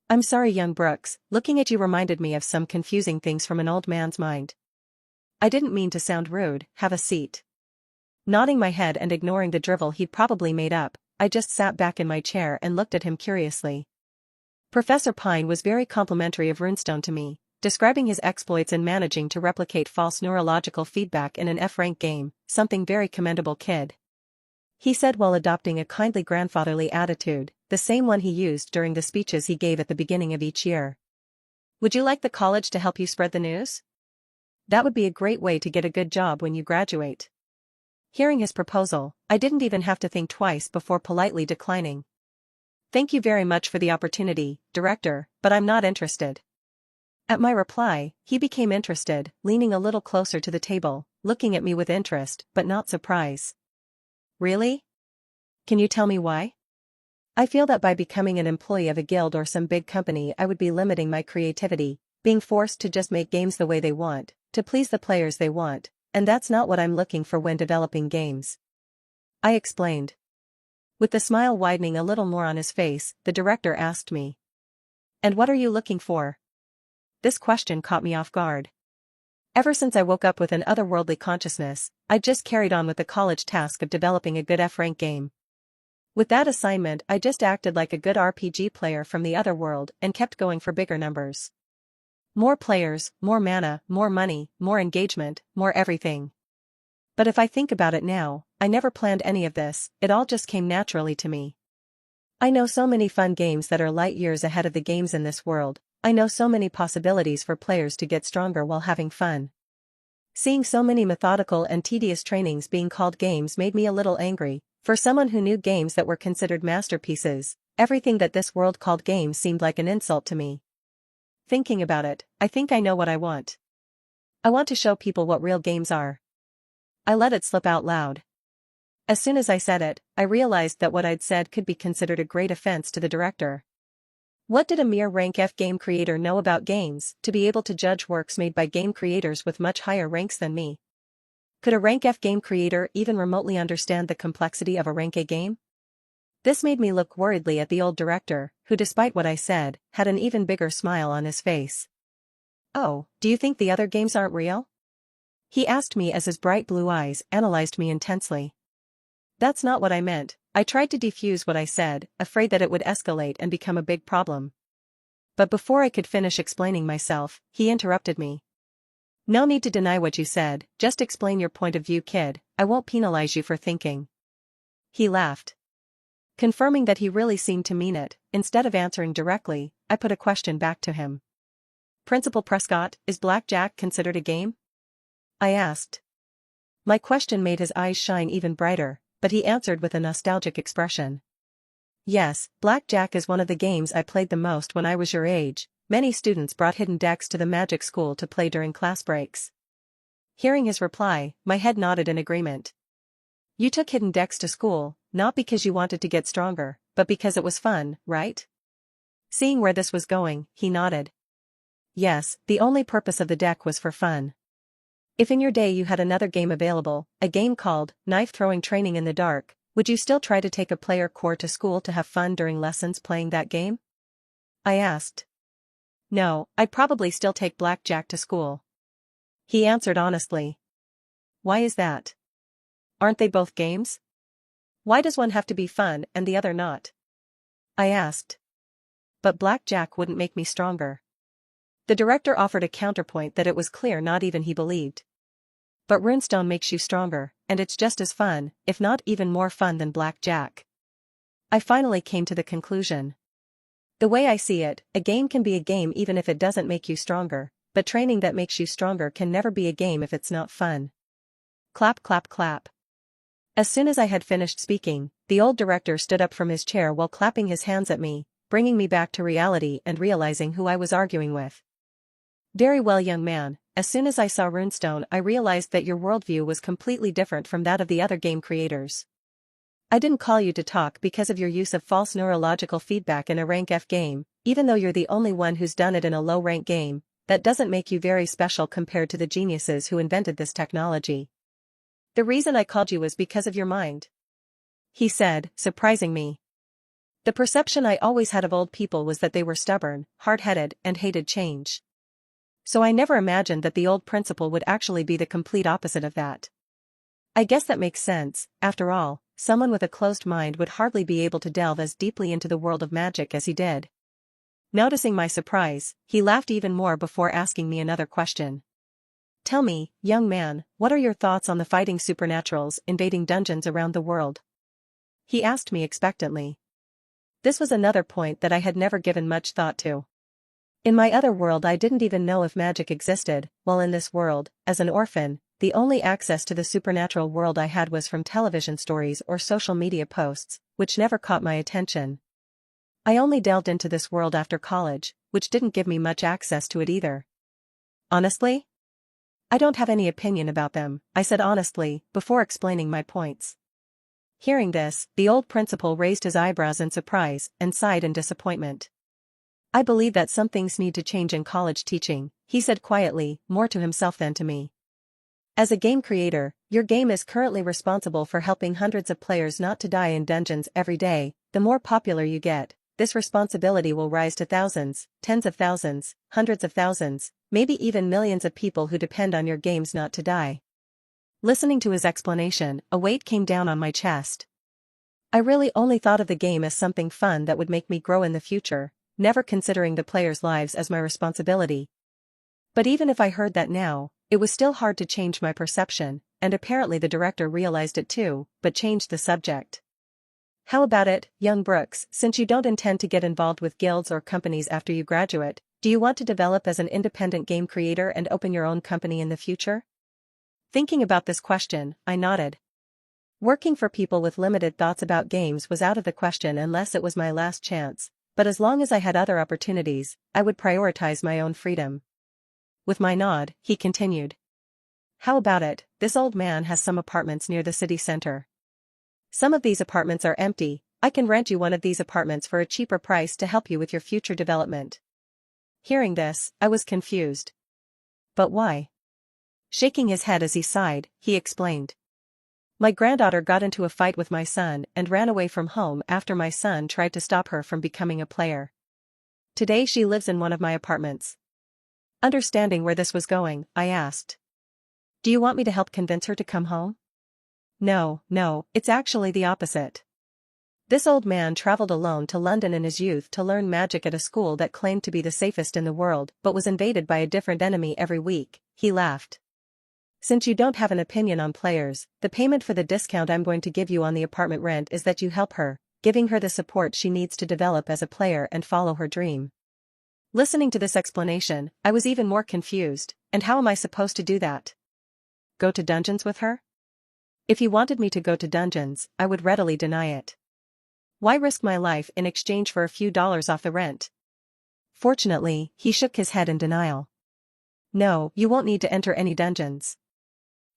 Speaker 1: "I'm sorry, young Brooks, looking at you reminded me of some confusing things from an old man's mind. I didn't mean to sound rude, have a seat." Nodding my head and ignoring the drivel he'd probably made up, I just sat back in my chair and looked at him curiously. Professor Pine was very complimentary of Runestone to me, describing his exploits in managing to replicate false neurological feedback in an F-rank game, something very commendable, kid. He said while adopting a kindly grandfatherly attitude, the same one he used during the speeches he gave at the beginning of each year. "Would you like the college to help you spread the news? That would be a great way to get a good job when you graduate." Hearing his proposal, I didn't even have to think twice before politely declining. "Thank you very much for the opportunity, Director, but I'm not interested." At my reply, he became interested, leaning a little closer to the table, looking at me with interest but not surprise. "Really? Can you tell me why?" "I feel that by becoming an employee of a guild or some big company I would be limiting my creativity, being forced to just make games the way they want, to please the players they want, and that's not what I'm looking for when developing games," I explained. With the smile widening a little more on his face, the director asked me, "And what are you looking for?" This question caught me off guard. Ever since I woke up with an otherworldly consciousness, I'd just carried on with the college task of developing a good F-rank game. With that assignment I just acted like a good RPG player from the other world and kept going for bigger numbers. More players, more mana, more money, more engagement, more everything. But if I think about it now, I never planned any of this, it all just came naturally to me. I know so many fun games that are light years ahead of the games in this world. I know so many possibilities for players to get stronger while having fun. Seeing so many methodical and tedious trainings being called games made me a little angry. For someone who knew games that were considered masterpieces, everything that this world called games seemed like an insult to me. Thinking about it, I think I know what I want. I want to show people what real games are. I let it slip out loud. As soon as I said it, I realized that what I'd said could be considered a great offense to the director. What did a mere rank F game creator know about games to be able to judge works made by game creators with much higher ranks than me? Could a rank F game creator even remotely understand the complexity of a rank A game? This made me look worriedly at the old director, who despite what I said, had an even bigger smile on his face. "Oh, do you think the other games aren't real?" he asked me as his bright blue eyes analyzed me intensely. "That's not what I meant." I tried to defuse what I said, afraid that it would escalate and become a big problem. But before I could finish explaining myself, he interrupted me. "No need to deny what you said, just explain your point of view, kid, I won't penalize you for thinking." He laughed. Confirming that he really seemed to mean it, instead of answering directly, I put a question back to him. "Principal Prescott, is blackjack considered a game?" I asked. My question made his eyes shine even brighter, but he answered with a nostalgic expression. "Yes, blackjack is one of the games I played the most when I was your age. Many students brought hidden decks to the magic school to play during class breaks." Hearing his reply, my head nodded in agreement. "You took hidden decks to school, not because you wanted to get stronger, but because it was fun, right?" Seeing where this was going, he nodded. Yes, the only purpose of the deck was for fun. If in your day you had another game available, a game called Knife Throwing Training in the Dark, would you still try to take a player core to school to have fun during lessons playing that game? I asked. No, I'd probably still take blackjack to school. He answered honestly. Why is that? Aren't they both games? Why does one have to be fun and the other not? I asked. But blackjack wouldn't make me stronger. The director offered a counterpoint that it was clear not even he believed. But Runestone makes you stronger, and it's just as fun, if not even more fun than blackjack. I finally came to the conclusion. The way I see it, a game can be a game even if it doesn't make you stronger, but training that makes you stronger can never be a game if it's not fun. Clap clap clap. As soon as I had finished speaking, the old director stood up from his chair while clapping his hands at me, bringing me back to reality and realizing who I was arguing with. Very well, young man, as soon as I saw Runestone I realized that your worldview was completely different from that of the other game creators. I didn't call you to talk because of your use of false neurological feedback in a rank F game, even though you're the only one who's done it in a low rank game, that doesn't make you very special compared to the geniuses who invented this technology. The reason I called you was because of your mind. He said, surprising me. The perception I always had of old people was that they were stubborn, hard-headed, and hated change. So I never imagined that the old principal would actually be the complete opposite of that. I guess that makes sense. After all, someone with a closed mind would hardly be able to delve as deeply into the world of magic as he did. Noticing my surprise, he laughed even more before asking me another question. Tell me, young man, what are your thoughts on the fighting supernaturals invading dungeons around the world? He asked me expectantly. This was another point that I had never given much thought to. In my other world I didn't even know if magic existed, while in this world, as an orphan, the only access to the supernatural world I had was from television stories or social media posts, which never caught my attention. I only delved into this world after college, which didn't give me much access to it either. Honestly? I don't have any opinion about them, I said honestly, before explaining my points. Hearing this, the old principal raised his eyebrows in surprise and sighed in disappointment. I believe that some things need to change in college teaching, he said quietly, more to himself than to me. As a game creator, your game is currently responsible for helping hundreds of players not to die in dungeons every day. The more popular you get, this responsibility will rise to thousands, tens of thousands, hundreds of thousands, maybe even millions of people who depend on your games not to die. Listening to his explanation, a weight came down on my chest. I really only thought of the game as something fun that would make me grow in the future, never considering the players' lives as my responsibility. But even if I heard that now, it was still hard to change my perception, and apparently the director realized it too, but changed the subject. How about it, young Brooks, since you don't intend to get involved with guilds or companies after you graduate, do you want to develop as an independent game creator and open your own company in the future? Thinking about this question, I nodded. Working for people with limited thoughts about games was out of the question unless it was my last chance, but as long as I had other opportunities, I would prioritize my own freedom. With my nod, he continued. How about it, this old man has some apartments near the city center. Some of these apartments are empty, I can rent you one of these apartments for a cheaper price to help you with your future development. Hearing this, I was confused. But why? Shaking his head as he sighed, he explained. My granddaughter got into a fight with my son and ran away from home after my son tried to stop her from becoming a player. Today she lives in one of my apartments. Understanding where this was going, I asked. Do you want me to help convince her to come home? No, it's actually the opposite. This old man traveled alone to London in his youth to learn magic at a school that claimed to be the safest in the world but was invaded by a different enemy every week, he laughed. Since you don't have an opinion on players, the payment for the discount I'm going to give you on the apartment rent is that you help her, giving her the support she needs to develop as a player and follow her dream. Listening to this explanation, I was even more confused, and how am I supposed to do that? Go to dungeons with her? If he wanted me to go to dungeons, I would readily deny it. Why risk my life in exchange for a few dollars off the rent? Fortunately, he shook his head in denial. No, you won't need to enter any dungeons.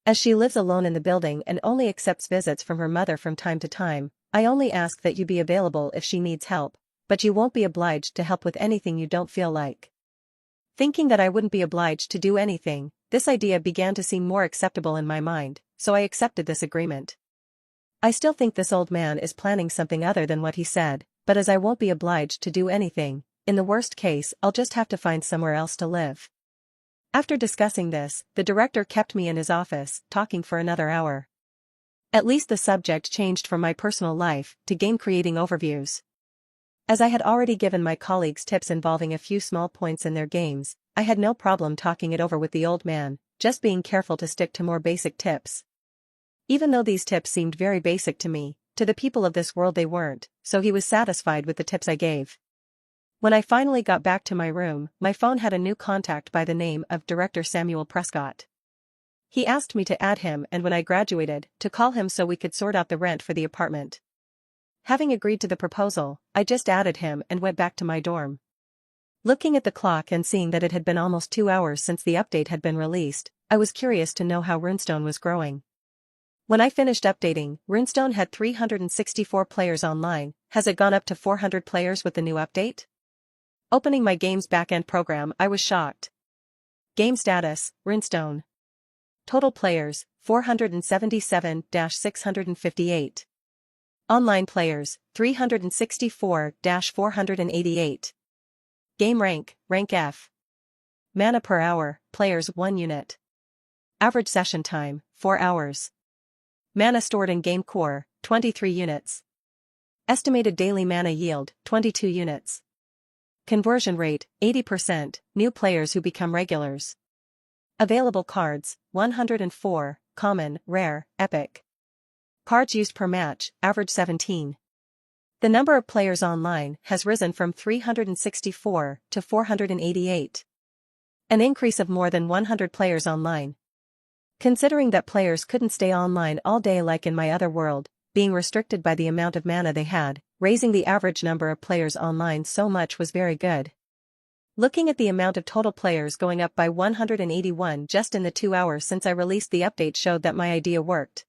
Speaker 1: As she lives alone in the building and only accepts visits from her mother from time to time, I only ask that you be available if she needs help, but you won't be obliged to help with anything you don't feel like. Thinking that I wouldn't be obliged to do anything, this idea began to seem more acceptable in my mind, so I accepted this agreement. I still think this old man is planning something other than what he said, but as I won't be obliged to do anything, in the worst case I'll just have to find somewhere else to live. After discussing this, the director kept me in his office, talking for another hour. At least the subject changed from my personal life to game creating overviews. As I had already given my colleagues tips involving a few small points in their games, I had no problem talking it over with the old man, just being careful to stick to more basic tips. Even though these tips seemed very basic to me, to the people of this world they weren't, so he was satisfied with the tips I gave. When I finally got back to my room, my phone had a new contact by the name of Director Samuel Prescott. He asked me to add him and when I graduated, to call him so we could sort out the rent for the apartment. Having agreed to the proposal, I just added him and went back to my dorm. Looking at the clock and seeing that it had been almost 2 hours since the update had been released, I was curious to know how Runestone was growing. When I finished updating, Runestone had 364 players online. Has it gone up to 400 players with the new update? Opening my game's backend program, I was shocked. Game status, Runestone. Total players, 477-658. Online players, 364-488. Game rank, rank F. Mana per hour, players 1 unit. Average session time, 4 hours. Mana stored in game core, 23 units. Estimated daily mana yield, 22 units. Conversion rate, 80%, new players who become regulars. Available cards, 104, common, rare, epic. Cards used per match, average 17. The number of players online has risen from 364 to 488. An increase of more than 100 players online. Considering that players couldn't stay online all day like in my other world, being restricted by the amount of mana they had, raising the average number of players online so much was very good. Looking at the amount of total players going up by 181 just in the 2 hours since I released the update showed that my idea worked.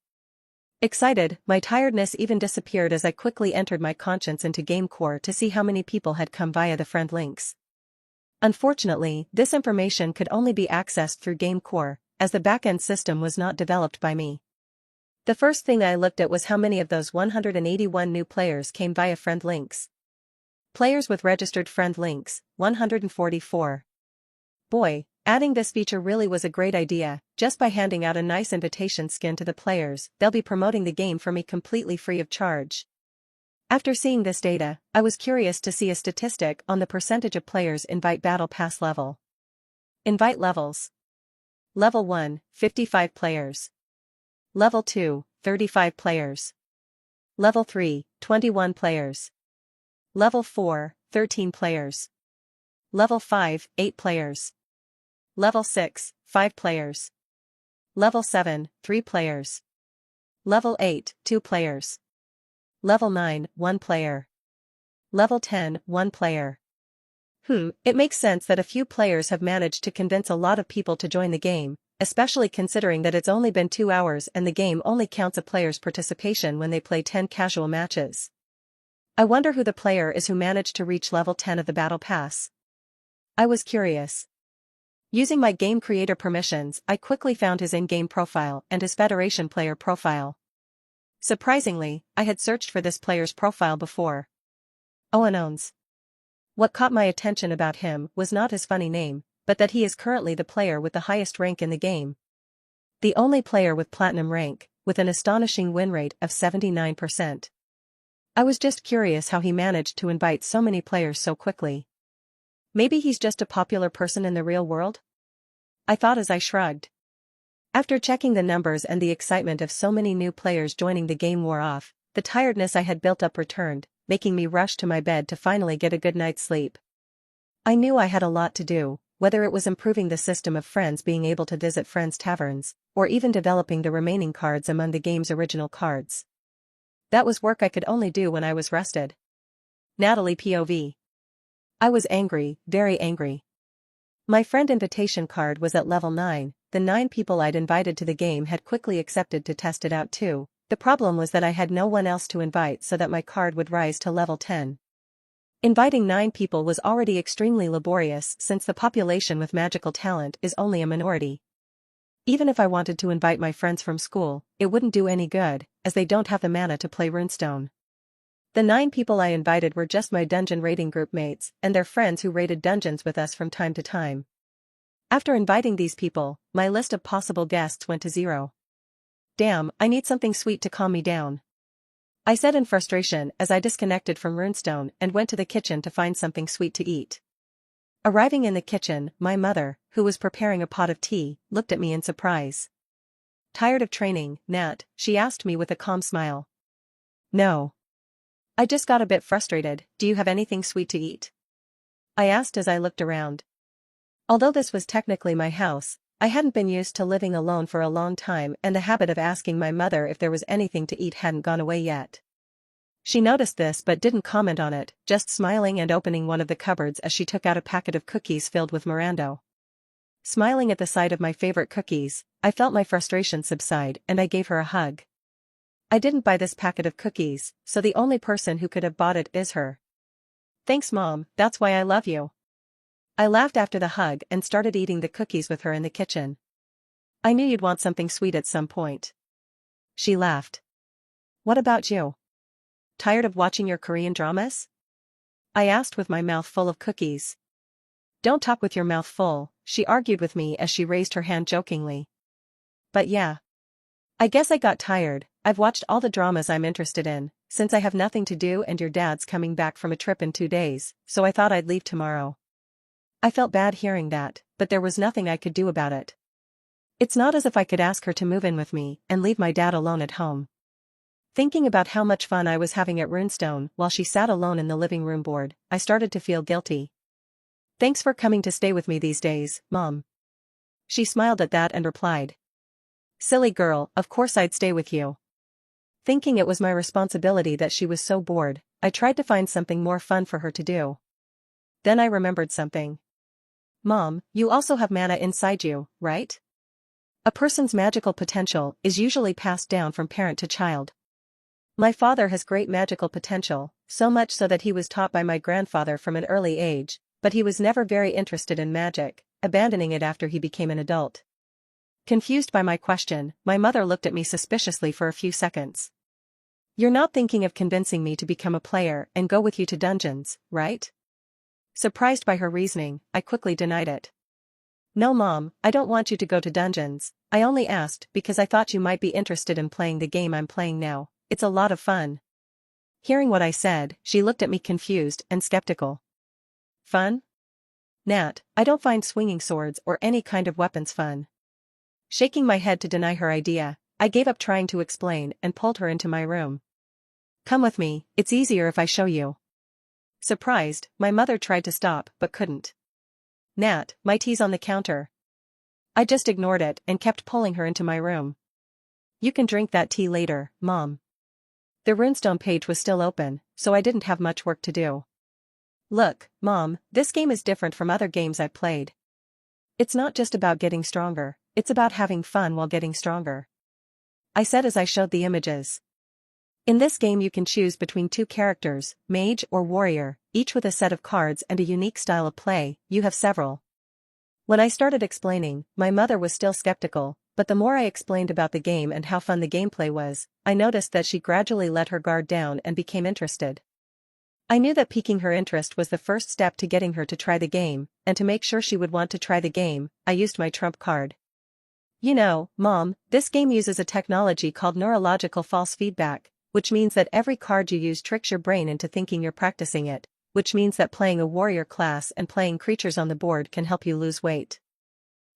Speaker 1: Excited, my tiredness even disappeared as I quickly entered my conscience into GameCore to see how many people had come via the friend links. Unfortunately, this information could only be accessed through GameCore, as the backend system was not developed by me. The first thing I looked at was how many of those 181 new players came via friend links. Players with registered friend links, 144. Boy, adding this feature really was a great idea. Just by handing out a nice invitation skin to the players, they'll be promoting the game for me completely free of charge. After seeing this data, I was curious to see a statistic on the percentage of players invite Battle Pass level. Invite levels. Level 1, 55 players. Level 2, 35 players. Level 3, 21 players. Level 4, 13 players. Level 5, 8 players. Level 6, 5 players. Level 7, 3 players. Level 8, 2 players. Level 9, 1 player. Level 10, 1 player. It makes sense that a few players have managed to convince a lot of people to join the game, especially considering that it's only been 2 hours and the game only counts a player's participation when they play 10 casual matches. I wonder who the player is who managed to reach level 10 of the Battle Pass. I was curious. Using my game creator permissions, I quickly found his in-game profile and his Federation player profile. Surprisingly, I had searched for this player's profile before. Oanons. What caught my attention about him was not his funny name, but that he is currently the player with the highest rank in the game. The only player with platinum rank, with an astonishing win rate of 79%. I was just curious how he managed to invite so many players so quickly. Maybe he's just a popular person in the real world? I thought as I shrugged. After checking the numbers and the excitement of so many new players joining the game wore off, the tiredness I had built up returned, making me rush to my bed to finally get a good night's sleep. I knew I had a lot to do, whether it was improving the system of friends being able to visit friends' taverns, or even developing the remaining cards among the game's original cards. That was work I could only do when I was rested. Natalie POV. I was angry, very angry. My friend invitation card was at level 9, the 9 people I'd invited to the game had quickly accepted to test it out too. The problem was that I had no one else to invite so that my card would rise to level 10. Inviting 9 people was already extremely laborious since the population with magical talent is only a minority. Even if I wanted to invite my friends from school, it wouldn't do any good, as they don't have the mana to play Runestone. The 9 people I invited were just my dungeon raiding group mates and their friends who raided dungeons with us from time to time. After inviting these people, my list of possible guests went to 0. Damn, I need something sweet to calm me down, I said in frustration as I disconnected from Runestone and went to the kitchen to find something sweet to eat. Arriving in the kitchen, my mother, who was preparing a pot of tea, looked at me in surprise. Tired of training, Nat? She asked me with a calm smile. No. I just got a bit frustrated. Do you have anything sweet to eat? I asked as I looked around. Although this was technically my house, I hadn't been used to living alone for a long time and the habit of asking my mother if there was anything to eat hadn't gone away yet. She noticed this but didn't comment on it, just smiling and opening one of the cupboards as she took out a packet of cookies filled with Morando. Smiling at the sight of my favorite cookies, I felt my frustration subside and I gave her a hug. I didn't buy this packet of cookies, so the only person who could have bought it is her. Thanks, Mom, that's why I love you. I laughed after the hug and started eating the cookies with her in the kitchen. I knew you'd want something sweet at some point. She laughed. What about you? Tired of watching your Korean dramas? I asked with my mouth full of cookies. Don't talk with your mouth full, she argued with me as she raised her hand jokingly. But yeah. I guess I got tired. I've watched all the dramas I'm interested in, since I have nothing to do and your dad's coming back from a trip in 2 days, so I thought I'd leave tomorrow. I felt bad hearing that, but there was nothing I could do about it. It's not as if I could ask her to move in with me and leave my dad alone at home. Thinking about how much fun I was having at Runestone while she sat alone in the living room board, I started to feel guilty. Thanks for coming to stay with me these days, Mom. She smiled at that and replied. Silly girl, of course I'd stay with you. Thinking it was my responsibility that she was so bored, I tried to find something more fun for her to do. Then I remembered something. Mom, you also have mana inside you, right? A person's magical potential is usually passed down from parent to child. My father has great magical potential, so much so that he was taught by my grandfather from an early age, but he was never very interested in magic, abandoning it after he became an adult. Confused by my question, my mother looked at me suspiciously for a few seconds. You're not thinking of convincing me to become a player and go with you to dungeons, right? Surprised by her reasoning, I quickly denied it. No, Mom, I don't want you to go to dungeons. I only asked because I thought you might be interested in playing the game I'm playing now. It's a lot of fun. Hearing what I said, she looked at me confused and skeptical. Fun? Nat, I don't find swinging swords or any kind of weapons fun. Shaking my head to deny her idea, I gave up trying to explain and pulled her into my room. Come with me, it's easier if I show you. Surprised, my mother tried to stop but couldn't. Nat, my tea's on the counter. I just ignored it and kept pulling her into my room. You can drink that tea later, Mom. The Runestone page was still open, so I didn't have much work to do. Look, Mom, this game is different from other games I've played. It's not just about getting stronger, it's about having fun while getting stronger. I said as I showed the images. In this game you can choose between 2 characters, mage or warrior, each with a set of cards and a unique style of play. You have several. When I started explaining, my mother was still skeptical, but the more I explained about the game and how fun the gameplay was, I noticed that she gradually let her guard down and became interested. I knew that piquing her interest was the first step to getting her to try the game, and to make sure she would want to try the game, I used my trump card. You know, Mom, this game uses a technology called neurological false feedback, which means that every card you use tricks your brain into thinking you're practicing it, which means that playing a warrior class and playing creatures on the board can help you lose weight.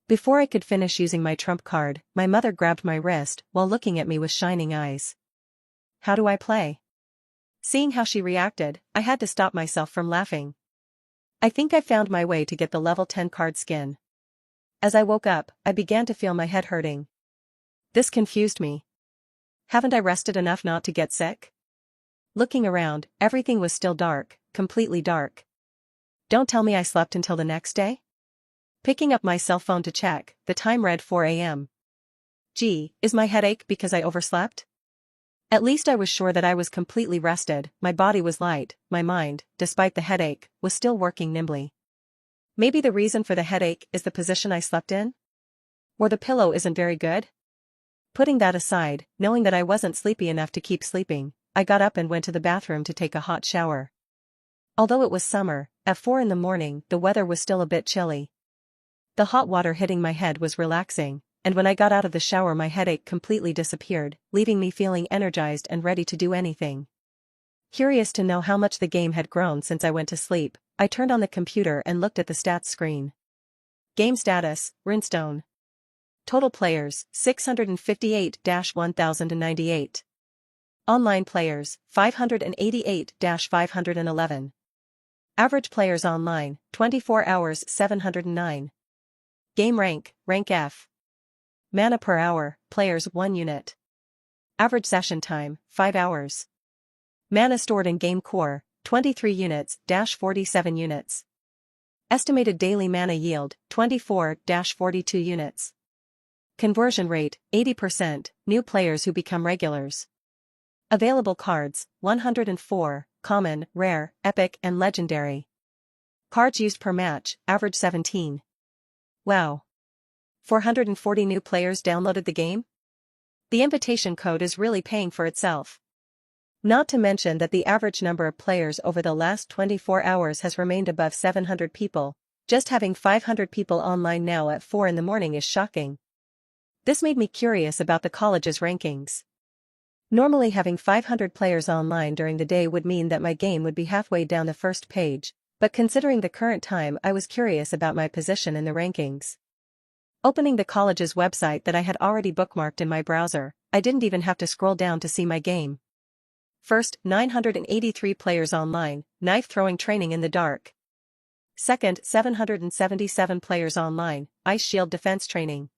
Speaker 1: Before I could finish using my trump card, my mother grabbed my wrist while looking at me with shining eyes. How do I play? Seeing how she reacted, I had to stop myself from laughing. I think I found my way to get the level 10 card skin. As I woke up, I began to feel my head hurting. This confused me. Haven't I rested enough not to get sick? Looking around, everything was still dark, completely dark. Don't tell me I slept until the next day? Picking up my cell phone to check, the time read 4 a.m. Gee, is my headache because I overslept? At least I was sure that I was completely rested, my body was light, my mind, despite the headache, was still working nimbly. Maybe the reason for the headache is the position I slept in? Or the pillow isn't very good? Putting that aside, knowing that I wasn't sleepy enough to keep sleeping, I got up and went to the bathroom to take a hot shower. Although it was summer, at 4 in the morning the weather was still a bit chilly. The hot water hitting my head was relaxing, and when I got out of the shower my headache completely disappeared, leaving me feeling energized and ready to do anything. Curious to know how much the game had grown since I went to sleep, I turned on the computer and looked at the stats screen. Game status, Runestone. Total players, 658-1098. Online players, 588-511. Average players online, 24 hours 709. Game rank, rank F. Mana per hour, players 1 unit. Average session time, 5 hours. Mana stored in game core, 23 units-47 units. Estimated daily mana yield, 24-42 units. Conversion rate, 80%, new players who become regulars. Available cards, 104, common, rare, epic and legendary. Cards used per match, average 17. Wow. 440 new players downloaded the game? The invitation code is really paying for itself. Not to mention that the average number of players over the last 24 hours has remained above 700 people. Just having 500 people online now at 4 in the morning is shocking. This made me curious about the college's rankings. Normally having 500 players online during the day would mean that my game would be halfway down the first page, but considering the current time I was curious about my position in the rankings. Opening the college's website that I had already bookmarked in my browser, I didn't even have to scroll down to see my game. First, 983 players online, knife throwing training in the dark. Second, 777 players online, ice shield defense training.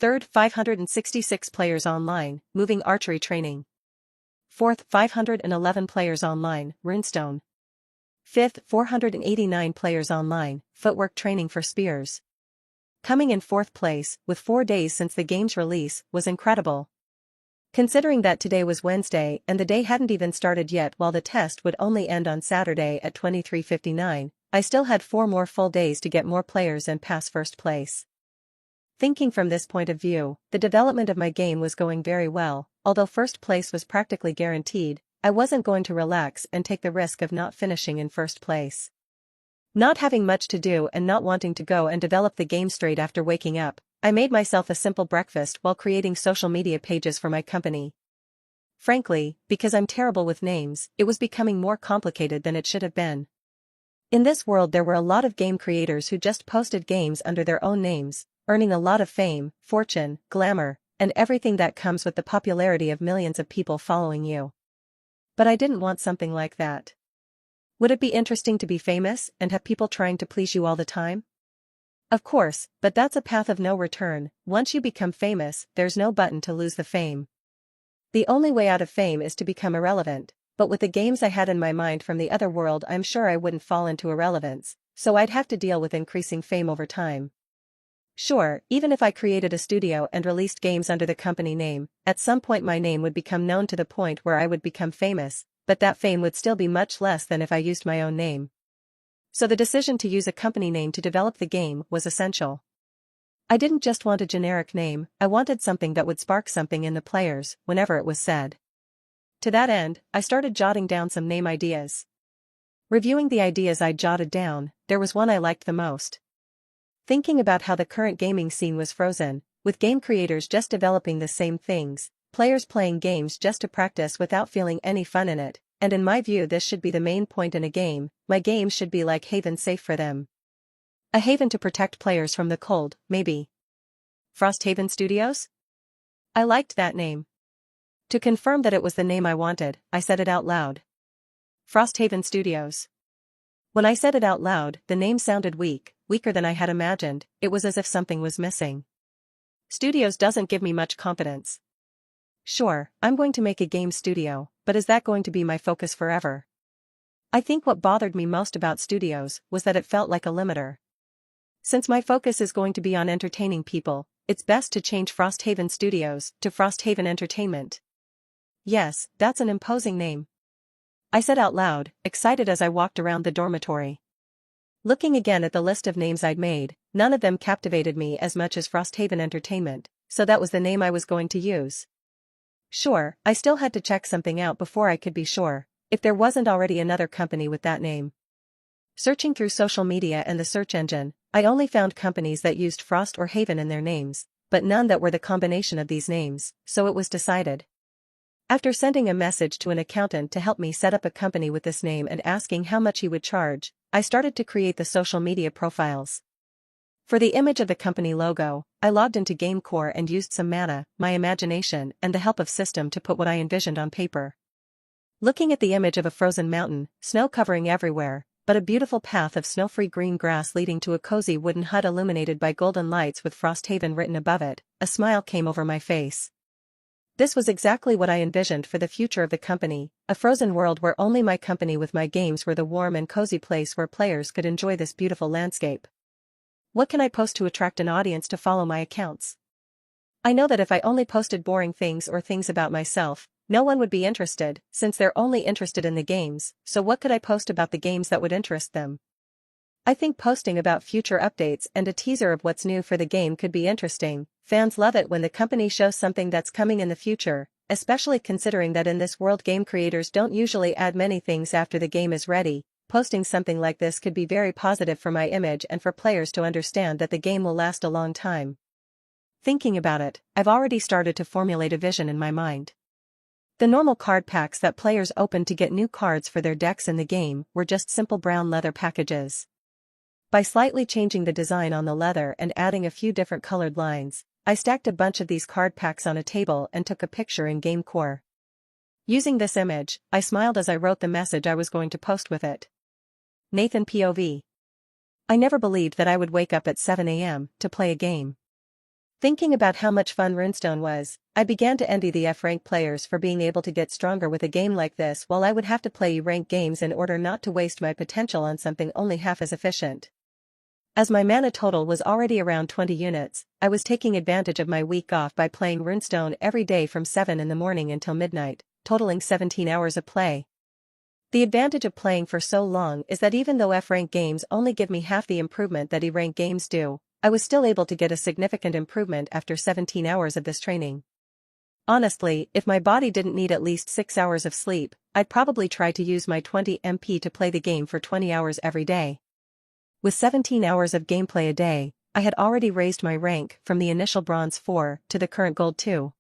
Speaker 1: Third, 566 players online, moving archery training. Fourth, 511 players online, runestone. Fifth, 489 players online, footwork training for spears. Coming in fourth place, with 4 days since the game's release, was incredible. Considering that today was Wednesday and the day hadn't even started yet while the test would only end on Saturday at 23:59, I still had 4 more full days to get more players and pass first place. Thinking from this point of view, the development of my game was going very well, although first place was practically guaranteed, I wasn't going to relax and take the risk of not finishing in first place. Not having much to do and not wanting to go and develop the game straight after waking up, I made myself a simple breakfast while creating social media pages for my company. Frankly, because I'm terrible with names, it was becoming more complicated than it should have been. In this world there were a lot of game creators who just posted games under their own names, earning a lot of fame, fortune, glamour, and everything that comes with the popularity of millions of people following you. But I didn't want something like that. Would it be interesting to be famous and have people trying to please you all the time? Of course, but that's a path of no return. Once you become famous, there's no button to lose the fame. The only way out of fame is to become irrelevant, but with the games I had in my mind from the other world I'm sure I wouldn't fall into irrelevance, so I'd have to deal with increasing fame over time. Sure, even if I created a studio and released games under the company name, at some point my name would become known to the point where I would become famous, but that fame would still be much less than if I used my own name. So the decision to use a company name to develop the game was essential. I didn't just want a generic name, I wanted something that would spark something in the players, whenever it was said. To that end, I started jotting down some name ideas. Reviewing the ideas I'd jotted down, there was one I liked the most. Thinking about how the current gaming scene was frozen, with game creators just developing the same things, players playing games just to practice without feeling any fun in it, and in my view this should be the main point in a game, my game should be like haven safe for them. A haven to protect players from the cold, maybe. Frosthaven Studios? I liked that name. To confirm that it was the name I wanted, I said it out loud. Frosthaven Studios. When I said it out loud, the name sounded weak, weaker than I had imagined, it was as if something was missing. Studios doesn't give me much confidence. Sure, I'm going to make a game studio, but is that going to be my focus forever? I think what bothered me most about studios was that it felt like a limiter. Since my focus is going to be on entertaining people, it's best to change Frosthaven Studios to Frosthaven Entertainment. Yes, that's an imposing name, I said out loud, excited as I walked around the dormitory. Looking again at the list of names I'd made, none of them captivated me as much as Frosthaven Entertainment, so that was the name I was going to use. Sure, I still had to check something out before I could be sure if there wasn't already another company with that name. Searching through social media and the search engine, I only found companies that used Frost or Haven in their names, but none that were the combination of these names, so it was decided. After sending a message to an accountant to help me set up a company with this name and asking how much he would charge, I started to create the social media profiles. For the image of the company logo, I logged into GameCore and used some mana, my imagination, and the help of system to put what I envisioned on paper. Looking at the image of a frozen mountain, snow covering everywhere, but a beautiful path of snow-free green grass leading to a cozy wooden hut illuminated by golden lights with Frosthaven written above it, a smile came over my face. This was exactly what I envisioned for the future of the company, a frozen world where only my company with my games were the warm and cozy place where players could enjoy this beautiful landscape. What can I post to attract an audience to follow my accounts? I know that if I only posted boring things or things about myself, no one would be interested, since they're only interested in the games, so what could I post about the games that would interest them? I think posting about future updates and a teaser of what's new for the game could be interesting. Fans love it when the company shows something that's coming in the future, especially considering that in this world game creators don't usually add many things after the game is ready. Posting something like this could be very positive for my image and for players to understand that the game will last a long time. Thinking about it, I've already started to formulate a vision in my mind. The normal card packs that players opened to get new cards for their decks in the game were just simple brown leather packages. By slightly changing the design on the leather and adding a few different colored lines, I stacked a bunch of these card packs on a table and took a picture in GameCore. Using this image, I smiled as I wrote the message I was going to post with it. Nathan POV. I never believed that I would wake up at 7 a.m. to play a game. Thinking about how much fun Runestone was, I began to envy the F-rank players for being able to get stronger with a game like this while I would have to play E-rank games in order not to waste my potential on something only half as efficient. As my mana total was already around 20 units, I was taking advantage of my week off by playing Runestone every day from 7 in the morning until midnight, totaling 17 hours of play. The advantage of playing for so long is that even though F-rank games only give me half the improvement that E-rank games do, I was still able to get a significant improvement after 17 hours of this training. Honestly, if my body didn't need at least 6 hours of sleep, I'd probably try to use my 20 MP to play the game for 20 hours every day. With 17 hours of gameplay a day, I had already raised my rank from the initial Bronze 4 to the current Gold 2.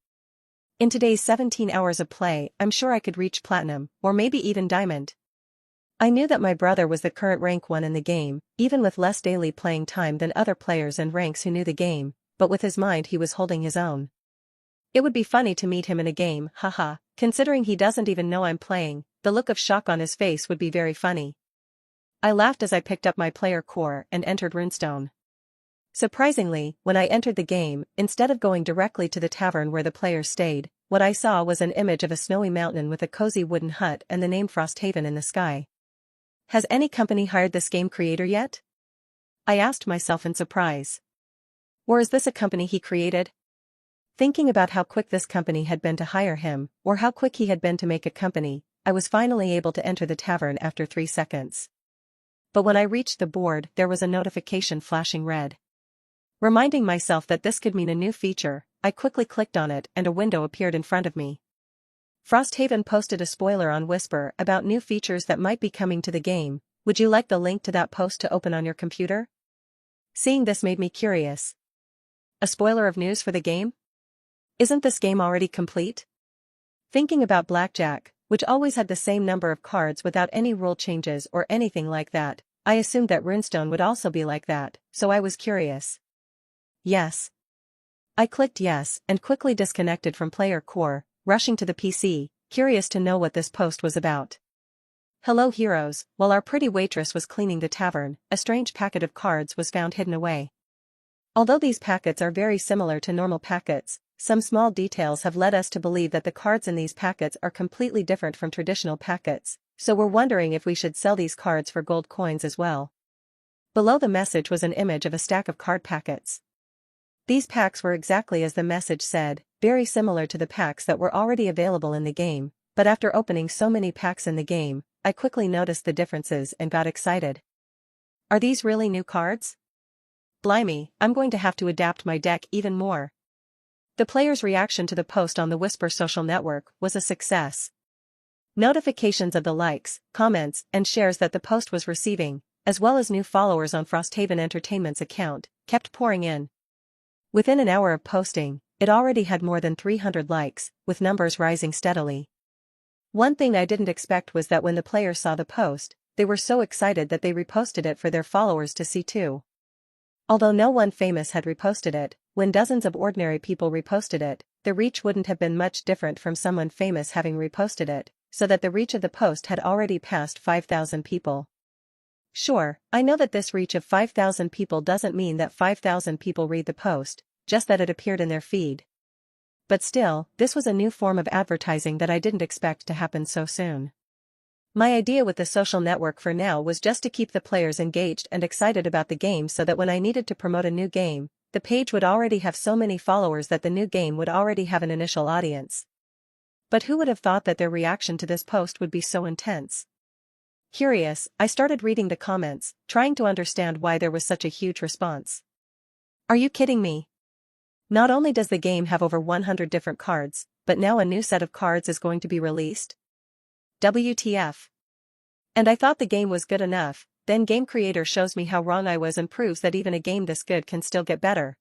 Speaker 1: In today's 17 hours of play, I'm sure I could reach Platinum, or maybe even Diamond. I knew that my brother was the current rank 1 in the game, even with less daily playing time than other players and ranks who knew the game, but with his mind he was holding his own. It would be funny to meet him in a game, haha, considering he doesn't even know I'm playing, the look of shock on his face would be very funny. I laughed as I picked up my player core and entered Runestone. Surprisingly, when I entered the game, instead of going directly to the tavern where the players stayed, what I saw was an image of a snowy mountain with a cozy wooden hut and the name Frosthaven in the sky. Has any company hired this game creator yet? I asked myself in surprise. Or is this a company he created? Thinking about how quick this company had been to hire him, or how quick he had been to make a company, I was finally able to enter the tavern after 3 seconds. But when I reached the board, there was a notification flashing red. Reminding myself that this could mean a new feature, I quickly clicked on it and a window appeared in front of me. Frosthaven posted a spoiler on Whisper about new features that might be coming to the game. Would you like the link to that post to open on your computer? Seeing this made me curious. A spoiler of news for the game? Isn't this game already complete? Thinking about Blackjack, which always had the same number of cards without any rule changes or anything like that, I assumed that Runestone would also be like that, so I was curious. Yes. I clicked yes and quickly disconnected from Player Core, rushing to the PC, curious to know what this post was about. Hello heroes, while our pretty waitress was cleaning the tavern, a strange packet of cards was found hidden away. Although these packets are very similar to normal packets, some small details have led us to believe that the cards in these packets are completely different from traditional packets, so we're wondering if we should sell these cards for gold coins as well. Below the message was an image of a stack of card packets. These packs were exactly as the message said, very similar to the packs that were already available in the game, but after opening so many packs in the game, I quickly noticed the differences and got excited. Are these really new cards? Blimey, I'm going to have to adapt my deck even more. The players' reaction to the post on the Whisper social network was a success. Notifications of the likes, comments, and shares that the post was receiving, as well as new followers on Frosthaven Entertainment's account, kept pouring in. Within an hour of posting, it already had more than 300 likes, with numbers rising steadily. One thing I didn't expect was that when the players saw the post, they were so excited that they reposted it for their followers to see too. Although no one famous had reposted it, when dozens of ordinary people reposted it, the reach wouldn't have been much different from someone famous having reposted it, so that the reach of the post had already passed 5,000 people. Sure, I know that this reach of 5,000 people doesn't mean that 5,000 people read the post, just that it appeared in their feed. But still, this was a new form of advertising that I didn't expect to happen so soon. My idea with the social network for now was just to keep the players engaged and excited about the game so that when I needed to promote a new game, the page would already have so many followers that the new game would already have an initial audience. But who would have thought that their reaction to this post would be so intense? Curious, I started reading the comments, trying to understand why there was such a huge response. Are you kidding me? Not only does the game have over 100 different cards, but now a new set of cards is going to be released? WTF. And I thought the game was good enough, then Game Creator shows me how wrong I was and proves that even a game this good can still get better.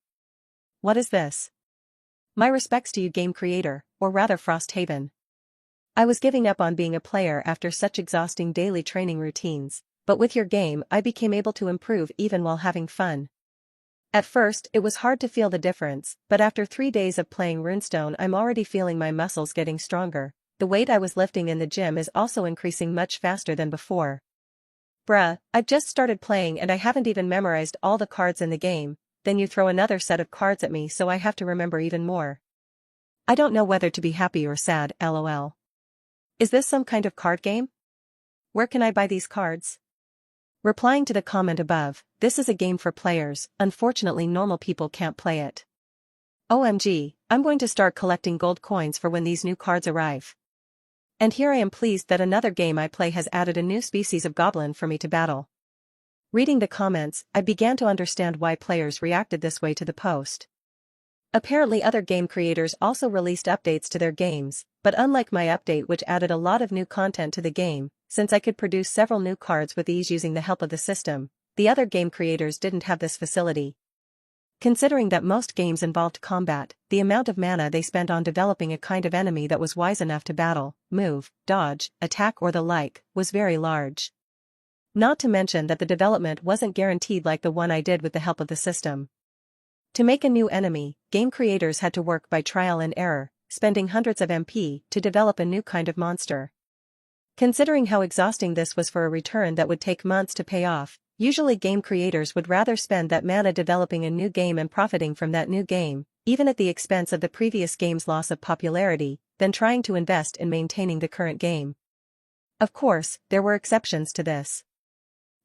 Speaker 1: What is this? My respects to you, Game Creator, or rather Frosthaven. I was giving up on being a player after such exhausting daily training routines, but with your game I became able to improve even while having fun. At first, it was hard to feel the difference, but after 3 days of playing Runestone I'm already feeling my muscles getting stronger. The weight I was lifting in the gym is also increasing much faster than before. Bruh, I've just started playing and I haven't even memorized all the cards in the game, then you throw another set of cards at me so I have to remember even more. I don't know whether to be happy or sad, lol. Is this some kind of card game? Where can I buy these cards? Replying to the comment above, this is a game for players, unfortunately normal people can't play it. OMG, I'm going to start collecting gold coins for when these new cards arrive. And here I am pleased that another game I play has added a new species of goblin for me to battle. Reading the comments, I began to understand why players reacted this way to the post. Apparently other game creators also released updates to their games, but unlike my update which added a lot of new content to the game, since I could produce several new cards with ease using the help of the system, the other game creators didn't have this facility. Considering that most games involved combat, the amount of mana they spent on developing a kind of enemy that was wise enough to battle, move, dodge, attack or the like, was very large. Not to mention that the development wasn't guaranteed like the one I did with the help of the system. To make a new enemy, game creators had to work by trial and error, spending hundreds of MP to develop a new kind of monster. Considering how exhausting this was for a return that would take months to pay off, usually game creators would rather spend that mana developing a new game and profiting from that new game, even at the expense of the previous game's loss of popularity, than trying to invest in maintaining the current game. Of course, there were exceptions to this.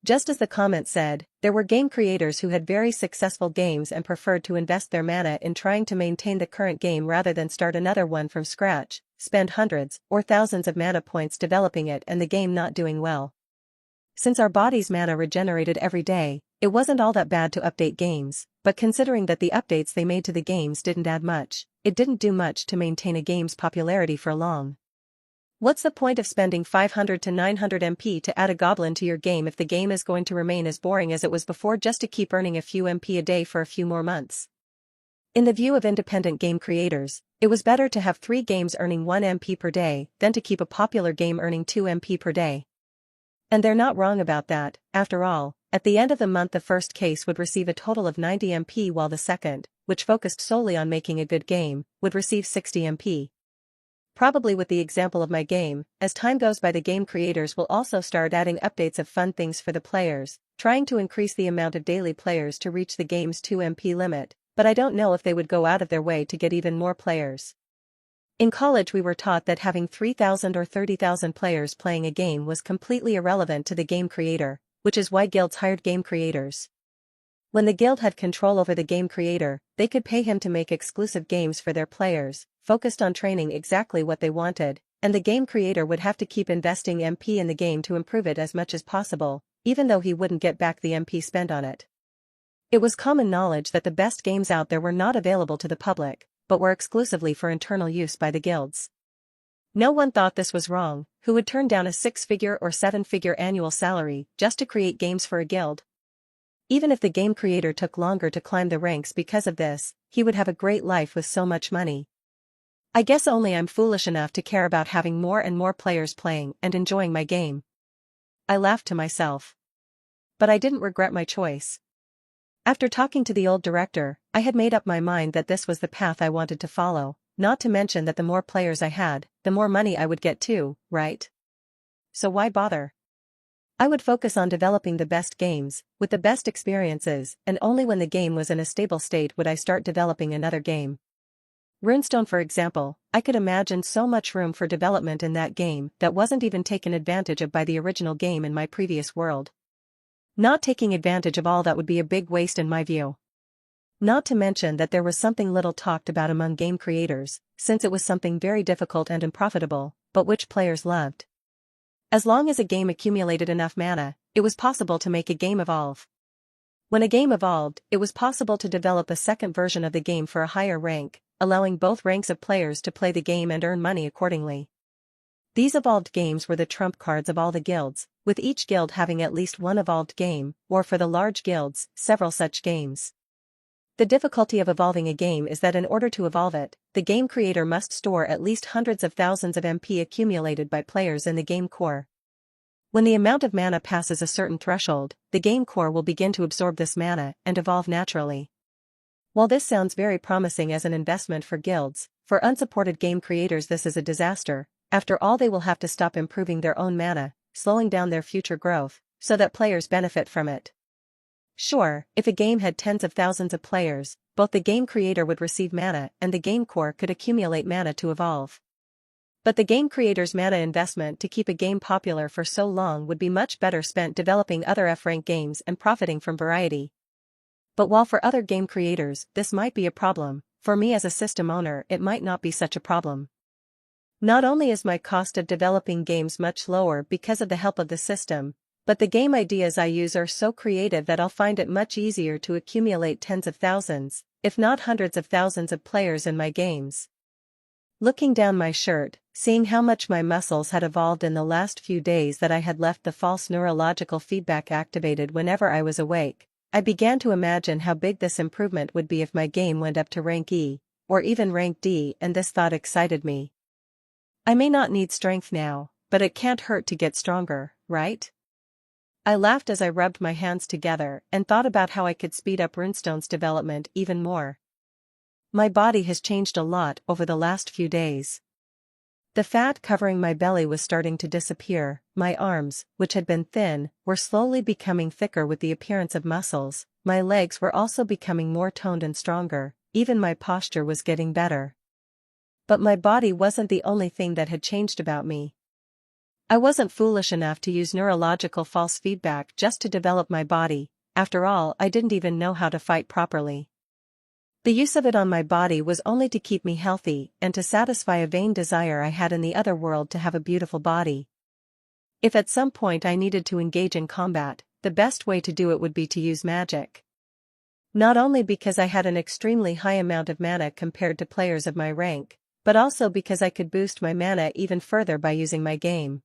Speaker 1: Just as the comment said, there were game creators who had very successful games and preferred to invest their mana in trying to maintain the current game rather than start another one from scratch, spend hundreds or thousands of mana points developing it and the game not doing well. Since our body's mana regenerated every day, it wasn't all that bad to update games, but considering that the updates they made to the games didn't add much, it didn't do much to maintain a game's popularity for long. What's the point of spending 500 to 900 MP to add a goblin to your game if the game is going to remain as boring as it was before just to keep earning a few MP a day for a few more months? In the view of independent game creators, it was better to have 3 games earning 1 MP per day than to keep a popular game earning 2 MP per day. And they're not wrong about that. After all, at the end of the month the first case would receive a total of 90 MP while the second, which focused solely on making a good game, would receive 60 MP. Probably with the example of my game, as time goes by the game creators will also start adding updates of fun things for the players, trying to increase the amount of daily players to reach the game's 2 MP limit, but I don't know if they would go out of their way to get even more players. In college we were taught that having 3,000 or 30,000 players playing a game was completely irrelevant to the game creator, which is why guilds hired game creators. When the guild had control over the game creator, they could pay him to make exclusive games for their players, focused on training exactly what they wanted, and the game creator would have to keep investing MP in the game to improve it as much as possible, even though he wouldn't get back the MP spent on it. It was common knowledge that the best games out there were not available to the public, but were exclusively for internal use by the guilds. No one thought this was wrong. Who would turn down a 6-figure or 7-figure annual salary just to create games for a guild? Even if the game creator took longer to climb the ranks because of this, he would have a great life with so much money. I guess only I'm foolish enough to care about having more and more players playing and enjoying my game. I laughed to myself. But I didn't regret my choice. After talking to the old director, I had made up my mind that this was the path I wanted to follow, not to mention that the more players I had, the more money I would get too, right? So why bother? I would focus on developing the best games, with the best experiences, and only when the game was in a stable state would I start developing another game. Runestone, for example, I could imagine so much room for development in that game that wasn't even taken advantage of by the original game in my previous world. Not taking advantage of all that would be a big waste in my view. Not to mention that there was something little talked about among game creators, since it was something very difficult and unprofitable, but which players loved. As long as a game accumulated enough mana, it was possible to make a game evolve. When a game evolved, it was possible to develop a second version of the game for a higher rank, allowing both ranks of players to play the game and earn money accordingly. These evolved games were the trump cards of all the guilds, with each guild having at least one evolved game, or for the large guilds, several such games. The difficulty of evolving a game is that in order to evolve it, the game creator must store at least hundreds of thousands of MP accumulated by players in the game core. When the amount of mana passes a certain threshold, the game core will begin to absorb this mana and evolve naturally. While this sounds very promising as an investment for guilds, for unsupported game creators this is a disaster. After all, they will have to stop improving their own mana, slowing down their future growth, so that players benefit from it. Sure, if a game had tens of thousands of players, both the game creator would receive mana and the game core could accumulate mana to evolve. But the game creator's mana investment to keep a game popular for so long would be much better spent developing other F-rank games and profiting from variety. But while for other game creators this might be a problem, for me as a system owner it might not be such a problem. Not only is my cost of developing games much lower because of the help of the system, but the game ideas I use are so creative that I'll find it much easier to accumulate tens of thousands, if not hundreds of thousands of players in my games. Looking down my shirt, seeing how much my muscles had evolved in the last few days that I had left the false neurological feedback activated whenever I was awake, I began to imagine how big this improvement would be if my game went up to rank E, or even rank D, and this thought excited me. I may not need strength now, but it can't hurt to get stronger, right? I laughed as I rubbed my hands together and thought about how I could speed up Runestone's development even more. My body has changed a lot over the last few days. The fat covering my belly was starting to disappear, my arms, which had been thin, were slowly becoming thicker with the appearance of muscles, my legs were also becoming more toned and stronger, even my posture was getting better. But my body wasn't the only thing that had changed about me. I wasn't foolish enough to use neurological false feedback just to develop my body. After all, I didn't even know how to fight properly. The use of it on my body was only to keep me healthy and to satisfy a vain desire I had in the other world to have a beautiful body. If at some point I needed to engage in combat, the best way to do it would be to use magic. Not only because I had an extremely high amount of mana compared to players of my rank, but also because I could boost my mana even further by using my game.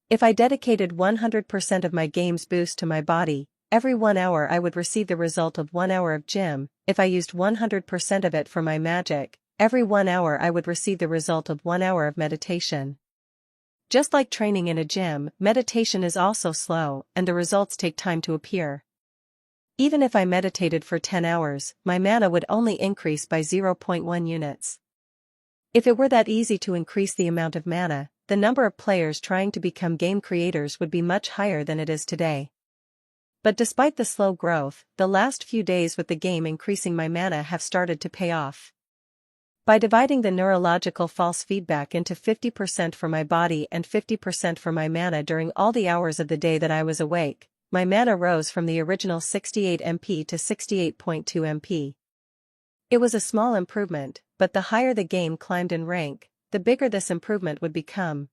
Speaker 1: If I dedicated 100% of my game's boost to my body, every 1 hour I would receive the result of 1 hour of gym. If I used 100% of it for my magic, every 1 hour I would receive the result of 1 hour of meditation. Just like training in a gym, meditation is also slow and the results take time to appear. Even if I meditated for 10 hours, my mana would only increase by 0.1 units. If it were that easy to increase the amount of mana, the number of players trying to become game creators would be much higher than it is today. But despite the slow growth, the last few days with the game increasing my mana have started to pay off. By dividing the neurological false feedback into 50% for my body and 50% for my mana during all the hours of the day that I was awake, my mana rose from the original 68 MP to 68.2 MP. It was a small improvement, but the higher the game climbed in rank, the bigger this improvement would become.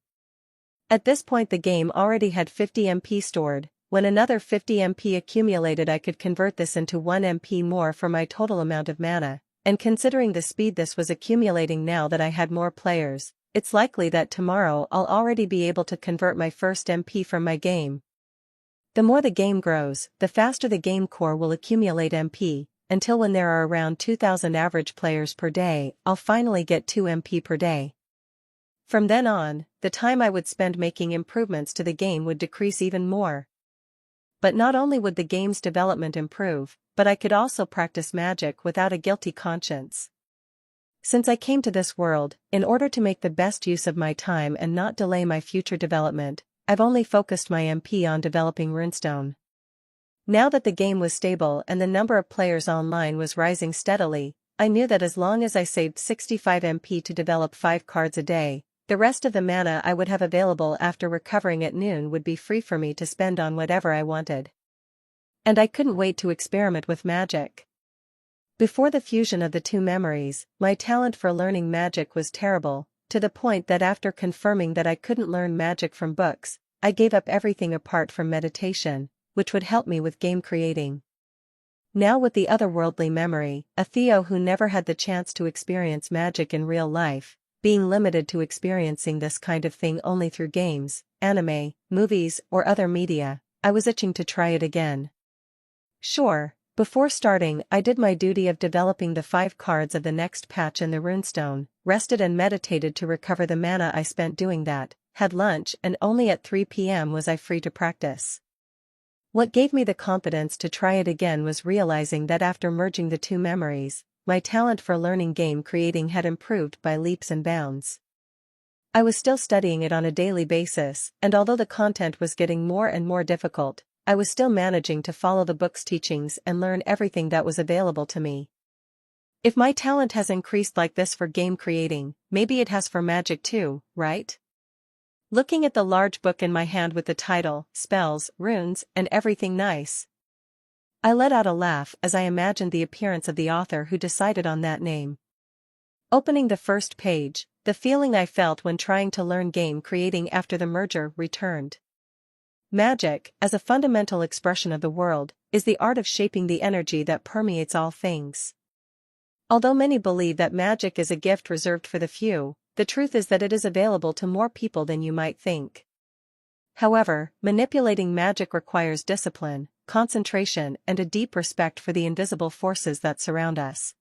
Speaker 1: At this point the game already had 50 MP stored. When another 50 MP accumulated I could convert this into 1 MP more for my total amount of mana, and considering the speed this was accumulating now that I had more players, it's likely that tomorrow I'll already be able to convert my first MP from my game. The more the game grows, the faster the game core will accumulate MP, until when there are around 2,000 average players per day, I'll finally get 2 MP per day. From then on, the time I would spend making improvements to the game would decrease even more. But not only would the game's development improve, but I could also practice magic without a guilty conscience. Since I came to this world, in order to make the best use of my time and not delay my future development, I've only focused my MP on developing Runestone. Now that the game was stable and the number of players online was rising steadily, I knew that as long as I saved 65 MP to develop 5 cards a day, the rest of the mana I would have available after recovering at noon would be free for me to spend on whatever I wanted. And I couldn't wait to experiment with magic. Before the fusion of the two memories, my talent for learning magic was terrible, to the point that after confirming that I couldn't learn magic from books, I gave up everything apart from meditation, which would help me with game creating. Now with the otherworldly memory, a Theo who never had the chance to experience magic in real life, being limited to experiencing this kind of thing only through games, anime, movies, or other media, I was itching to try it again. Sure, before starting I did my duty of developing the 5 cards of the next patch in the Runestone, rested and meditated to recover the mana I spent doing that, had lunch, and only at 3 PM was I free to practice. What gave me the confidence to try it again was realizing that after merging the two memories, my talent for learning game creating had improved by leaps and bounds. I was still studying it on a daily basis, and although the content was getting more and more difficult, I was still managing to follow the book's teachings and learn everything that was available to me. If my talent has increased like this for game creating, maybe it has for magic too, right? Looking at the large book in my hand with the title, Spells, Runes, and Everything Nice, I let out a laugh as I imagined the appearance of the author who decided on that name. Opening the first page, the feeling I felt when trying to learn game creating after the merger returned. Magic, as a fundamental expression of the world, is the art of shaping the energy that permeates all things. Although many believe that magic is a gift reserved for the few, the truth is that it is available to more people than you might think. However, manipulating magic requires discipline, concentration, and a deep respect for the invisible forces that surround us.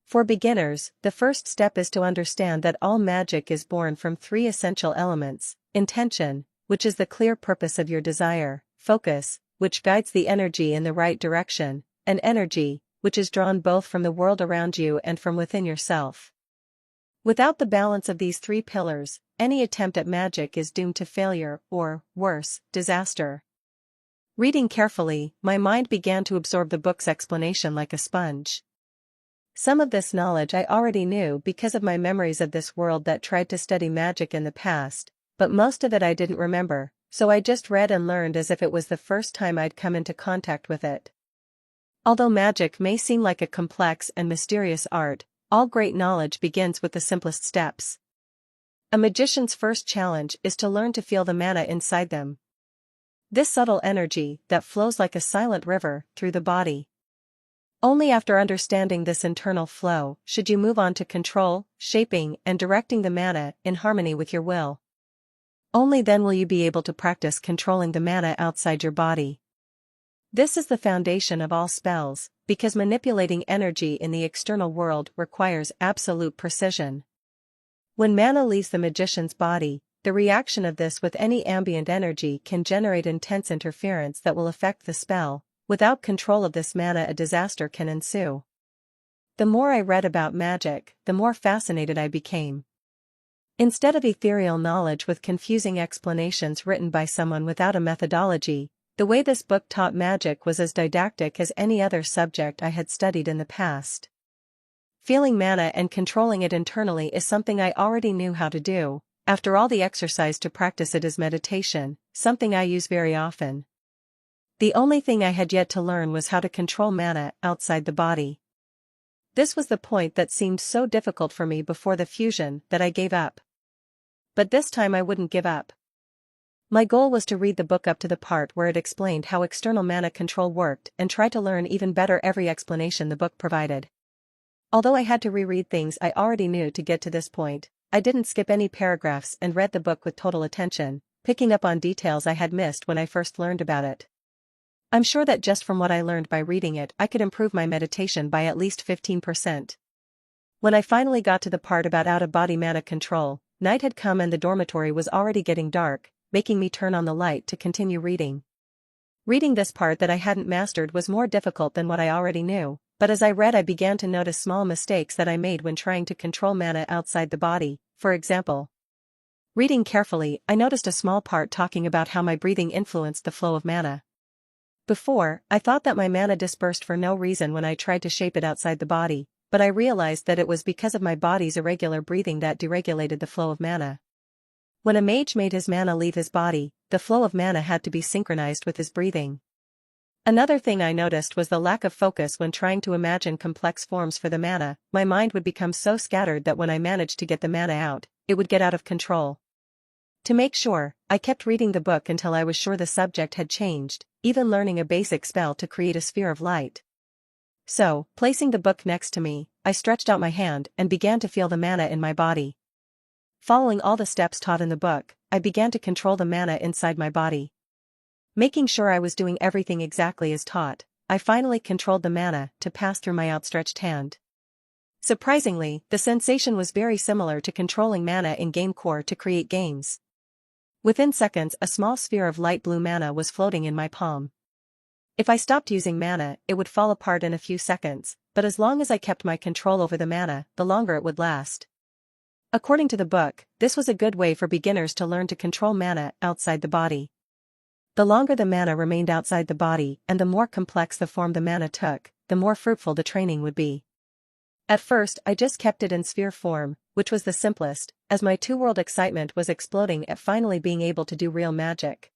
Speaker 1: For beginners, the first step is to understand that all magic is born from 3 essential elements: intention, which is the clear purpose of your desire; focus, which guides the energy in the right direction; and energy, which is drawn both from the world around you and from within yourself. Without the balance of these 3 pillars, any attempt at magic is doomed to failure or, worse, disaster. Reading carefully, my mind began to absorb the book's explanation like a sponge. Some of this knowledge I already knew because of my memories of this world that tried to study magic in the past, but most of it I didn't remember, so I just read and learned as if it was the first time I'd come into contact with it. Although magic may seem like a complex and mysterious art, all great knowledge begins with the simplest steps. A magician's first challenge is to learn to feel the mana inside them. This subtle energy that flows like a silent river through the body. Only after understanding this internal flow should you move on to control, shaping, and directing the mana in harmony with your will. Only then will you be able to practice controlling the mana outside your body. This is the foundation of all spells, because manipulating energy in the external world requires absolute precision. When mana leaves the magician's body, the reaction of this with any ambient energy can generate intense interference that will affect the spell. Without control of this mana, a disaster can ensue. The more I read about magic, the more fascinated I became. Instead of ethereal knowledge with confusing explanations written by someone without a methodology, the way this book taught magic was as didactic as any other subject I had studied in the past. Feeling mana and controlling it internally is something I already knew how to do. After all, the exercise to practice it is meditation, something I use very often. The only thing I had yet to learn was how to control mana outside the body. This was the point that seemed so difficult for me before the fusion that I gave up. But this time I wouldn't give up. My goal was to read the book up to the part where it explained how external mana control worked and try to learn even better every explanation the book provided. Although I had to reread things I already knew to get to this point, I didn't skip any paragraphs and read the book with total attention, picking up on details I had missed when I first learned about it. I'm sure that just from what I learned by reading it I could improve my meditation by at least 15%. When I finally got to the part about out-of-body mana control, night had come and the dormitory was already getting dark, making me turn on the light to continue reading. Reading this part that I hadn't mastered was more difficult than what I already knew, but as I read I began to notice small mistakes that I made when trying to control mana outside the body. For example, reading carefully, I noticed a small part talking about how my breathing influenced the flow of mana. Before, I thought that my mana dispersed for no reason when I tried to shape it outside the body, but I realized that it was because of my body's irregular breathing that deregulated the flow of mana. When a mage made his mana leave his body, the flow of mana had to be synchronized with his breathing. Another thing I noticed was the lack of focus when trying to imagine complex forms for the mana. My mind would become so scattered that when I managed to get the mana out, it would get out of control. To make sure, I kept reading the book until I was sure the subject had changed, even learning a basic spell to create a sphere of light. So, placing the book next to me, I stretched out my hand and began to feel the mana in my body. Following all the steps taught in the book, I began to control the mana inside my body. Making sure I was doing everything exactly as taught, I finally controlled the mana to pass through my outstretched hand. Surprisingly, the sensation was very similar to controlling mana in GameCore to create games. Within seconds a small sphere of light blue mana was floating in my palm. If I stopped using mana, it would fall apart in a few seconds, but as long as I kept my control over the mana, the longer it would last. According to the book, this was a good way for beginners to learn to control mana outside the body. The longer the mana remained outside the body and the more complex the form the mana took, the more fruitful the training would be. At first I just kept it in sphere form, which was the simplest, as my two-world excitement was exploding at finally being able to do real magic.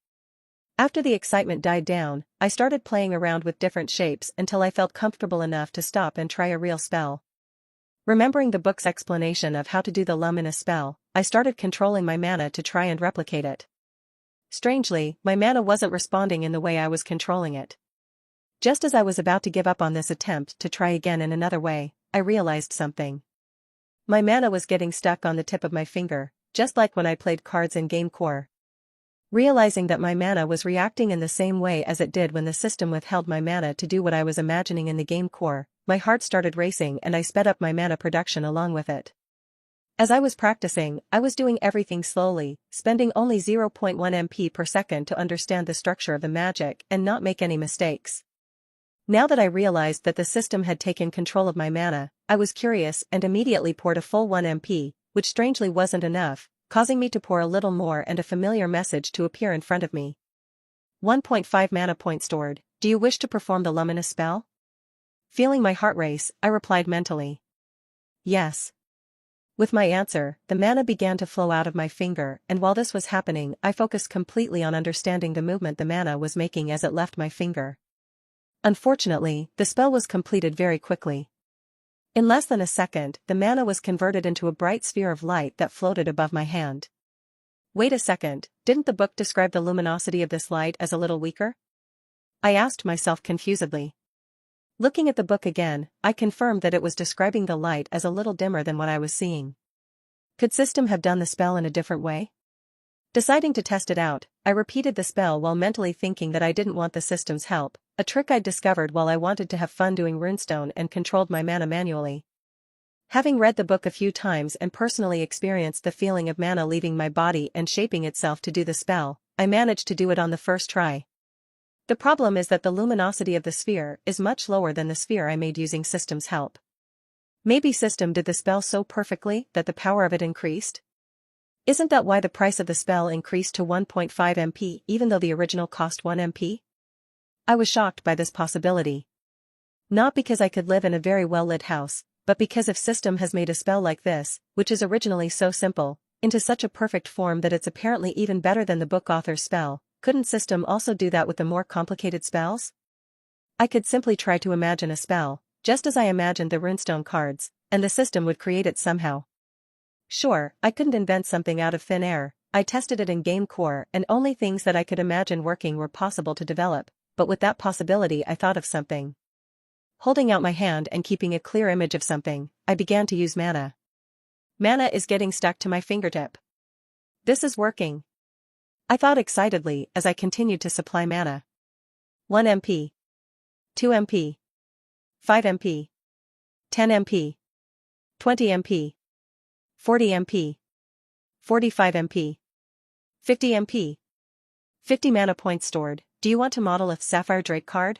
Speaker 1: After the excitement died down, I started playing around with different shapes until I felt comfortable enough to stop and try a real spell. Remembering the book's explanation of how to do the luminous spell, I started controlling my mana to try and replicate it. Strangely, my mana wasn't responding in the way I was controlling it. Just as I was about to give up on this attempt to try again in another way, I realized something. My mana was getting stuck on the tip of my finger, just like when I played cards in GameCore. Realizing that my mana was reacting in the same way as it did when the system withheld my mana to do what I was imagining in the GameCore, my heart started racing and I sped up my mana production along with it. As I was practicing, I was doing everything slowly, spending only 0.1 MP per second to understand the structure of the magic and not make any mistakes. Now that I realized that the system had taken control of my mana, I was curious and immediately poured a full 1 MP, which strangely wasn't enough, causing me to pour a little more and a familiar message to appear in front of me. 1.5 mana point stored. Do you wish to perform the luminous spell? Feeling my heart race, I replied mentally. Yes. With my answer, the mana began to flow out of my finger, and while this was happening, I focused completely on understanding the movement the mana was making as it left my finger. Unfortunately, the spell was completed very quickly. In less than a second, the mana was converted into a bright sphere of light that floated above my hand. Wait a second, didn't the book describe the luminosity of this light as a little weaker? I asked myself confusedly. Looking at the book again, I confirmed that it was describing the light as a little dimmer than what I was seeing. Could system have done the spell in a different way? Deciding to test it out, I repeated the spell while mentally thinking that I didn't want the system's help, a trick I'd discovered while I wanted to have fun doing runestone and controlled my mana manually. Having read the book a few times and personally experienced the feeling of mana leaving my body and shaping itself to do the spell, I managed to do it on the first try. The problem is that the luminosity of the sphere is much lower than the sphere I made using system's help. Maybe system did the spell so perfectly that the power of it increased? Isn't that why the price of the spell increased to 1.5 MP even though the original cost 1 MP? I was shocked by this possibility. Not because I could live in a very well-lit house, but because if system has made a spell like this, which is originally so simple, into such a perfect form that it's apparently even better than the book author's spell, couldn't system also do that with the more complicated spells? I could simply try to imagine a spell, just as I imagined the runestone cards, and the system would create it somehow. Sure, I couldn't invent something out of thin air. I tested it in Game Core and only things that I could imagine working were possible to develop, but with that possibility I thought of something. Holding out my hand and keeping a clear image of something, I began to use mana. Mana is getting stuck to my fingertip. This is working. I thought excitedly as I continued to supply mana. 1 MP. 2 MP. 5 MP. 10 MP. 20 MP. 40 MP. 45 MP. 50 MP. 50 mana points stored. Do you want to model a Sapphire Drake card?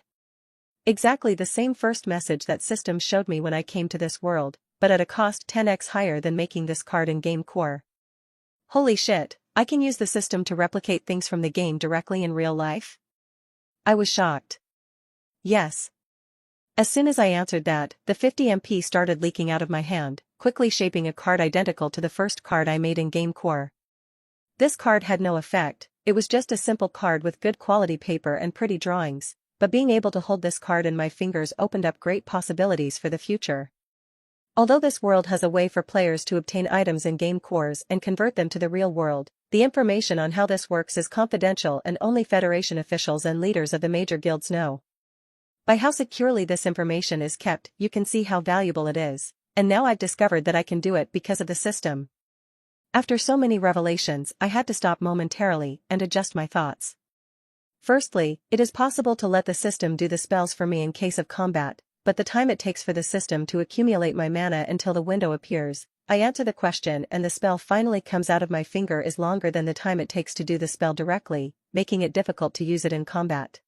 Speaker 1: Exactly the same first message that system showed me when I came to this world, but at a cost 10x higher than making this card in Game Core. Holy shit, I can use the system to replicate things from the game directly in real life? I was shocked. Yes. As soon as I answered that, the 50 MP started leaking out of my hand, quickly shaping a card identical to the first card I made in Game Core. This card had no effect, it was just a simple card with good quality paper and pretty drawings, but being able to hold this card in my fingers opened up great possibilities for the future. Although this world has a way for players to obtain items in Game Cores and convert them to the real world, the information on how this works is confidential and only Federation officials and leaders of the major guilds know. By how securely this information is kept, you can see how valuable it is, and now I've discovered that I can do it because of the system. After so many revelations, I had to stop momentarily and adjust my thoughts. Firstly, it is possible to let the system do the spells for me in case of combat, but the time it takes for the system to accumulate my mana until the window appears, I answer the question and the spell finally comes out of my finger is longer than the time it takes to do the spell directly, making it difficult to use it in combat.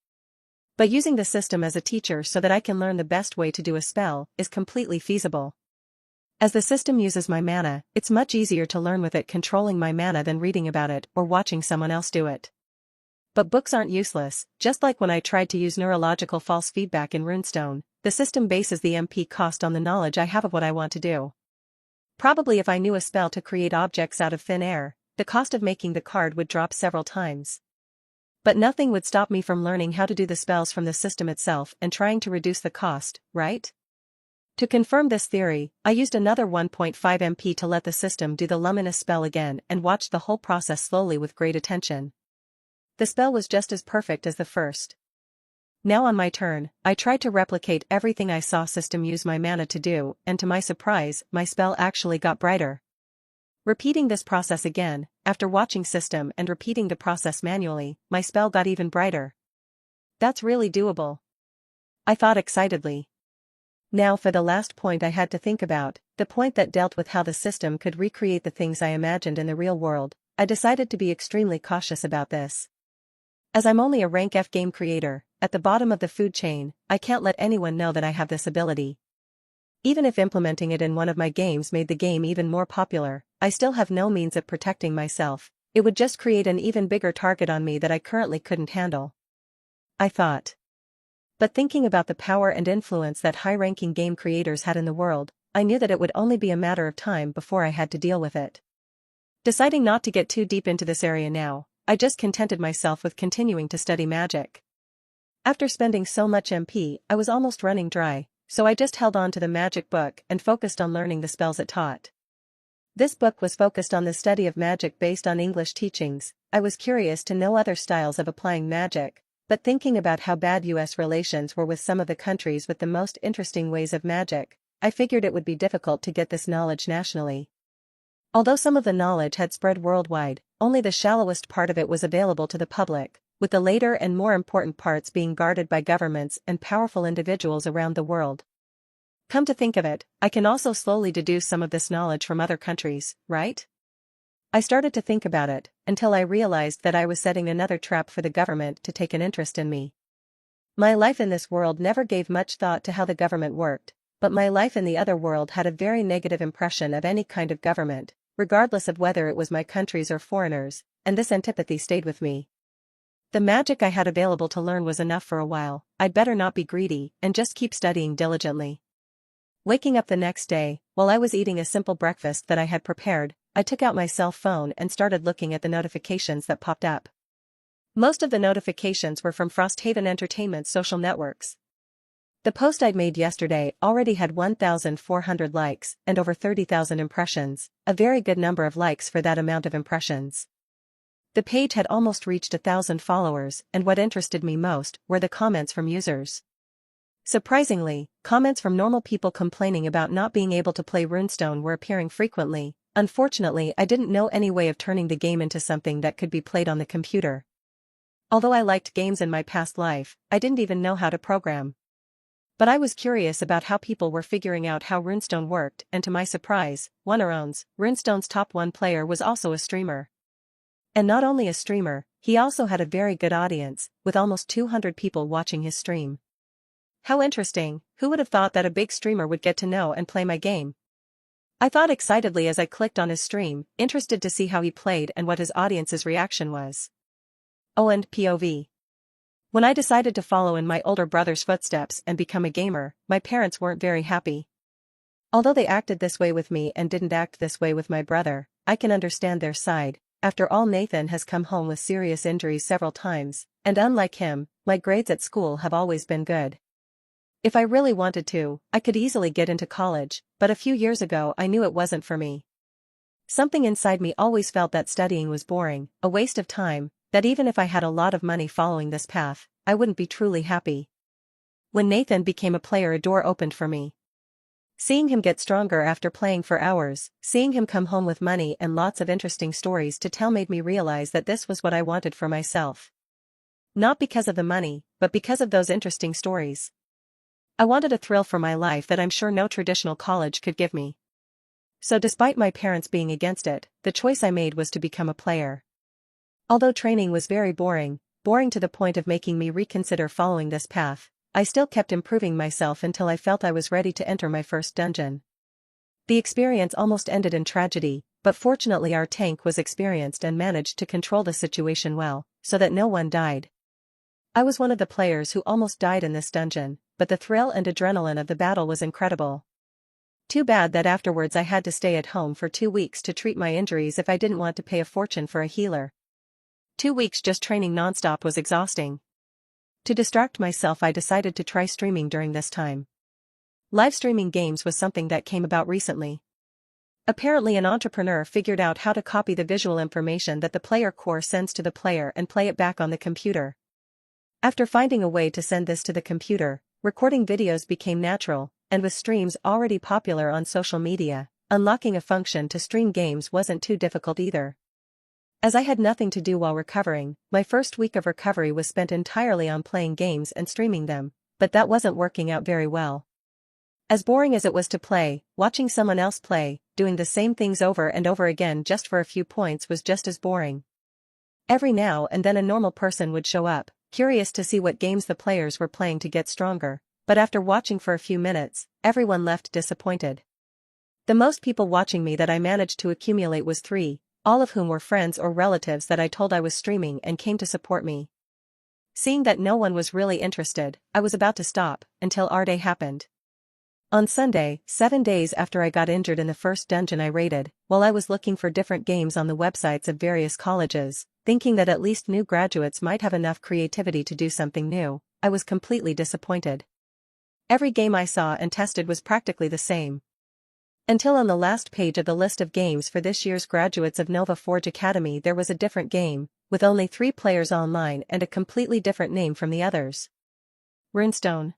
Speaker 1: But using the system as a teacher so that I can learn the best way to do a spell is completely feasible. As the system uses my mana, it's much easier to learn with it controlling my mana than reading about it or watching someone else do it. But books aren't useless, just like when I tried to use neurological false feedback in Runestone, the system bases the MP cost on the knowledge I have of what I want to do. Probably if I knew a spell to create objects out of thin air, the cost of making the card would drop several times. But nothing would stop me from learning how to do the spells from the system itself and trying to reduce the cost, right? To confirm this theory, I used another 1.5 MP to let the system do the Luminous spell again and watched the whole process slowly with great attention. The spell was just as perfect as the first. Now on my turn, I tried to replicate everything I saw system use my mana to do, and to my surprise, my spell actually got brighter. Repeating this process again, after watching system and repeating the process manually, my spell got even brighter. That's really doable. I thought excitedly. Now for the last point I had to think about, the point that dealt with how the system could recreate the things I imagined in the real world. I decided to be extremely cautious about this. As I'm only a rank F game creator, at the bottom of the food chain, I can't let anyone know that I have this ability. Even if implementing it in one of my games made the game even more popular, I still have no means of protecting myself. It would just create an even bigger target on me that I currently couldn't handle. I thought. But thinking about the power and influence that high-ranking game creators had in the world, I knew that it would only be a matter of time before I had to deal with it. Deciding not to get too deep into this area now, I just contented myself with continuing to study magic. After spending so much MP, I was almost running dry, so I just held on to the magic book and focused on learning the spells it taught. This book was focused on the study of magic based on English teachings. I was curious to know other styles of applying magic, but thinking about how bad US relations were with some of the countries with the most interesting ways of magic, I figured it would be difficult to get this knowledge nationally. Although some of the knowledge had spread worldwide, only the shallowest part of it was available to the public, with the later and more important parts being guarded by governments and powerful individuals around the world. Come to think of it, I can also slowly deduce some of this knowledge from other countries, right? I started to think about it, until I realized that I was setting another trap for the government to take an interest in me. My life in this world never gave much thought to how the government worked, but my life in the other world had a very negative impression of any kind of government, regardless of whether it was my country's or foreigners, and this antipathy stayed with me. The magic I had available to learn was enough for a while. I'd better not be greedy and just keep studying diligently. Waking up the next day, while I was eating a simple breakfast that I had prepared, I took out my cell phone and started looking at the notifications that popped up. Most of the notifications were from Frosthaven Entertainment's social networks. The post I'd made yesterday already had 1,400 likes and over 30,000 impressions, a very good number of likes for that amount of impressions. The page had almost reached 1,000 followers, and what interested me most were the comments from users. Surprisingly, comments from normal people complaining about not being able to play Runestone were appearing frequently. Unfortunately, I didn't know any way of turning the game into something that could be played on the computer. Although I liked games in my past life, I didn't even know how to program. But I was curious about how people were figuring out how Runestone worked, and to my surprise, Onerones, Runestone's top 1 player, was also a streamer. And not only a streamer, he also had a very good audience, with almost 200 people watching his stream. How interesting! Who would have thought that a big streamer would get to know and play my game? I thought excitedly as I clicked on his stream, interested to see how he played and what his audience's reaction was. Oh, and POV. When I decided to follow in my older brother's footsteps and become a gamer, my parents weren't very happy. Although they acted this way with me and didn't act this way with my brother, I can understand their side. After all, Nathan has come home with serious injuries several times, and unlike him, my grades at school have always been good. If I really wanted to, I could easily get into college, but a few years ago I knew it wasn't for me. Something inside me always felt that studying was boring, a waste of time, that even if I had a lot of money following this path, I wouldn't be truly happy. When Nathan became a player, a door opened for me. Seeing him get stronger after playing for hours, seeing him come home with money and lots of interesting stories to tell made me realize that this was what I wanted for myself. Not because of the money, but because of those interesting stories. I wanted a thrill for my life that I'm sure no traditional college could give me. So despite my parents being against it, the choice I made was to become a player. Although training was very boring to the point of making me reconsider following this path, I still kept improving myself until I felt I was ready to enter my first dungeon. The experience almost ended in tragedy, but fortunately our tank was experienced and managed to control the situation well, so that no one died. I was one of the players who almost died in this dungeon, but the thrill and adrenaline of the battle was incredible. Too bad that afterwards I had to stay at home for 2 weeks to treat my injuries if I didn't want to pay a fortune for a healer. 2 weeks just training nonstop was exhausting. To distract myself, I decided to try streaming during this time. Live streaming games was something that came about recently. Apparently an entrepreneur figured out how to copy the visual information that the player core sends to the player and play it back on the computer. After finding a way to send this to the computer, recording videos became natural, and with streams already popular on social media, unlocking a function to stream games wasn't too difficult either. As I had nothing to do while recovering, my first week of recovery was spent entirely on playing games and streaming them, but that wasn't working out very well. As boring as it was to play, watching someone else play, doing the same things over and over again just for a few points was just as boring. Every now and then a normal person would show up, curious to see what games the players were playing to get stronger, but after watching for a few minutes, everyone left disappointed. The most people watching me that I managed to accumulate was 3. All of whom were friends or relatives that I told I was streaming and came to support me. Seeing that no one was really interested, I was about to stop, until our day happened. On Sunday, 7 days after I got injured in the first dungeon I raided, while I was looking for different games on the websites of various colleges, thinking that at least new graduates might have enough creativity to do something new, I was completely disappointed. Every game I saw and tested was practically the same. Until on the last page of the list of games for this year's graduates of Nova Forge Academy there was a different game, with only 3 players online and a completely different name from the others. Runestone.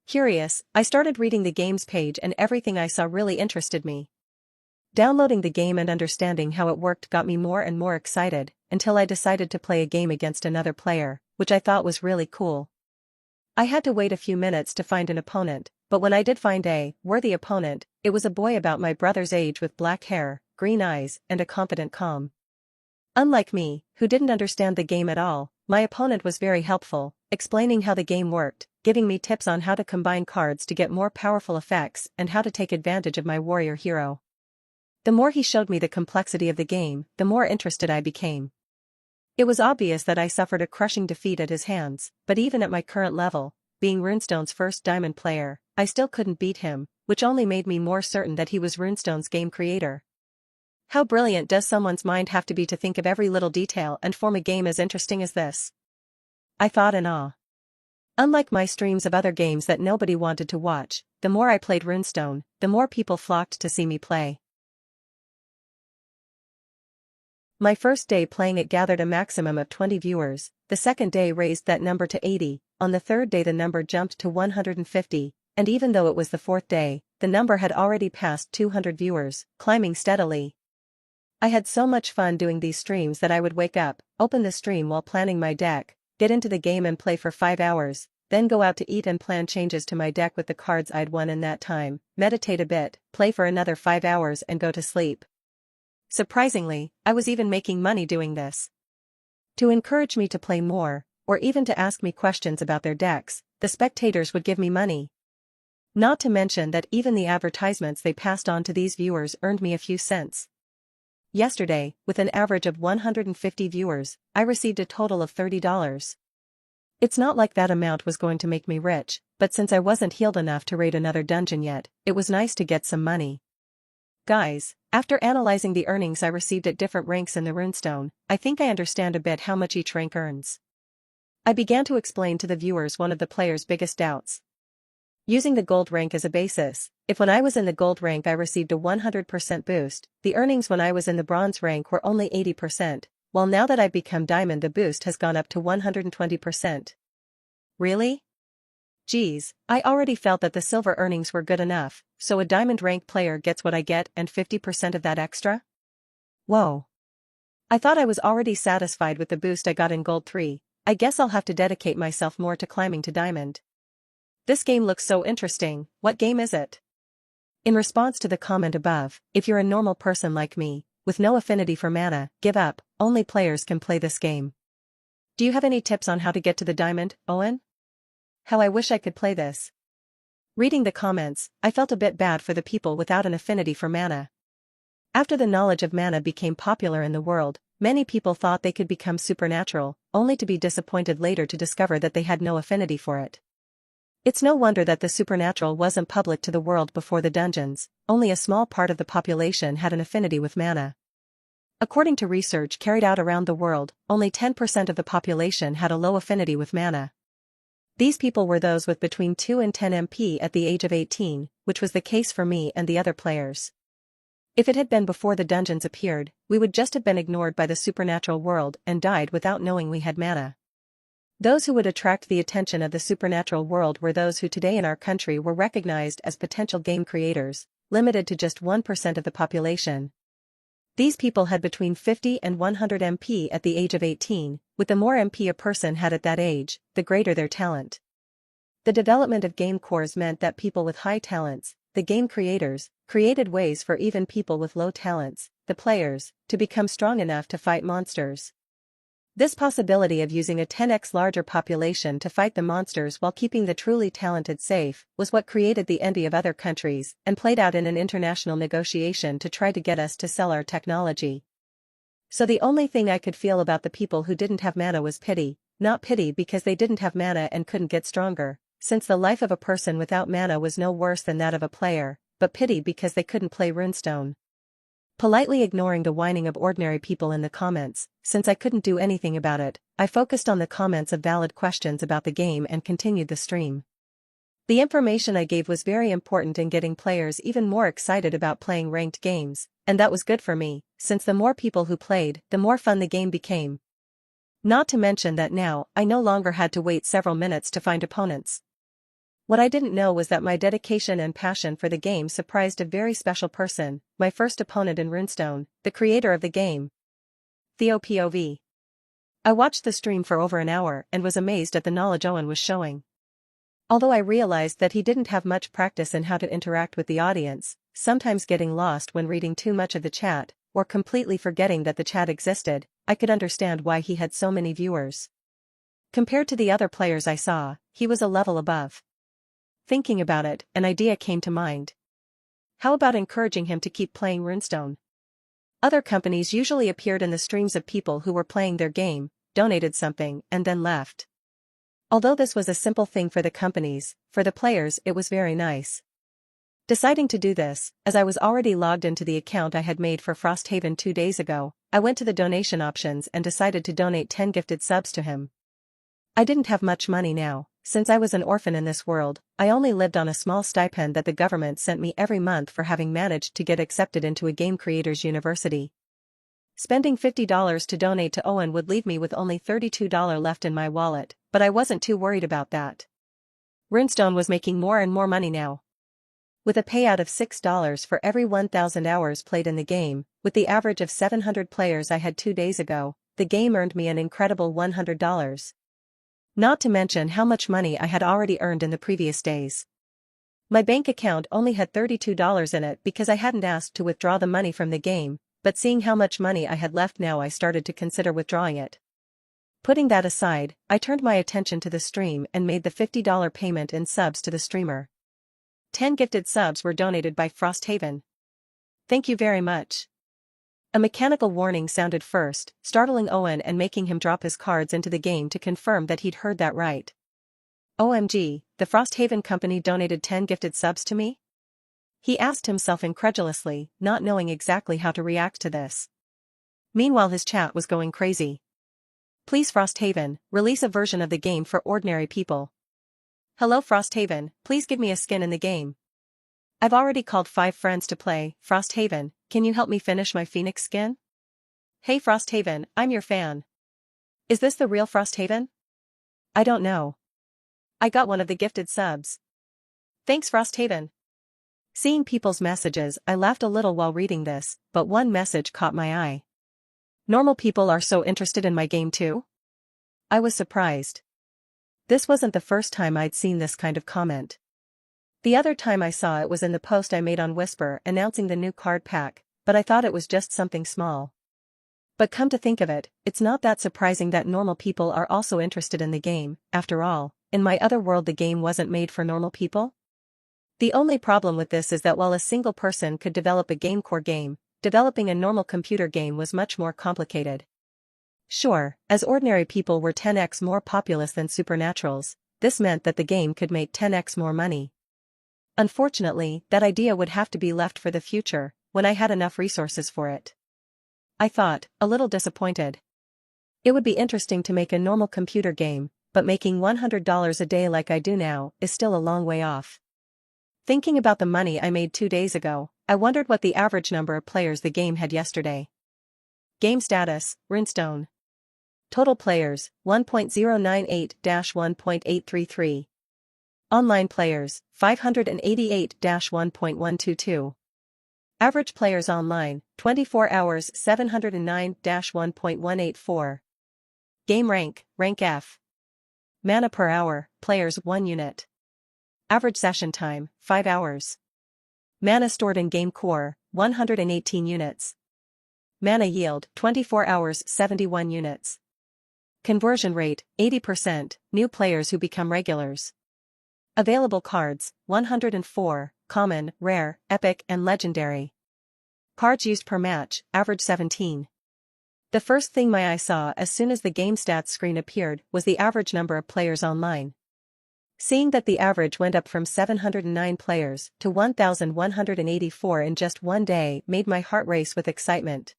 Speaker 1: Curious, I started reading the game's page and everything I saw really interested me. Downloading the game and understanding how it worked got me more and more excited, until I decided to play a game against another player, which I thought was really cool. I had to wait a few minutes to find an opponent, but when I did find a worthy opponent, it was a boy about my brother's age with black hair, green eyes, and a confident calm. Unlike me, who didn't understand the game at all, my opponent was very helpful, explaining how the game worked, giving me tips on how to combine cards to get more powerful effects and how to take advantage of my warrior hero. The more he showed me the complexity of the game, the more interested I became. It was obvious that I suffered a crushing defeat at his hands, but even at my current level, being Runestone's first diamond player, I still couldn't beat him, which only made me more certain that he was Runestone's game creator. How brilliant does someone's mind have to be to think of every little detail and form a game as interesting as this? I thought in awe. Unlike my streams of other games that nobody wanted to watch, the more I played Runestone, the more people flocked to see me play. My first day playing it gathered a maximum of 20 viewers, the second day raised that number to 80, on the third day the number jumped to 150, and even though it was the fourth day, the number had already passed 200 viewers, climbing steadily. I had so much fun doing these streams that I would wake up, open the stream while planning my deck, get into the game and play for 5 hours, then go out to eat and plan changes to my deck with the cards I'd won in that time, meditate a bit, play for another 5 hours and go to sleep. Surprisingly, I was even making money doing this. To encourage me to play more, or even to ask me questions about their decks, the spectators would give me money. Not to mention that even the advertisements they passed on to these viewers earned me a few cents. Yesterday, with an average of 150 viewers, I received a total of $30. It's not like that amount was going to make me rich, but since I wasn't healed enough to raid another dungeon yet, it was nice to get some money. Guys, after analyzing the earnings I received at different ranks in the Runestone, I think I understand a bit how much each rank earns. I began to explain to the viewers one of the players' biggest doubts. Using the gold rank as a basis, if when I was in the gold rank I received a 100% boost, the earnings when I was in the bronze rank were only 80%, while now that I've become diamond the boost has gone up to 120%. Really? Geez, I already felt that the silver earnings were good enough, so a diamond rank player gets what I get and 50% of that extra? Whoa. I thought I was already satisfied with the boost I got in Gold 3, I guess I'll have to dedicate myself more to climbing to diamond. This game looks so interesting, what game is it? In response to the comment above, if you're a normal person like me, with no affinity for mana, give up, only players can play this game. Do you have any tips on how to get to the diamond, Owen? How I wish I could play this. Reading the comments, I felt a bit bad for the people without an affinity for mana. After the knowledge of mana became popular in the world, many people thought they could become supernatural, only to be disappointed later to discover that they had no affinity for it. It's no wonder that the supernatural wasn't public to the world before the dungeons, only a small part of the population had an affinity with mana. According to research carried out around the world, only 10% of the population had a low affinity with mana. These people were those with between 2 and 10 MP at the age of 18, which was the case for me and the other players. If it had been before the dungeons appeared, we would just have been ignored by the supernatural world and died without knowing we had mana. Those who would attract the attention of the supernatural world were those who today in our country were recognized as potential game creators, limited to just 1% of the population. These people had between 50 and 100 MP at the age of 18, with the more MP a person had at that age, the greater their talent. The development of game cores meant that people with high talents, the game creators, created ways for even people with low talents, the players, to become strong enough to fight monsters. This possibility of using a 10x larger population to fight the monsters while keeping the truly talented safe was what created the envy of other countries and played out in an international negotiation to try to get us to sell our technology. So the only thing I could feel about the people who didn't have mana was pity, not pity because they didn't have mana and couldn't get stronger, since the life of a person without mana was no worse than that of a player, but pity because they couldn't play Runestone. Politely ignoring the whining of ordinary people in the comments, since I couldn't do anything about it, I focused on the comments of valid questions about the game and continued the stream. The information I gave was very important in getting players even more excited about playing ranked games, and that was good for me, since the more people who played, the more fun the game became. Not to mention that now, I no longer had to wait several minutes to find opponents. What I didn't know was that my dedication and passion for the game surprised a very special person, my first opponent in Runestone, the creator of the game, Theo POV. I watched the stream for over an hour and was amazed at the knowledge Owen was showing. Although I realized that he didn't have much practice in how to interact with the audience, sometimes getting lost when reading too much of the chat, or completely forgetting that the chat existed, I could understand why he had so many viewers. Compared to the other players I saw, he was a level above. Thinking about it, an idea came to mind. How about encouraging him to keep playing Runestone? Other companies usually appeared in the streams of people who were playing their game, donated something, and then left. Although this was a simple thing for the companies, for the players it was very nice. Deciding to do this, as I was already logged into the account I had made for Frosthaven 2 days ago, I went to the donation options and decided to donate 10 gifted subs to him. I didn't have much money now. Since I was an orphan in this world, I only lived on a small stipend that the government sent me every month for having managed to get accepted into a game creators university. Spending $50 to donate to Owen would leave me with only $32 left in my wallet, but I wasn't too worried about that. Runestone was making more and more money now. With a payout of $6 for every 1,000 hours played in the game, with the average of 700 players I had 2 days ago, the game earned me an incredible $100. Not to mention how much money I had already earned in the previous days. My bank account only had $32 in it because I hadn't asked to withdraw the money from the game, but seeing how much money I had left now I started to consider withdrawing it. Putting that aside, I turned my attention to the stream and made the $50 payment in subs to the streamer. 10 gifted subs were donated by Frosthaven. Thank you very much. A mechanical warning sounded first, startling Owen and making him drop his cards into the game to confirm that he'd heard that right. OMG, the Frosthaven company donated 10 gifted subs to me? He asked himself incredulously, not knowing exactly how to react to this. Meanwhile his chat was going crazy. Please Frosthaven, release a version of the game for ordinary people. Hello Frosthaven, please give me a skin in the game. I've already called 5 friends to play. Frosthaven, can you help me finish my Phoenix skin? Hey Frosthaven, I'm your fan. Is this the real Frosthaven? I don't know. I got one of the gifted subs. Thanks Frosthaven. Seeing people's messages, I laughed a little while reading this, but one message caught my eye. Normal people are so interested in my game too? I was surprised. This wasn't the first time I'd seen this kind of comment. The other time I saw it was in the post I made on Whisper announcing the new card pack, but I thought it was just something small. But come to think of it, it's not that surprising that normal people are also interested in the game. After all, in my other world the game wasn't made for normal people. The only problem with this is that while a single person could develop a GameCore game, developing a normal computer game was much more complicated. Sure, as ordinary people were 10x more populous than supernaturals, this meant that the game could make 10x more money. Unfortunately, that idea would have to be left for the future, when I had enough resources for it. I thought, a little disappointed. It would be interesting to make a normal computer game, but making $100 a day like I do now is still a long way off. Thinking about the money I made 2 days ago, I wondered what the average number of players the game had yesterday. Game status, Runestone. Total players, 1.098-1.833. Online players, 588-1.122. Average players online, 24 hours 709-1.184. Game rank, rank F. Mana per hour, players 1 unit. Average session time, 5 hours. Mana stored in game core, 118 units. Mana yield, 24 hours 71 units. Conversion rate, 80%, new players who become regulars. Available cards, 104, common, rare, epic and legendary. Cards used per match, average 17. The first thing my eye saw as soon as the game stats screen appeared was the average number of players online. Seeing that the average went up from 709 players to 1,184 in just 1 day made my heart race with excitement.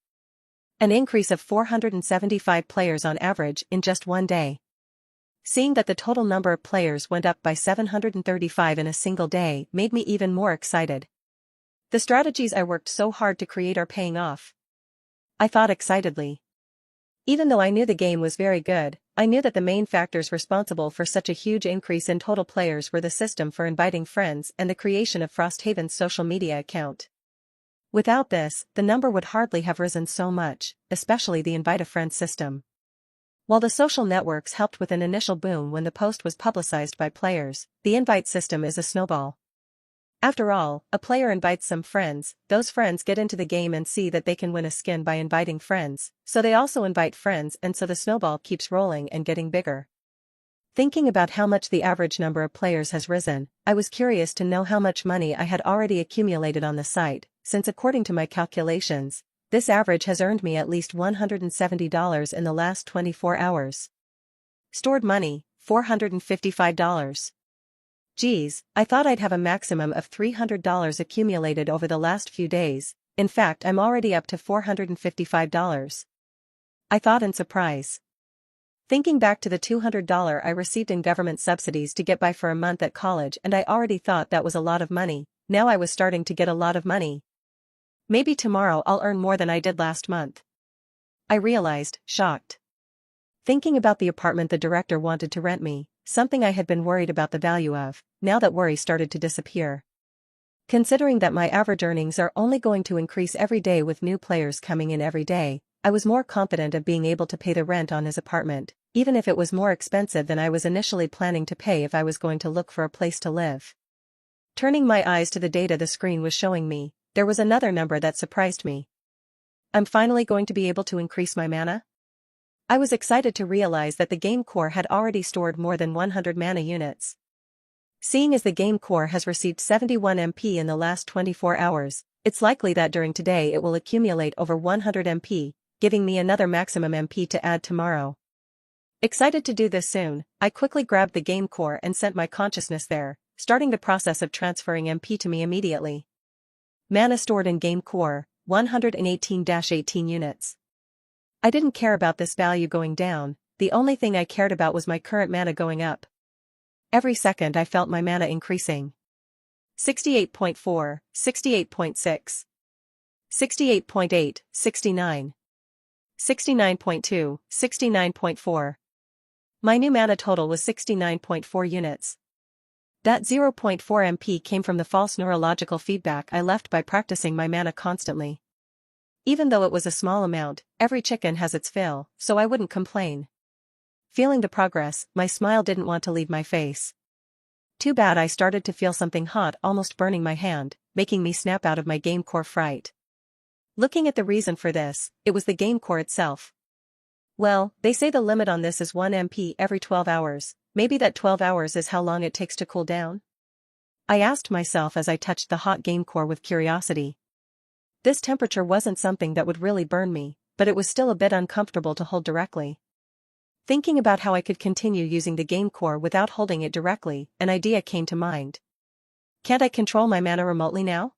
Speaker 1: An increase of 475 players on average in just 1 day. Seeing that the total number of players went up by 735 in a single day made me even more excited. The strategies I worked so hard to create are paying off. I thought excitedly. Even though I knew the game was very good, I knew that the main factors responsible for such a huge increase in total players were the system for inviting friends and the creation of Frosthaven's social media account. Without this, the number would hardly have risen so much, especially the invite a friend system. While the social networks helped with an initial boom when the post was publicized by players, the invite system is a snowball. After all, a player invites some friends, those friends get into the game and see that they can win a skin by inviting friends, so they also invite friends and so the snowball keeps rolling and getting bigger. Thinking about how much the average number of players has risen, I was curious to know how much money I had already accumulated on the site, since according to my calculations, this average has earned me at least $170 in the last 24 hours. Stored money, $455. Geez, I thought I'd have a maximum of $300 accumulated over the last few days. In fact, I'm already up to $455. I thought in surprise. Thinking back to the $200 I received in government subsidies to get by for a month at college, and I already thought that was a lot of money. Now I was starting to get a lot of money. Maybe tomorrow I'll earn more than I did last month. I realized, shocked. Thinking about the apartment the director wanted to rent me, something I had been worried about the value of, now that worry started to disappear. Considering that my average earnings are only going to increase every day with new players coming in every day, I was more confident of being able to pay the rent on his apartment, even if it was more expensive than I was initially planning to pay if I was going to look for a place to live. Turning my eyes to the data the screen was showing me, there was another number that surprised me. I'm finally going to be able to increase my mana? I was excited to realize that the game core had already stored more than 100 mana units. Seeing as the game core has received 71 MP in the last 24 hours, it's likely that during today it will accumulate over 100 MP, giving me another maximum MP to add tomorrow. Excited to do this soon, I quickly grabbed the game core and sent my consciousness there, starting the process of transferring MP to me immediately. Mana stored in game core, 118-18 units. I didn't care about this value going down, the only thing I cared about was my current mana going up. Every second I felt my mana increasing. 68.4, 68.6, 68.8, 69. 69.2, 69.4. My new mana total was 69.4 units. That 0.4 MP came from the false neurological feedback I left by practicing my mana constantly. Even though it was a small amount, every chicken has its fill, so I wouldn't complain. Feeling the progress, my smile didn't want to leave my face. Too bad I started to feel something hot almost burning my hand, making me snap out of my game core fright. Looking at the reason for this, it was the game core itself. Well, they say the limit on this is 1 MP every 12 hours, maybe that 12 hours is how long it takes to cool down? I asked myself as I touched the hot game core with curiosity. This temperature wasn't something that would really burn me, but it was still a bit uncomfortable to hold directly. Thinking about how I could continue using the game core without holding it directly, an idea came to mind. Can't I control my mana remotely now?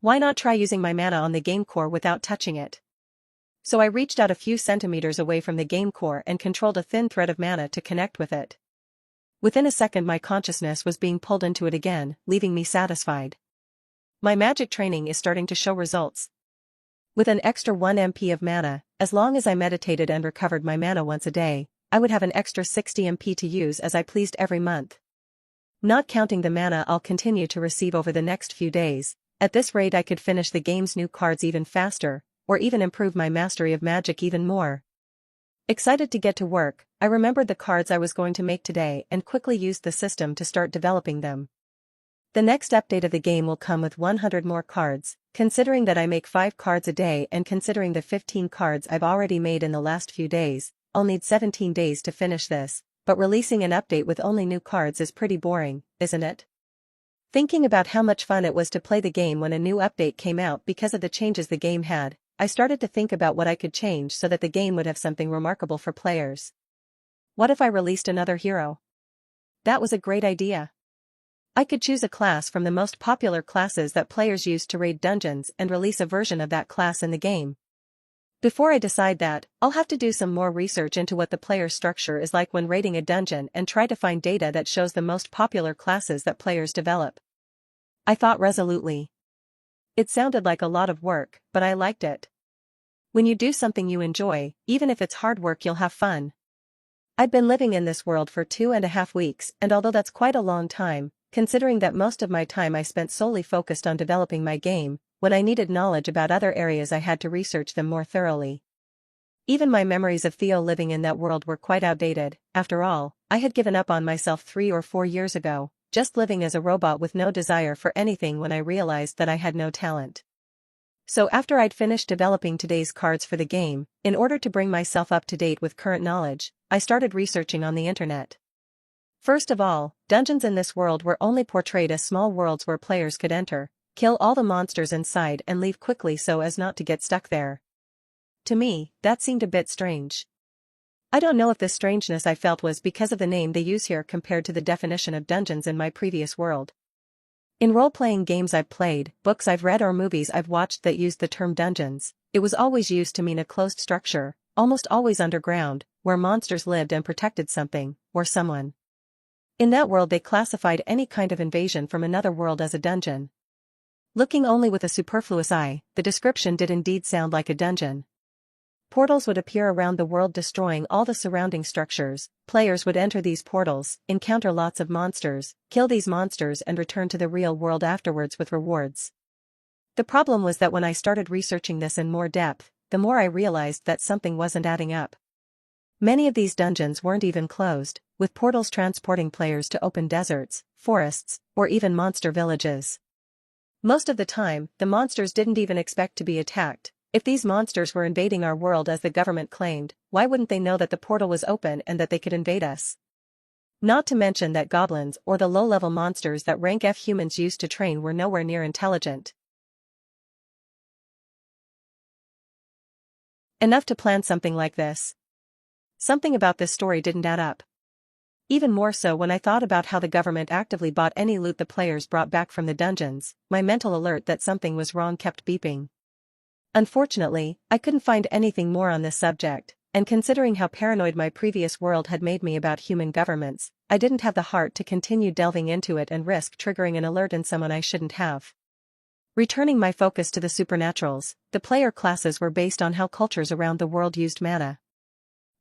Speaker 1: Why not try using my mana on the game core without touching it? So I reached out a few centimeters away from the game core and controlled a thin thread of mana to connect with it. Within a second my consciousness was being pulled into it again, leaving me satisfied. My magic training is starting to show results. With an extra 1 MP of mana, as long as I meditated and recovered my mana once a day, I would have an extra 60 MP to use as I pleased every month. Not counting the mana I'll continue to receive over the next few days, at this rate I could finish the game's new cards even faster, or even improve my mastery of magic even more. Excited to get to work, I remembered the cards I was going to make today and quickly used the system to start developing them. The next update of the game will come with 100 more cards, considering that I make 5 cards a day and considering the 15 cards I've already made in the last few days, I'll need 17 days to finish this, but releasing an update with only new cards is pretty boring, isn't it? Thinking about how much fun it was to play the game when a new update came out because of the changes the game had, I started to think about what I could change so that the game would have something remarkable for players. What if I released another hero? That was a great idea. I could choose a class from the most popular classes that players use to raid dungeons and release a version of that class in the game. Before I decide that, I'll have to do some more research into what the player structure is like when raiding a dungeon and try to find data that shows the most popular classes that players develop. I thought resolutely. It sounded like a lot of work, but I liked it. When you do something you enjoy, even if it's hard work, you'll have fun. I'd been living in this world for 2.5 weeks, and although that's quite a long time, considering that most of my time I spent solely focused on developing my game, when I needed knowledge about other areas I had to research them more thoroughly. Even my memories of Theo living in that world were quite outdated. After all, I had given up on myself 3 or 4 years ago, just living as a robot with no desire for anything when I realized that I had no talent. So after I'd finished developing today's cards for the game, in order to bring myself up to date with current knowledge, I started researching on the internet. First of all, dungeons in this world were only portrayed as small worlds where players could enter, kill all the monsters inside and leave quickly so as not to get stuck there. To me, that seemed a bit strange. I don't know if this strangeness I felt was because of the name they use here compared to the definition of dungeons in my previous world. In role-playing games I've played, books I've read or movies I've watched that used the term dungeons, it was always used to mean a closed structure, almost always underground, where monsters lived and protected something, or someone. In that world they classified any kind of invasion from another world as a dungeon. Looking only with a superfluous eye, the description did indeed sound like a dungeon. Portals would appear around the world destroying all the surrounding structures. Players would enter these portals, encounter lots of monsters, kill these monsters and return to the real world afterwards with rewards. The problem was that when I started researching this in more depth, the more I realized that something wasn't adding up. Many of these dungeons weren't even closed, with portals transporting players to open deserts, forests, or even monster villages. Most of the time, the monsters didn't even expect to be attacked. If these monsters were invading our world as the government claimed, why wouldn't they know that the portal was open and that they could invade us? Not to mention that goblins or the low-level monsters that rank F humans used to train were nowhere near intelligent enough to plan something like this. Something about this story didn't add up. Even more so when I thought about how the government actively bought any loot the players brought back from the dungeons, my mental alert that something was wrong kept beeping. Unfortunately, I couldn't find anything more on this subject, and considering how paranoid my previous world had made me about human governments, I didn't have the heart to continue delving into it and risk triggering an alert in someone I shouldn't have. Returning my focus to the supernaturals, the player classes were based on how cultures around the world used mana.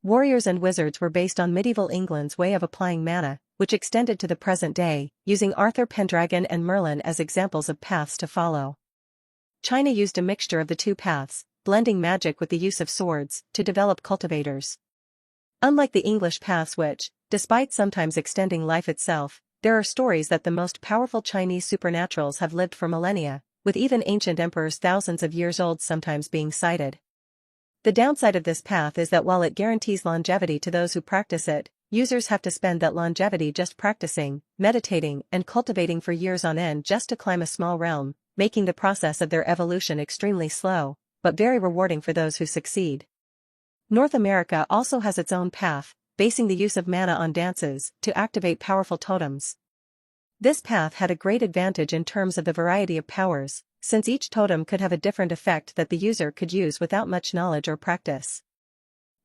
Speaker 1: Warriors and wizards were based on medieval England's way of applying mana, which extended to the present day, using Arthur Pendragon and Merlin as examples of paths to follow. China used a mixture of the two paths, blending magic with the use of swords, to develop cultivators. Unlike the English paths which, despite sometimes extending life itself, there are stories that the most powerful Chinese supernaturals have lived for millennia, with even ancient emperors thousands of years old sometimes being cited. The downside of this path is that while it guarantees longevity to those who practice it, users have to spend that longevity just practicing, meditating, and cultivating for years on end just to climb a small realm, making the process of their evolution extremely slow, but very rewarding for those who succeed. North America also has its own path, basing the use of mana on dances to activate powerful totems. This path had a great advantage in terms of the variety of powers, since each totem could have a different effect that the user could use without much knowledge or practice.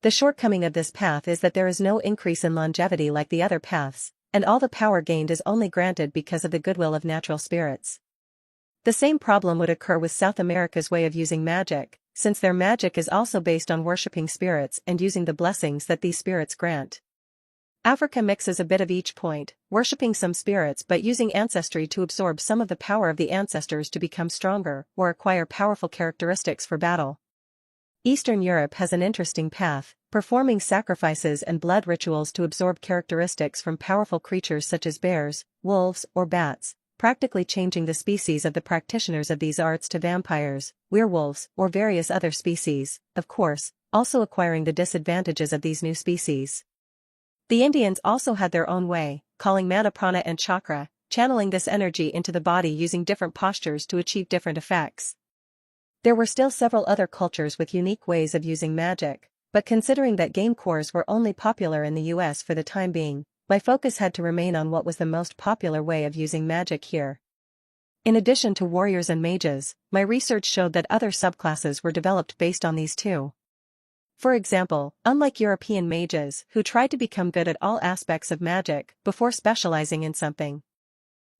Speaker 1: The shortcoming of this path is that there is no increase in longevity like the other paths, and all the power gained is only granted because of the goodwill of natural spirits. The same problem would occur with South America's way of using magic, since their magic is also based on worshipping spirits and using the blessings that these spirits grant. Africa mixes a bit of each point, worshipping some spirits but using ancestry to absorb some of the power of the ancestors to become stronger or acquire powerful characteristics for battle. Eastern Europe has an interesting path, performing sacrifices and blood rituals to absorb characteristics from powerful creatures such as bears, wolves, or bats, practically changing the species of the practitioners of these arts to vampires, werewolves, or various other species, of course, also acquiring the disadvantages of these new species. The Indians also had their own way, calling mana prana and chakra, channeling this energy into the body using different postures to achieve different effects. There were still several other cultures with unique ways of using magic, but considering that game cores were only popular in the US for the time being, my focus had to remain on what was the most popular way of using magic here. In addition to warriors and mages, my research showed that other subclasses were developed based on these too. For example, unlike European mages who tried to become good at all aspects of magic before specializing in something.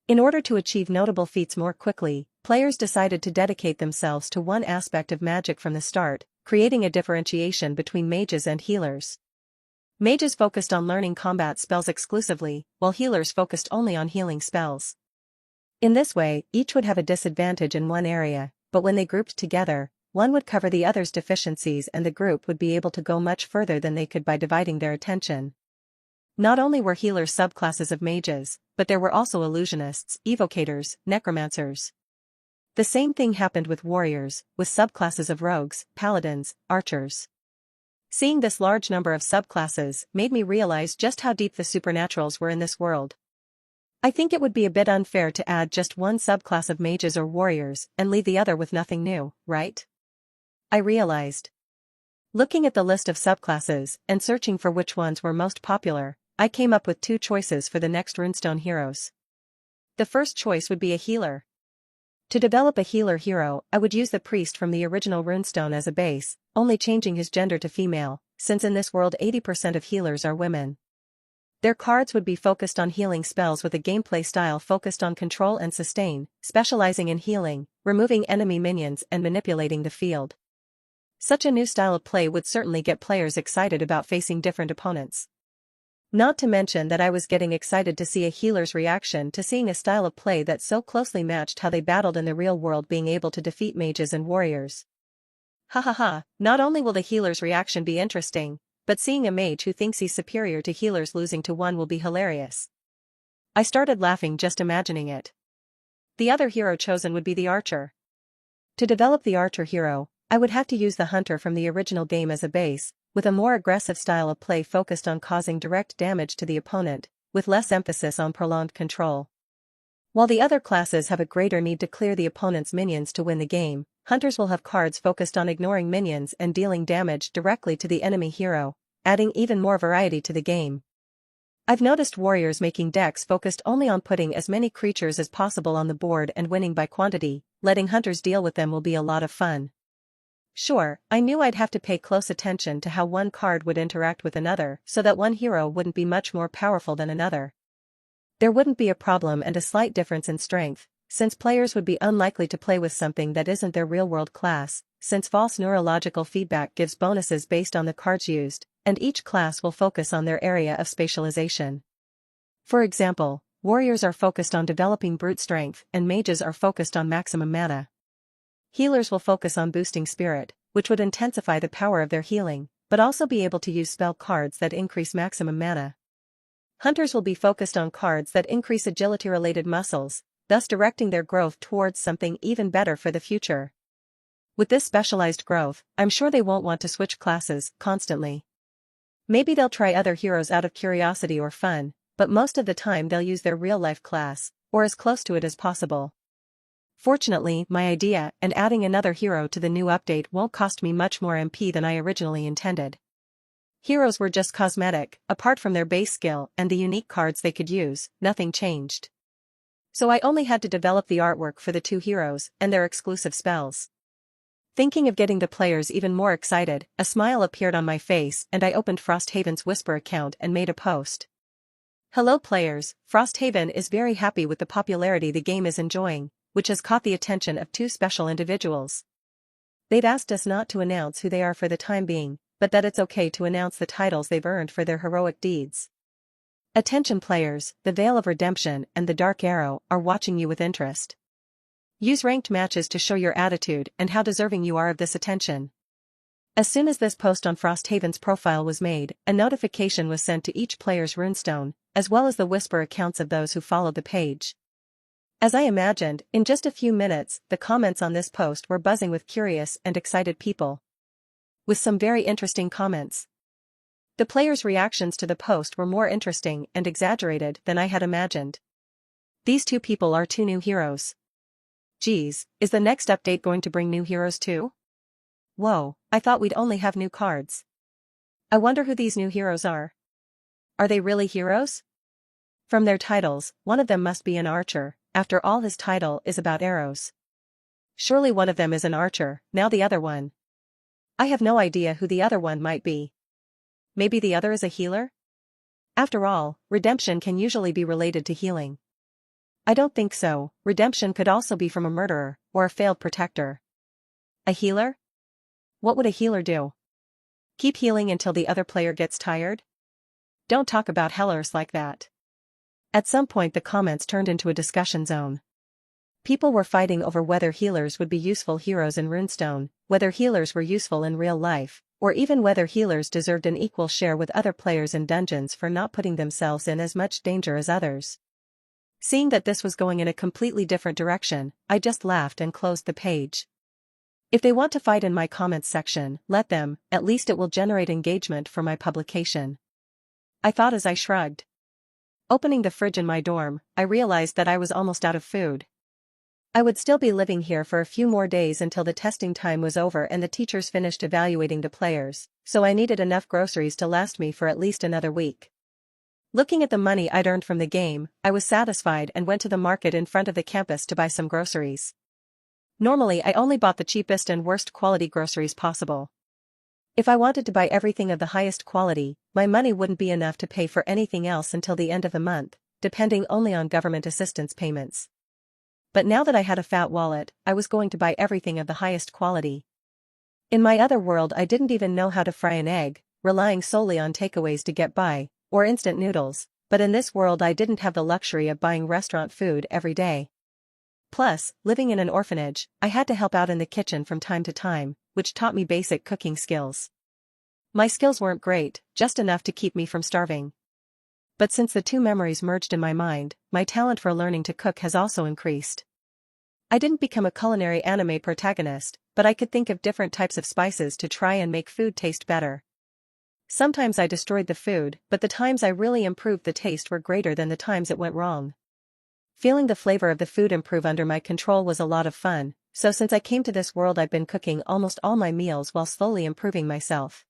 Speaker 1: In order to achieve notable feats more quickly, players decided to dedicate themselves to one aspect of magic from the start, creating a differentiation between mages and healers. Mages focused on learning combat spells exclusively, while healers focused only on healing spells. In this way, each would have a disadvantage in one area, but when they grouped together, one would cover the other's deficiencies and the group would be able to go much further than they could by dividing their attention. Not only were healers subclasses of mages, but there were also illusionists, evocators, necromancers. The same thing happened with warriors, with subclasses of rogues, paladins, archers. Seeing this large number of subclasses made me realize just how deep the supernaturals were in this world. I think it would be a bit unfair to add just one subclass of mages or warriors and leave the other with nothing new, right? I realized. Looking at the list of subclasses and searching for which ones were most popular, I came up with two choices for the next runestone heroes. The first choice would be a healer. To develop a healer hero, I would use the priest from the original runestone as a base, only changing his gender to female, since in this world 80% of healers are women. Their cards would be focused on healing spells with a gameplay style focused on control and sustain, specializing in healing, removing enemy minions and manipulating the field. Such a new style of play would certainly get players excited about facing different opponents. Not to mention that I was getting excited to see a healer's reaction to seeing a style of play that so closely matched how they battled in the real world, being able to defeat mages and warriors. Ha, not only will the healer's reaction be interesting, but seeing a mage who thinks he's superior to healers losing to one will be hilarious. I started laughing just imagining it. The other hero chosen would be the archer. To develop the archer hero, I would have to use the hunter from the original game as a base, with a more aggressive style of play focused on causing direct damage to the opponent, with less emphasis on prolonged control. While the other classes have a greater need to clear the opponent's minions to win the game, hunters will have cards focused on ignoring minions and dealing damage directly to the enemy hero, adding even more variety to the game. I've noticed warriors making decks focused only on putting as many creatures as possible on the board and winning by quantity. Letting hunters deal with them will be a lot of fun. Sure, I knew I'd have to pay close attention to how one card would interact with another so that one hero wouldn't be much more powerful than another. There wouldn't be a problem and a slight difference in strength, since players would be unlikely to play with something that isn't their real-world class, since false neurological feedback gives bonuses based on the cards used, and each class will focus on their area of specialization. For example, warriors are focused on developing brute strength and mages are focused on maximum mana. Healers will focus on boosting spirit, which would intensify the power of their healing, but also be able to use spell cards that increase maximum mana. Hunters will be focused on cards that increase agility-related muscles, thus directing their growth towards something even better for the future. With this specialized growth, I'm sure they won't want to switch classes constantly. Maybe they'll try other heroes out of curiosity or fun, but most of the time they'll use their real-life class, or as close to it as possible. Fortunately, my idea and adding another hero to the new update won't cost me much more MP than I originally intended. Heroes were just cosmetic, apart from their base skill and the unique cards they could use, nothing changed. So I only had to develop the artwork for the two heroes and their exclusive spells. Thinking of getting the players even more excited, a smile appeared on my face and I opened Frosthaven's Whisper account and made a post. Hello players, Frosthaven is very happy with the popularity the game is enjoying, which has caught the attention of two special individuals. They've asked us not to announce who they are for the time being, but that it's okay to announce the titles they've earned for their heroic deeds. Attention players, the Veil of Redemption and the Dark Arrow are watching you with interest. Use ranked matches to show your attitude and how deserving you are of this attention. As soon as this post on Frosthaven's profile was made, a notification was sent to each player's runestone, as well as the Whisper accounts of those who followed the page. As I imagined, in just a few minutes, the comments on this post were buzzing with curious and excited people. With some very interesting comments. The players' reactions to the post were more interesting and exaggerated than I had imagined. These two people are two new heroes. Geez, is the next update going to bring new heroes too? Whoa, I thought we'd only have new cards. I wonder who these new heroes are. Are they really heroes? From their titles, one of them must be an archer, after all his title is about arrows. Surely one of them is an archer, now the other one. I have no idea who the other one might be. Maybe the other is a healer? After all, redemption can usually be related to healing. I don't think so, redemption could also be from a murderer, or a failed protector. A healer? What would a healer do? Keep healing until the other player gets tired? Don't talk about healers like that. At some point the comments turned into a discussion zone. People were fighting over whether healers would be useful heroes in Runestone, whether healers were useful in real life, or even whether healers deserved an equal share with other players in dungeons for not putting themselves in as much danger as others. Seeing that this was going in a completely different direction, I just laughed and closed the page. If they want to fight in my comments section, let them, at least it will generate engagement for my publication. I thought as I shrugged. Opening the fridge in my dorm, I realized that I was almost out of food. I would still be living here for a few more days until the testing time was over and the teachers finished evaluating the players, so I needed enough groceries to last me for at least another week. Looking at the money I'd earned from the game, I was satisfied and went to the market in front of the campus to buy some groceries. Normally I only bought the cheapest and worst quality groceries possible. If I wanted to buy everything of the highest quality, my money wouldn't be enough to pay for anything else until the end of the month, depending only on government assistance payments. But now that I had a fat wallet, I was going to buy everything of the highest quality. In my other world I didn't even know how to fry an egg, relying solely on takeaways to get by, or instant noodles, but in this world I didn't have the luxury of buying restaurant food every day. Plus, living in an orphanage, I had to help out in the kitchen from time to time, which taught me basic cooking skills. My skills weren't great, just enough to keep me from starving. But since the two memories merged in my mind, my talent for learning to cook has also increased. I didn't become a culinary anime protagonist, but I could think of different types of spices to try and make food taste better. Sometimes I destroyed the food, but the times I really improved the taste were greater than the times it went wrong. Feeling the flavor of the food improve under my control was a lot of fun, so since I came to this world I've been cooking almost all my meals while slowly improving myself.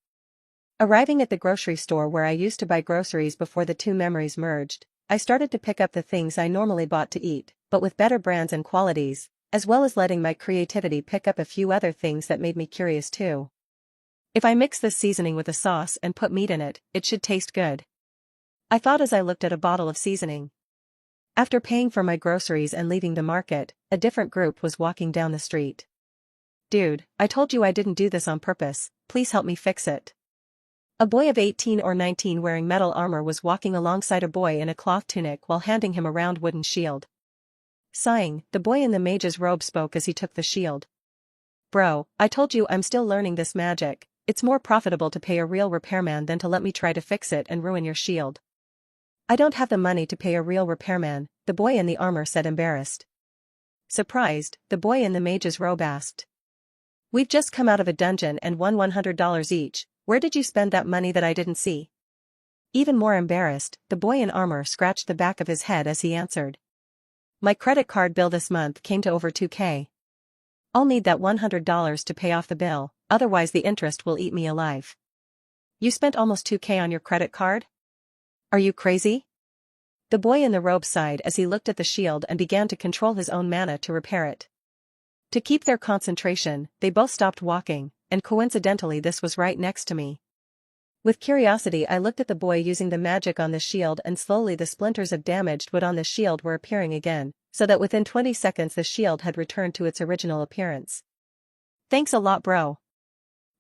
Speaker 1: Arriving at the grocery store where I used to buy groceries before the two memories merged, I started to pick up the things I normally bought to eat, but with better brands and qualities, as well as letting my creativity pick up a few other things that made me curious too. If I mix this seasoning with a sauce and put meat in it, it should taste good. I thought as I looked at a bottle of seasoning. After paying for my groceries and leaving the market, a different group was walking down the street. "Dude, I told you I didn't do this on purpose, please help me fix it." A boy of 18 or 19 wearing metal armor was walking alongside a boy in a cloth tunic while handing him a round wooden shield. Sighing, the boy in the mage's robe spoke as he took the shield. "Bro, I told you I'm still learning this magic, it's more profitable to pay a real repairman than to let me try to fix it and ruin your shield." "I don't have the money to pay a real repairman," the boy in the armor said, embarrassed. Surprised, the boy in the mage's robe asked. "We've just come out of a dungeon and won $100 each, where did you spend that money that I didn't see?" Even more embarrassed, the boy in armor scratched the back of his head as he answered. "My credit card bill this month came to over $2K. I'll need that $100 to pay off the bill, otherwise the interest will eat me alive." "You spent almost $2K on your credit card? Are you crazy?" The boy in the robe sighed as he looked at the shield and began to control his own mana to repair it. To keep their concentration, they both stopped walking, and coincidentally this was right next to me. With curiosity I looked at the boy using the magic on the shield, and slowly the splinters of damaged wood on the shield were appearing again, so that within 20 seconds the shield had returned to its original appearance. "Thanks a lot, bro,"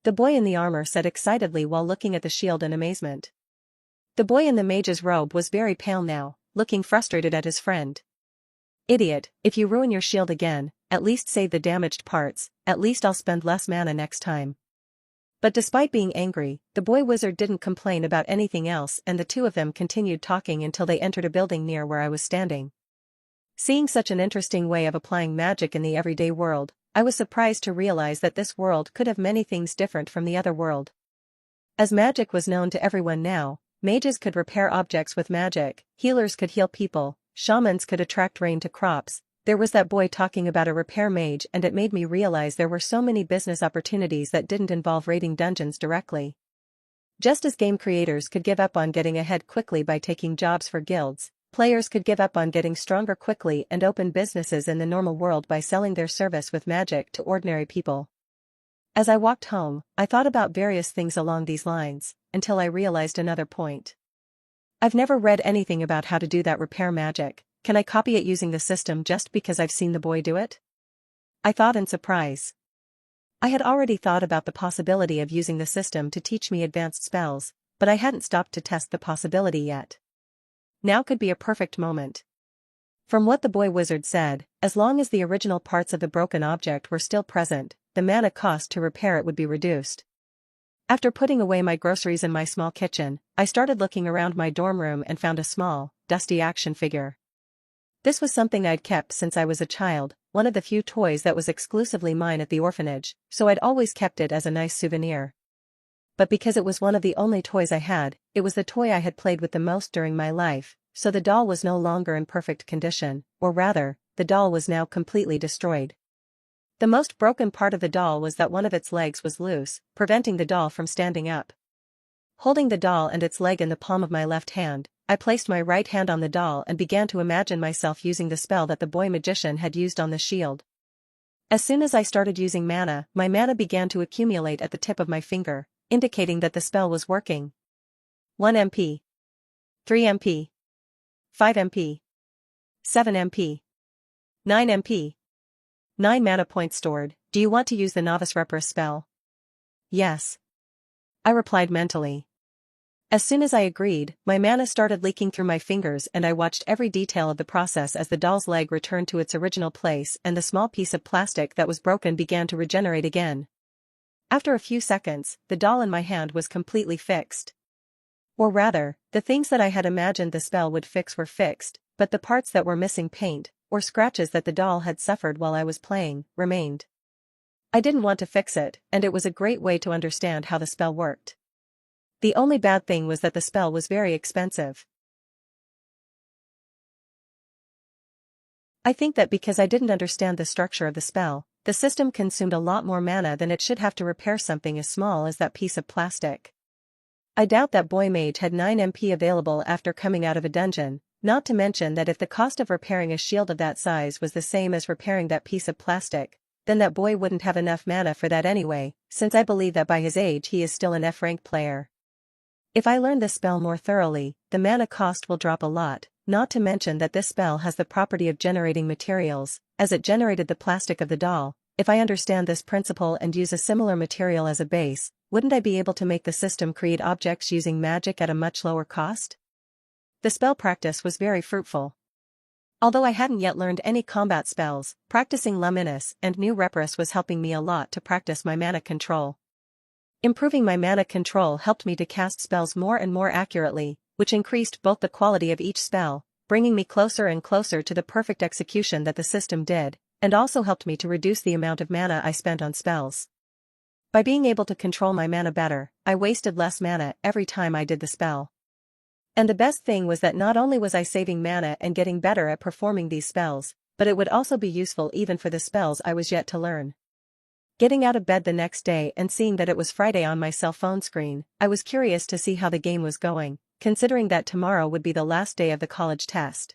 Speaker 1: the boy in the armor said excitedly while looking at the shield in amazement. The boy in the mage's robe was very pale now, looking frustrated at his friend. "Idiot, if you ruin your shield again, at least save the damaged parts, at least I'll spend less mana next time." But despite being angry, the boy wizard didn't complain about anything else, and the two of them continued talking until they entered a building near where I was standing. Seeing such an interesting way of applying magic in the everyday world, I was surprised to realize that this world could have many things different from the other world. As magic was known to everyone now, mages could repair objects with magic, healers could heal people, shamans could attract rain to crops. There was that boy talking about a repair mage, and it made me realize there were so many business opportunities that didn't involve raiding dungeons directly. Just as game creators could give up on getting ahead quickly by taking jobs for guilds, players could give up on getting stronger quickly and open businesses in the normal world by selling their service with magic to ordinary people. As I walked home, I thought about various things along these lines, until I realized another point. I've never read anything about how to do that repair magic. Can I copy it using the system just because I've seen the boy do it? I thought in surprise. I had already thought about the possibility of using the system to teach me advanced spells, but I hadn't stopped to test the possibility yet. Now could be a perfect moment. From what the boy wizard said, as long as the original parts of the broken object were still present, the mana cost to repair it would be reduced. After putting away my groceries in my small kitchen, I started looking around my dorm room and found a small, dusty action figure. This was something I'd kept since I was a child, one of the few toys that was exclusively mine at the orphanage, so I'd always kept it as a nice souvenir. But because it was one of the only toys I had, it was the toy I had played with the most during my life, so the doll was no longer in perfect condition, or rather, the doll was now completely destroyed. The most broken part of the doll was that one of its legs was loose, preventing the doll from standing up. Holding the doll and its leg in the palm of my left hand, I placed my right hand on the doll and began to imagine myself using the spell that the boy magician had used on the shield. As soon as I started using mana, my mana began to accumulate at the tip of my finger, indicating that the spell was working. 1 MP. 3 MP. 5 MP. 7 MP. 9 MP. 9 mana points stored. Do you want to use the Novice Repress spell? Yes. I replied mentally. As soon as I agreed, my mana started leaking through my fingers and I watched every detail of the process as the doll's leg returned to its original place and the small piece of plastic that was broken began to regenerate again. After a few seconds, the doll in my hand was completely fixed. Or rather, the things that I had imagined the spell would fix were fixed, but the parts that were missing paint, or scratches that the doll had suffered while I was playing, remained. I didn't want to fix it, and it was a great way to understand how the spell worked. The only bad thing was that the spell was very expensive. I think that because I didn't understand the structure of the spell, the system consumed a lot more mana than it should have to repair something as small as that piece of plastic. I doubt that boy mage had 9 MP available after coming out of a dungeon, not to mention that if the cost of repairing a shield of that size was the same as repairing that piece of plastic, then that boy wouldn't have enough mana for that anyway, since I believe that by his age he is still an F-rank player. If I learn this spell more thoroughly, the mana cost will drop a lot, not to mention that this spell has the property of generating materials, as it generated the plastic of the doll. If I understand this principle and use a similar material as a base, wouldn't I be able to make the system create objects using magic at a much lower cost? The spell practice was very fruitful. Although I hadn't yet learned any combat spells, practicing Luminous and New Repress was helping me a lot to practice my mana control. Improving my mana control helped me to cast spells more and more accurately, which increased both the quality of each spell, bringing me closer and closer to the perfect execution that the system did, and also helped me to reduce the amount of mana I spent on spells. By being able to control my mana better, I wasted less mana every time I did the spell. And the best thing was that not only was I saving mana and getting better at performing these spells, but it would also be useful even for the spells I was yet to learn. Getting out of bed the next day and seeing that it was Friday on my cell phone screen, I was curious to see how the game was going, considering that tomorrow would be the last day of the college test.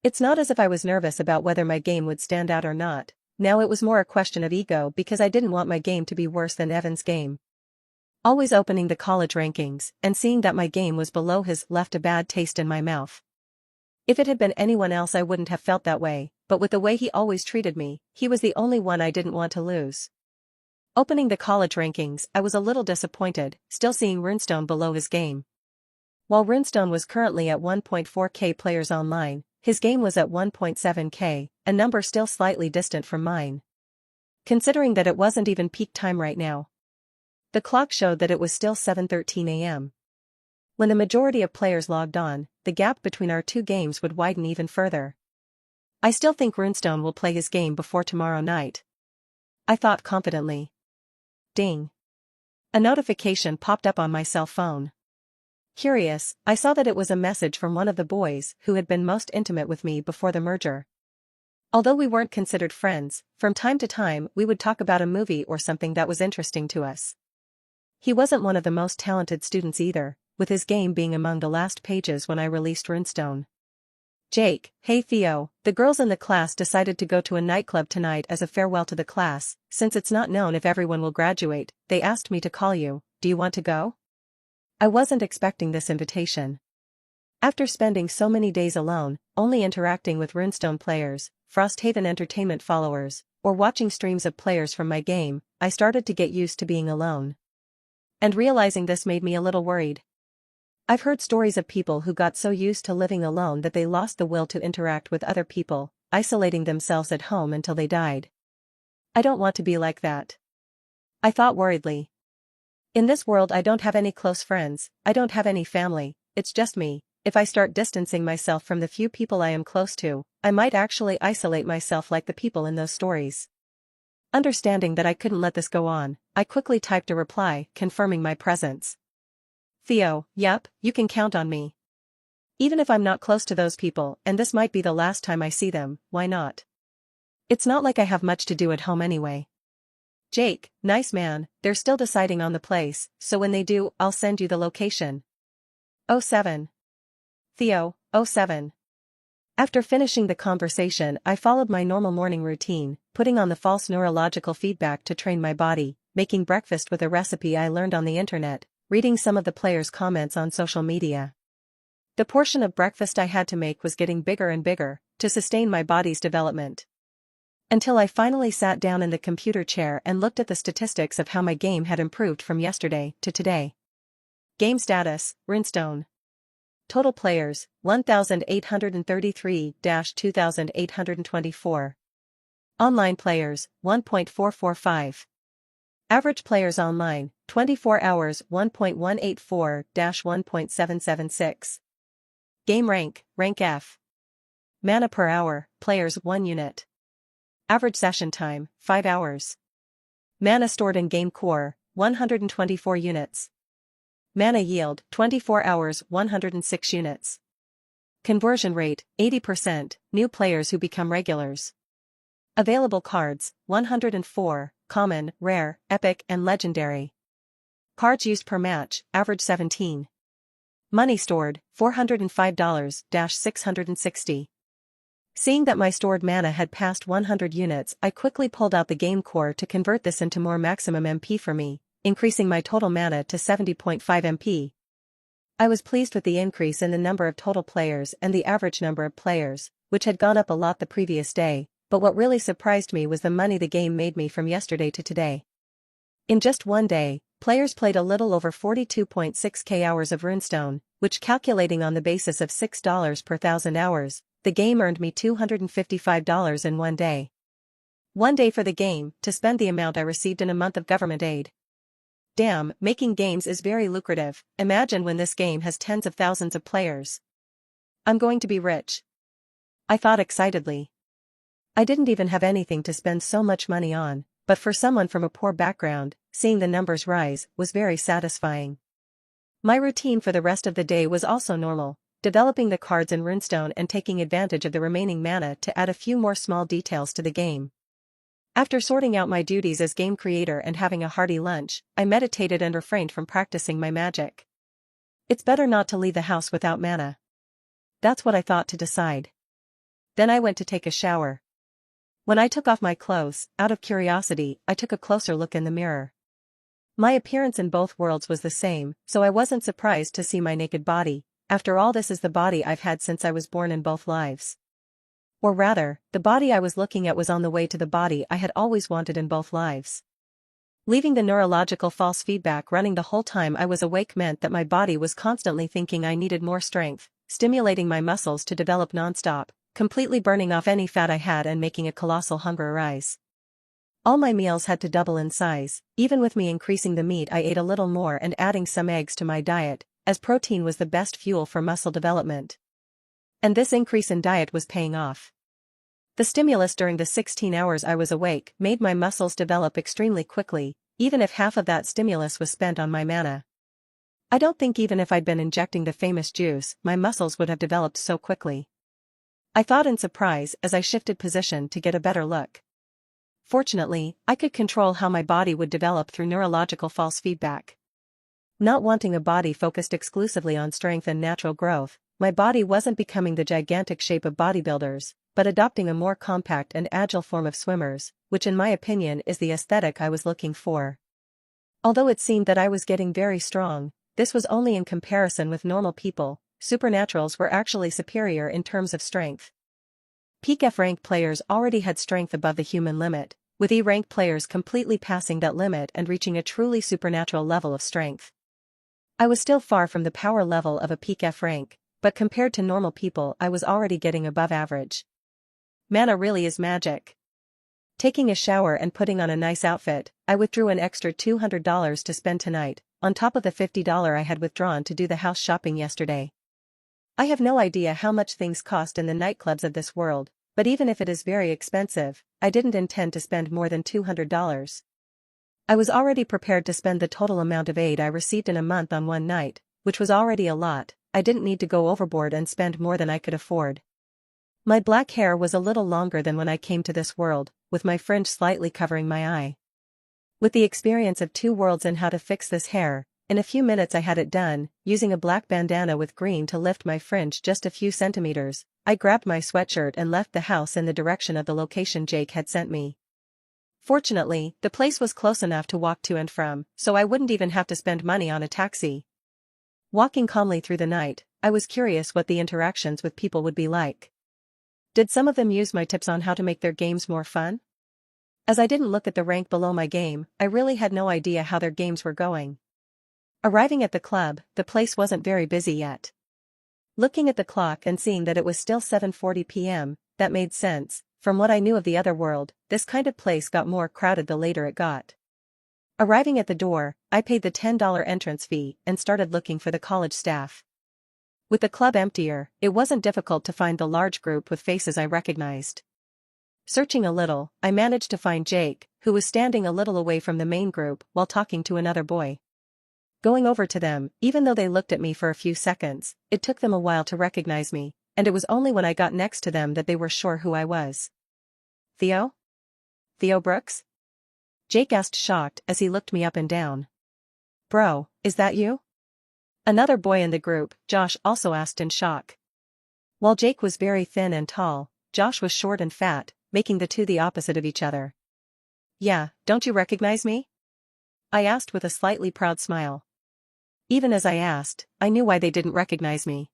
Speaker 1: It's not as if I was nervous about whether my game would stand out or not. Now it was more a question of ego because I didn't want my game to be worse than Evan's game. Always opening the college rankings and seeing that my game was below his left a bad taste in my mouth. If it had been anyone else I wouldn't have felt that way, but with the way he always treated me, he was the only one I didn't want to lose. Opening the college rankings, I was a little disappointed, still seeing Runestone below his game. While Runestone was currently at 1.4k players online, his game was at 1.7k, a number still slightly distant from mine. Considering that it wasn't even peak time right now. The clock showed that it was still 7:13 a.m. When the majority of players logged on, the gap between our two games would widen even further. I still think Runestone will play his game before tomorrow night, I thought confidently. Ding. A notification popped up on my cell phone. Curious, I saw that it was a message from one of the boys who had been most intimate with me before the merger. Although we weren't considered friends, from time to time we would talk about a movie or something that was interesting to us. He wasn't one of the most talented students either, with his game being among the last pages when I released Runestone. Jake, hey Theo, the girls in the class decided to go to a nightclub tonight as a farewell to the class. Since it's not known if everyone will graduate, they asked me to call you. Do you want to go? I wasn't expecting this invitation. After spending so many days alone, only interacting with Runestone players, Frosthaven Entertainment followers, or watching streams of players from my game, I started to get used to being alone. And realizing this made me a little worried. I've heard stories of people who got so used to living alone that they lost the will to interact with other people, isolating themselves at home until they died. I don't want to be like that. I thought worriedly. In this world I don't have any close friends, I don't have any family, it's just me. If I start distancing myself from the few people I am close to, I might actually isolate myself like the people in those stories. Understanding that I couldn't let this go on, I quickly typed a reply, confirming my presence. Theo, yup, you can count on me. Even if I'm not close to those people and this might be the last time I see them, why not? It's not like I have much to do at home anyway. Jake, nice man, they're still deciding on the place, so when they do, I'll send you the location. Oh 07. Theo, oh 07. After finishing the conversation, I followed my normal morning routine, putting on the false neurological feedback to train my body, making breakfast with a recipe I learned on the internet, reading some of the players' comments on social media. The portion of breakfast I had to make was getting bigger and bigger, to sustain my body's development. Until I finally sat down in the computer chair and looked at the statistics of how my game had improved from yesterday to today. Game status, Runestone. Total players, 1,833-2,824. Online players, 1.445. Average players online, 24 hours 1.184-1.776. Game rank, rank F. Mana per hour, players 1 unit. Average session time, 5 hours. Mana stored in game core, 124 units. Mana yield, 24 hours 106 units. Conversion rate, 80%, new players who become regulars. Available cards, 104, common, rare, epic and legendary. Cards used per match, average 17. Money stored, $405-660. Seeing that my stored mana had passed 100 units, I quickly pulled out the game core to convert this into more maximum MP for me, increasing my total mana to 70.5 MP. I was pleased with the increase in the number of total players and the average number of players, which had gone up a lot the previous day, but what really surprised me was the money the game made me from yesterday to today. In just one day, players played a little over 42.6k hours of Runestone, which calculating on the basis of $6 per 1,000 hours, the game earned me $255 in one day. One day for the game, to spend the amount I received in a month of government aid. Damn, making games is very lucrative. Imagine when this game has tens of thousands of players. I'm going to be rich. I thought excitedly. I didn't even have anything to spend so much money on, but for someone from a poor background, seeing the numbers rise was very satisfying. My routine for the rest of the day was also normal, developing the cards in Runestone and taking advantage of the remaining mana to add a few more small details to the game. After sorting out my duties as game creator and having a hearty lunch, I meditated and refrained from practicing my magic. It's better not to leave the house without mana. That's what I thought to decide. Then I went to take a shower. When I took off my clothes, out of curiosity, I took a closer look in the mirror. My appearance in both worlds was the same, so I wasn't surprised to see my naked body. After all, this is the body I've had since I was born in both lives. Or rather, the body I was looking at was on the way to the body I had always wanted in both lives. Leaving the neurological false feedback running the whole time I was awake meant that my body was constantly thinking I needed more strength, stimulating my muscles to develop nonstop, completely burning off any fat I had and making a colossal hunger arise. All my meals had to double in size, even with me increasing the meat I ate a little more and adding some eggs to my diet, as protein was the best fuel for muscle development. And this increase in diet was paying off. The stimulus during the 16 hours I was awake made my muscles develop extremely quickly, even if half of that stimulus was spent on my mana. I don't think even if I'd been injecting the famous juice, my muscles would have developed so quickly. I thought in surprise as I shifted position to get a better look. Fortunately, I could control how my body would develop through neurological false feedback. Not wanting a body focused exclusively on strength and natural growth, my body wasn't becoming the gigantic shape of bodybuilders, but adopting a more compact and agile form of swimmers, which in my opinion is the aesthetic I was looking for. Although it seemed that I was getting very strong, this was only in comparison with normal people. Supernaturals were actually superior in terms of strength. Peak F rank players already had strength above the human limit, with E rank players completely passing that limit and reaching a truly supernatural level of strength. I was still far from the power level of a peak F rank, but compared to normal people I was already getting above average. Mana really is magic. Taking a shower and putting on a nice outfit, I withdrew an extra $200 to spend tonight, on top of the $50 I had withdrawn to do the house shopping yesterday. I have no idea how much things cost in the nightclubs of this world, but even if it is very expensive, I didn't intend to spend more than $200. I was already prepared to spend the total amount of aid I received in a month on one night, which was already a lot, I didn't need to go overboard and spend more than I could afford. My black hair was a little longer than when I came to this world, with my fringe slightly covering my eye. With the experience of 2 worlds and how to fix this hair, in a few minutes I had it done, using a black bandana with green to lift my fringe just a few centimeters. I grabbed my sweatshirt and left the house in the direction of the location Jake had sent me. Fortunately, the place was close enough to walk to and from, so I wouldn't even have to spend money on a taxi. Walking calmly through the night, I was curious what the interactions with people would be like. Did some of them use my tips on how to make their games more fun? As I didn't look at the rank below my game, I really had no idea how their games were going. Arriving at the club, the place wasn't very busy yet. Looking at the clock and seeing that it was still 7:40 p.m., that made sense. From what I knew of the other world, this kind of place got more crowded the later it got. Arriving at the door, I paid the $10 entrance fee and started looking for the college staff. With the club emptier, it wasn't difficult to find the large group with faces I recognized. Searching a little, I managed to find Jake, who was standing a little away from the main group while talking to another boy. Going over to them, even though they looked at me for a few seconds, it took them a while to recognize me, and it was only when I got next to them that they were sure who I was. Theo? Theo Brooks? Jake asked, shocked as he looked me up and down. Bro, is that you? Another boy in the group, Josh, also asked in shock. While Jake was very thin and tall, Josh was short and fat, making the two the opposite of each other. Yeah, don't you recognize me? I asked with a slightly proud smile. Even as I asked, I knew why they didn't recognize me.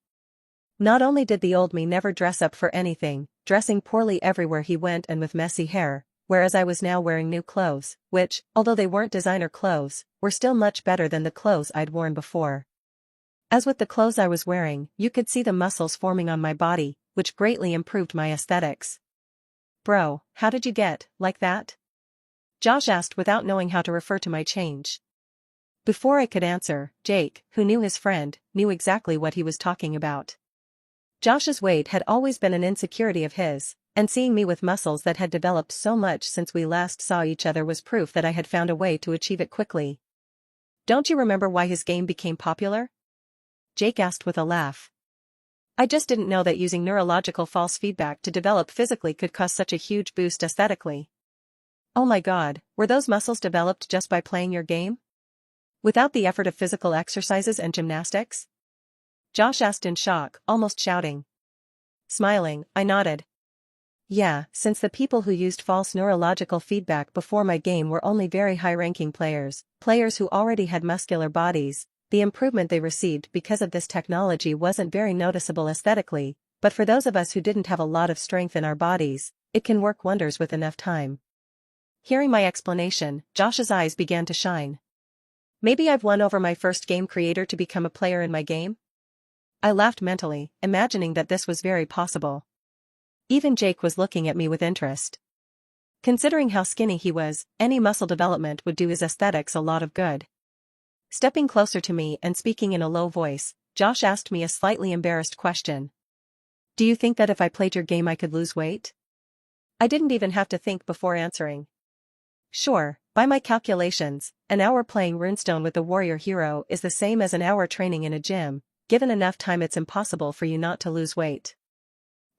Speaker 1: Not only did the old me never dress up for anything, dressing poorly everywhere he went and with messy hair, whereas I was now wearing new clothes, which, although they weren't designer clothes, were still much better than the clothes I'd worn before. As with the clothes I was wearing, you could see the muscles forming on my body, which greatly improved my aesthetics. Bro, how did you get like that? Josh asked without knowing how to refer to my change. Before I could answer, Jake, who knew his friend, knew exactly what he was talking about. Josh's weight had always been an insecurity of his, and seeing me with muscles that had developed so much since we last saw each other was proof that I had found a way to achieve it quickly. Don't you remember why his game became popular? Jake asked with a laugh. I just didn't know that using neurological false feedback to develop physically could cause such a huge boost aesthetically. Oh my god, were those muscles developed just by playing your game? Without the effort of physical exercises and gymnastics? Josh asked in shock, almost shouting. Smiling, I nodded. Yeah, since the people who used false neurological feedback before my game were only very high-ranking players who already had muscular bodies, the improvement they received because of this technology wasn't very noticeable aesthetically, but for those of us who didn't have a lot of strength in our bodies, it can work wonders with enough time. Hearing my explanation, Josh's eyes began to shine. Maybe I've won over my first game creator to become a player in my game? I laughed mentally, imagining that this was very possible. Even Jake was looking at me with interest. Considering how skinny he was, any muscle development would do his aesthetics a lot of good. Stepping closer to me and speaking in a low voice, Josh asked me a slightly embarrassed question. Do you think that if I played your game I could lose weight? I didn't even have to think before answering. Sure, by my calculations, an hour playing Runestone with the warrior hero is the same as an hour training in a gym. Given enough time it's impossible for you not to lose weight.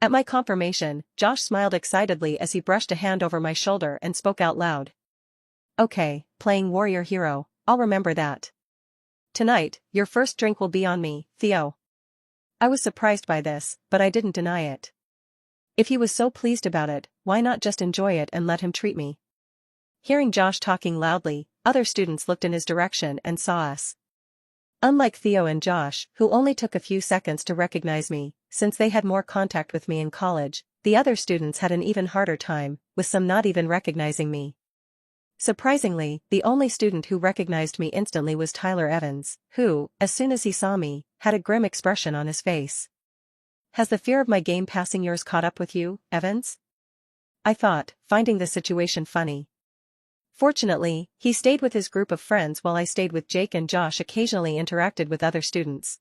Speaker 1: At my confirmation, Josh smiled excitedly as he brushed a hand over my shoulder and spoke out loud. Okay, playing warrior hero, I'll remember that. Tonight, your first drink will be on me, Theo. I was surprised by this, but I didn't deny it. If he was so pleased about it, why not just enjoy it and let him treat me? Hearing Josh talking loudly, other students looked in his direction and saw us. Unlike Theo and Josh, who only took a few seconds to recognize me, since they had more contact with me in college, the other students had an even harder time, with some not even recognizing me. Surprisingly, the only student who recognized me instantly was Tyler Evans, who, as soon as he saw me, had a grim expression on his face. Has the fear of my game passing yours caught up with you, Evans? I thought, finding the situation funny. Fortunately, he stayed with his group of friends while I stayed with Jake and Josh occasionally interacted with other students.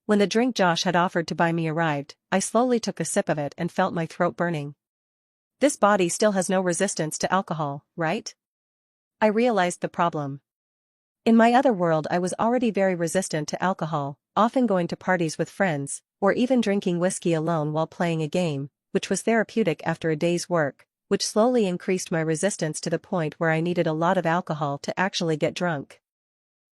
Speaker 1: When the drink Josh had offered to buy me arrived, I slowly took a sip of it and felt my throat burning. This body still has no resistance to alcohol, right? I realized the problem. In my other world I was already very resistant to alcohol, often going to parties with friends, or even drinking whiskey alone while playing a game, which was therapeutic after a day's work, which slowly increased my resistance to the point where I needed a lot of alcohol to actually get drunk.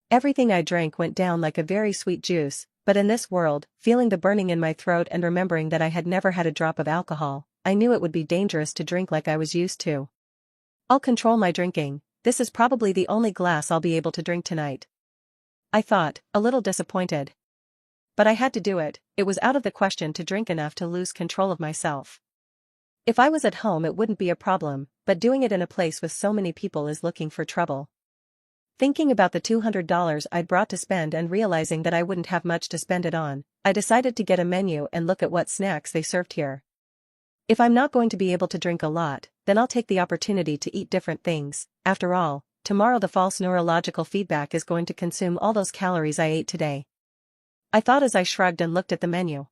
Speaker 1: Everything I drank went down like a very sweet juice, but in this world, feeling the burning in my throat and remembering that I had never had a drop of alcohol, I knew it would be dangerous to drink like I was used to. I'll control my drinking. This is probably the only glass I'll be able to drink tonight, I thought, a little disappointed. But I had to do it. It was out of the question to drink enough to lose control of myself. If I was at home it wouldn't be a problem, but doing it in a place with so many people is looking for trouble. Thinking about the $200 I'd brought to spend and realizing that I wouldn't have much to spend it on, I decided to get a menu and look at what snacks they served here. If I'm not going to be able to drink a lot, then I'll take the opportunity to eat different things. After all, tomorrow the false neurological feedback is going to consume all those calories I ate today, I thought as I shrugged and looked at the menu.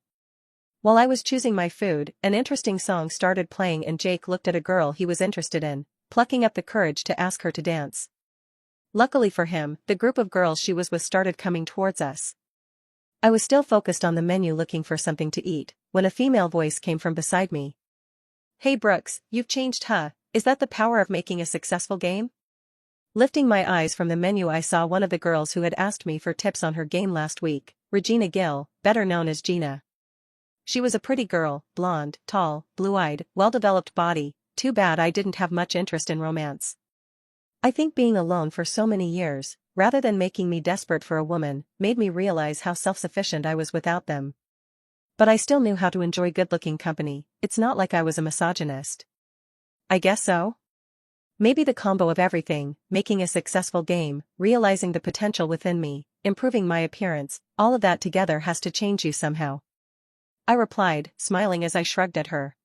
Speaker 1: While I was choosing my food, an interesting song started playing and Jake looked at a girl he was interested in, plucking up the courage to ask her to dance. Luckily for him, the group of girls she was with started coming towards us. I was still focused on the menu looking for something to eat, when a female voice came from beside me. "Hey Brooks, you've changed, huh? Is that the power of making a successful game?" Lifting my eyes from the menu I saw one of the girls who had asked me for tips on her game last week, Regina Gill, better known as Gina. She was a pretty girl, blonde, tall, blue-eyed, well-developed body. Too bad I didn't have much interest in romance. I think being alone for so many years, rather than making me desperate for a woman, made me realize how self-sufficient I was without them. But I still knew how to enjoy good-looking company. It's not like I was a misogynist. I guess so? Maybe the combo of everything, making a successful game, realizing the potential within me, improving my appearance, all of that together has to change you somehow, I replied, smiling as I shrugged at her.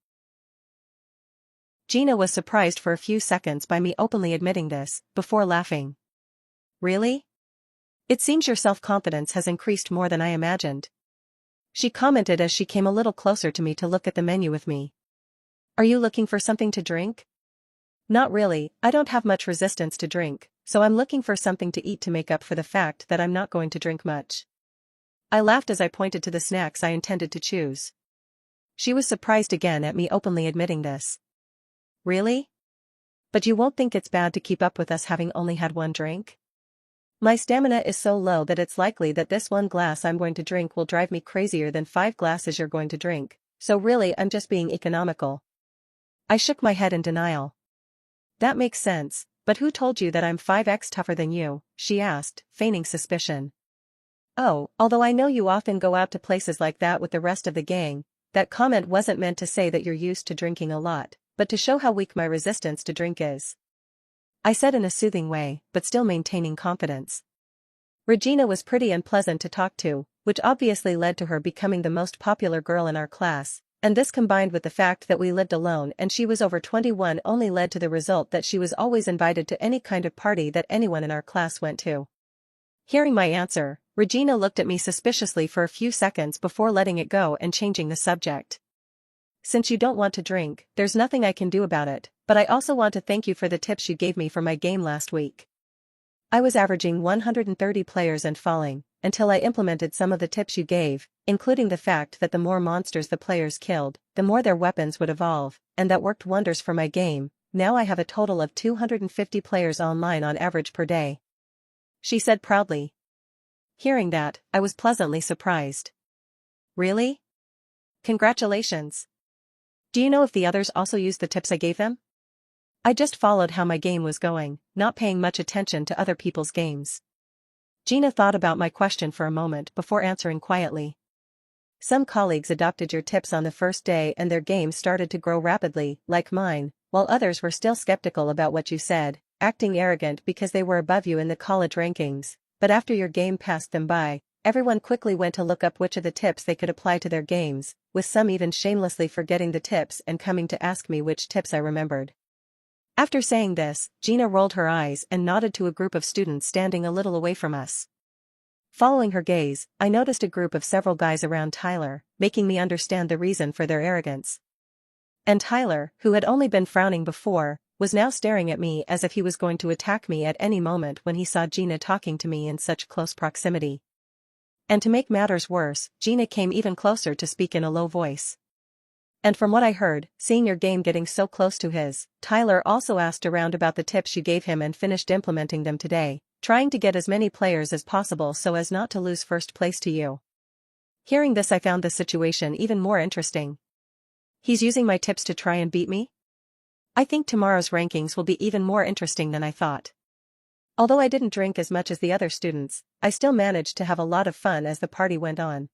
Speaker 1: Gina was surprised for a few seconds by me openly admitting this, before laughing. "Really? It seems your self-confidence has increased more than I imagined," she commented as she came a little closer to me to look at the menu with me. "Are you looking for something to drink?" "Not really, I don't have much resistance to drink, so I'm looking for something to eat to make up for the fact that I'm not going to drink much." I laughed as I pointed to the snacks I intended to choose. She was surprised again at me openly admitting this. "Really? But you won't think it's bad to keep up with us having only had one drink? My stamina is so low that it's likely that this one glass I'm going to drink will drive me crazier than 5 glasses you're going to drink, so really I'm just being economical." I shook my head in denial. "That makes sense, but who told you that I'm 5x tougher than you?" she asked, feigning suspicion. "Oh, although I know you often go out to places like that with the rest of the gang, that comment wasn't meant to say that you're used to drinking a lot, but to show how weak my resistance to drink is," I said in a soothing way, but still maintaining confidence. Regina was pretty and pleasant to talk to, which obviously led to her becoming the most popular girl in our class, and this combined with the fact that we lived alone and she was over 21 only led to the result that she was always invited to any kind of party that anyone in our class went to. Hearing my answer, Regina looked at me suspiciously for a few seconds before letting it go and changing the subject. "Since you don't want to drink, there's nothing I can do about it, but I also want to thank you for the tips you gave me for my game last week. I was averaging 130 players and falling, until I implemented some of the tips you gave, including the fact that the more monsters the players killed, the more their weapons would evolve, and that worked wonders for my game. Now I have a total of 250 players online on average per day," she said proudly. Hearing that, I was pleasantly surprised. "Really? Congratulations. Do you know if the others also used the tips I gave them?" I just followed how my game was going, not paying much attention to other people's games. Gina thought about my question for a moment before answering quietly. "Some colleagues adopted your tips on the first day and their games started to grow rapidly, like mine, while others were still skeptical about what you said, acting arrogant because they were above you in the college rankings, but after your game passed them by, everyone quickly went to look up which of the tips they could apply to their games, with some even shamelessly forgetting the tips and coming to ask me which tips I remembered." After saying this, Gina rolled her eyes and nodded to a group of students standing a little away from us. Following her gaze, I noticed a group of several guys around Tyler, making me understand the reason for their arrogance. And Tyler, who had only been frowning before, was now staring at me as if he was going to attack me at any moment when he saw Gina talking to me in such close proximity. And to make matters worse, Gina came even closer to speak in a low voice. And from what I heard, seeing your game getting so close to his, Tyler also asked around about the tips you gave him and finished implementing them today, trying to get as many players as possible so as not to lose first place to you. Hearing this, I found the situation even more interesting. He's using my tips to try and beat me? I think tomorrow's rankings will be even more interesting than I thought. Although I didn't drink as much as the other students, I still managed to have a lot of fun as the party went on.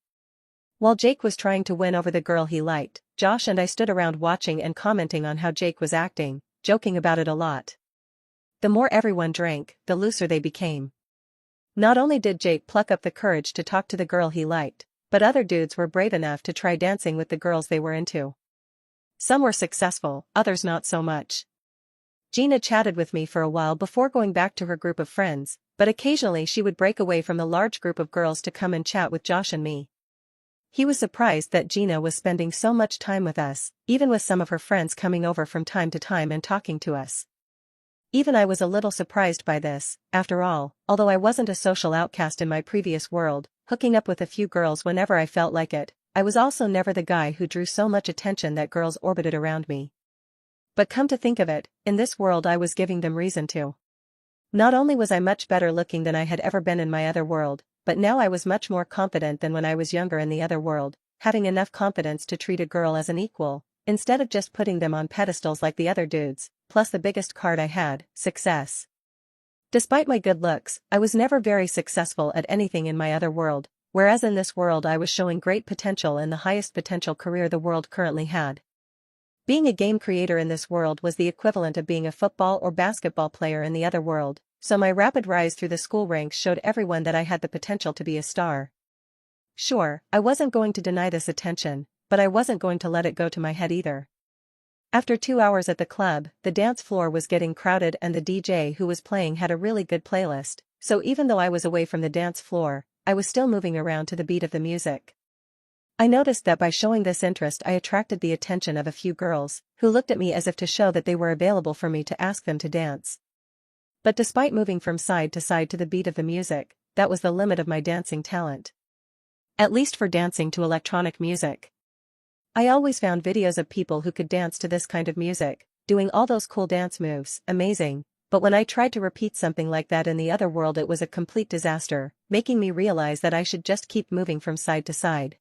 Speaker 1: While Jake was trying to win over the girl he liked, Josh and I stood around watching and commenting on how Jake was acting, joking about it a lot. The more everyone drank, the looser they became. Not only did Jake pluck up the courage to talk to the girl he liked, but other dudes were brave enough to try dancing with the girls they were into. Some were successful, others not so much. Gina chatted with me for a while before going back to her group of friends, but occasionally she would break away from the large group of girls to come and chat with Josh and me. He was surprised that Gina was spending so much time with us, even with some of her friends coming over from time to time and talking to us. Even I was a little surprised by this. After all, although I wasn't a social outcast in my previous world, hooking up with a few girls whenever I felt like it, I was also never the guy who drew so much attention that girls orbited around me. But come to think of it, in this world I was giving them reason to. Not only was I much better looking than I had ever been in my other world, but now I was much more confident than when I was younger in the other world, having enough confidence to treat a girl as an equal, instead of just putting them on pedestals like the other dudes, plus the biggest card I had, success. Despite my good looks, I was never very successful at anything in my other world, whereas in this world I was showing great potential in the highest potential career the world currently had. Being a game creator in this world was the equivalent of being a football or basketball player in the other world, so my rapid rise through the school ranks showed everyone that I had the potential to be a star. Sure, I wasn't going to deny this attention, but I wasn't going to let it go to my head either. After 2 hours at the club, the dance floor was getting crowded and the DJ who was playing had a really good playlist, so even though I was away from the dance floor, I was still moving around to the beat of the music. I noticed that by showing this interest I attracted the attention of a few girls, who looked at me as if to show that they were available for me to ask them to dance. But despite moving from side to the beat of the music, that was the limit of my dancing talent. At least for dancing to electronic music. I always found videos of people who could dance to this kind of music, doing all those cool dance moves, amazing, but when I tried to repeat something like that in the other world it was a complete disaster, making me realize that I should just keep moving from side to side.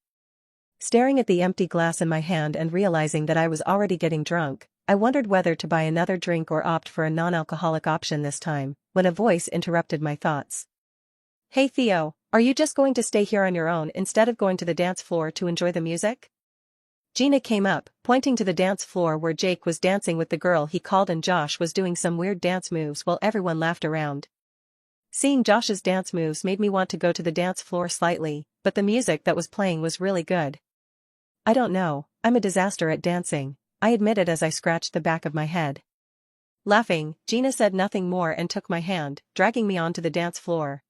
Speaker 1: Staring at the empty glass in my hand and realizing that I was already getting drunk, I wondered whether to buy another drink or opt for a non-alcoholic option this time, when a voice interrupted my thoughts. Hey Theo, are you just going to stay here on your own instead of going to the dance floor to enjoy the music? Gina came up, pointing to the dance floor where Jake was dancing with the girl he called and Josh was doing some weird dance moves while everyone laughed around. Seeing Josh's dance moves made me want to go to the dance floor slightly, but the music that was playing was really good. I don't know, I'm a disaster at dancing, I admitted as I scratched the back of my head. Laughing, Gina said nothing more and took my hand, dragging me onto the dance floor.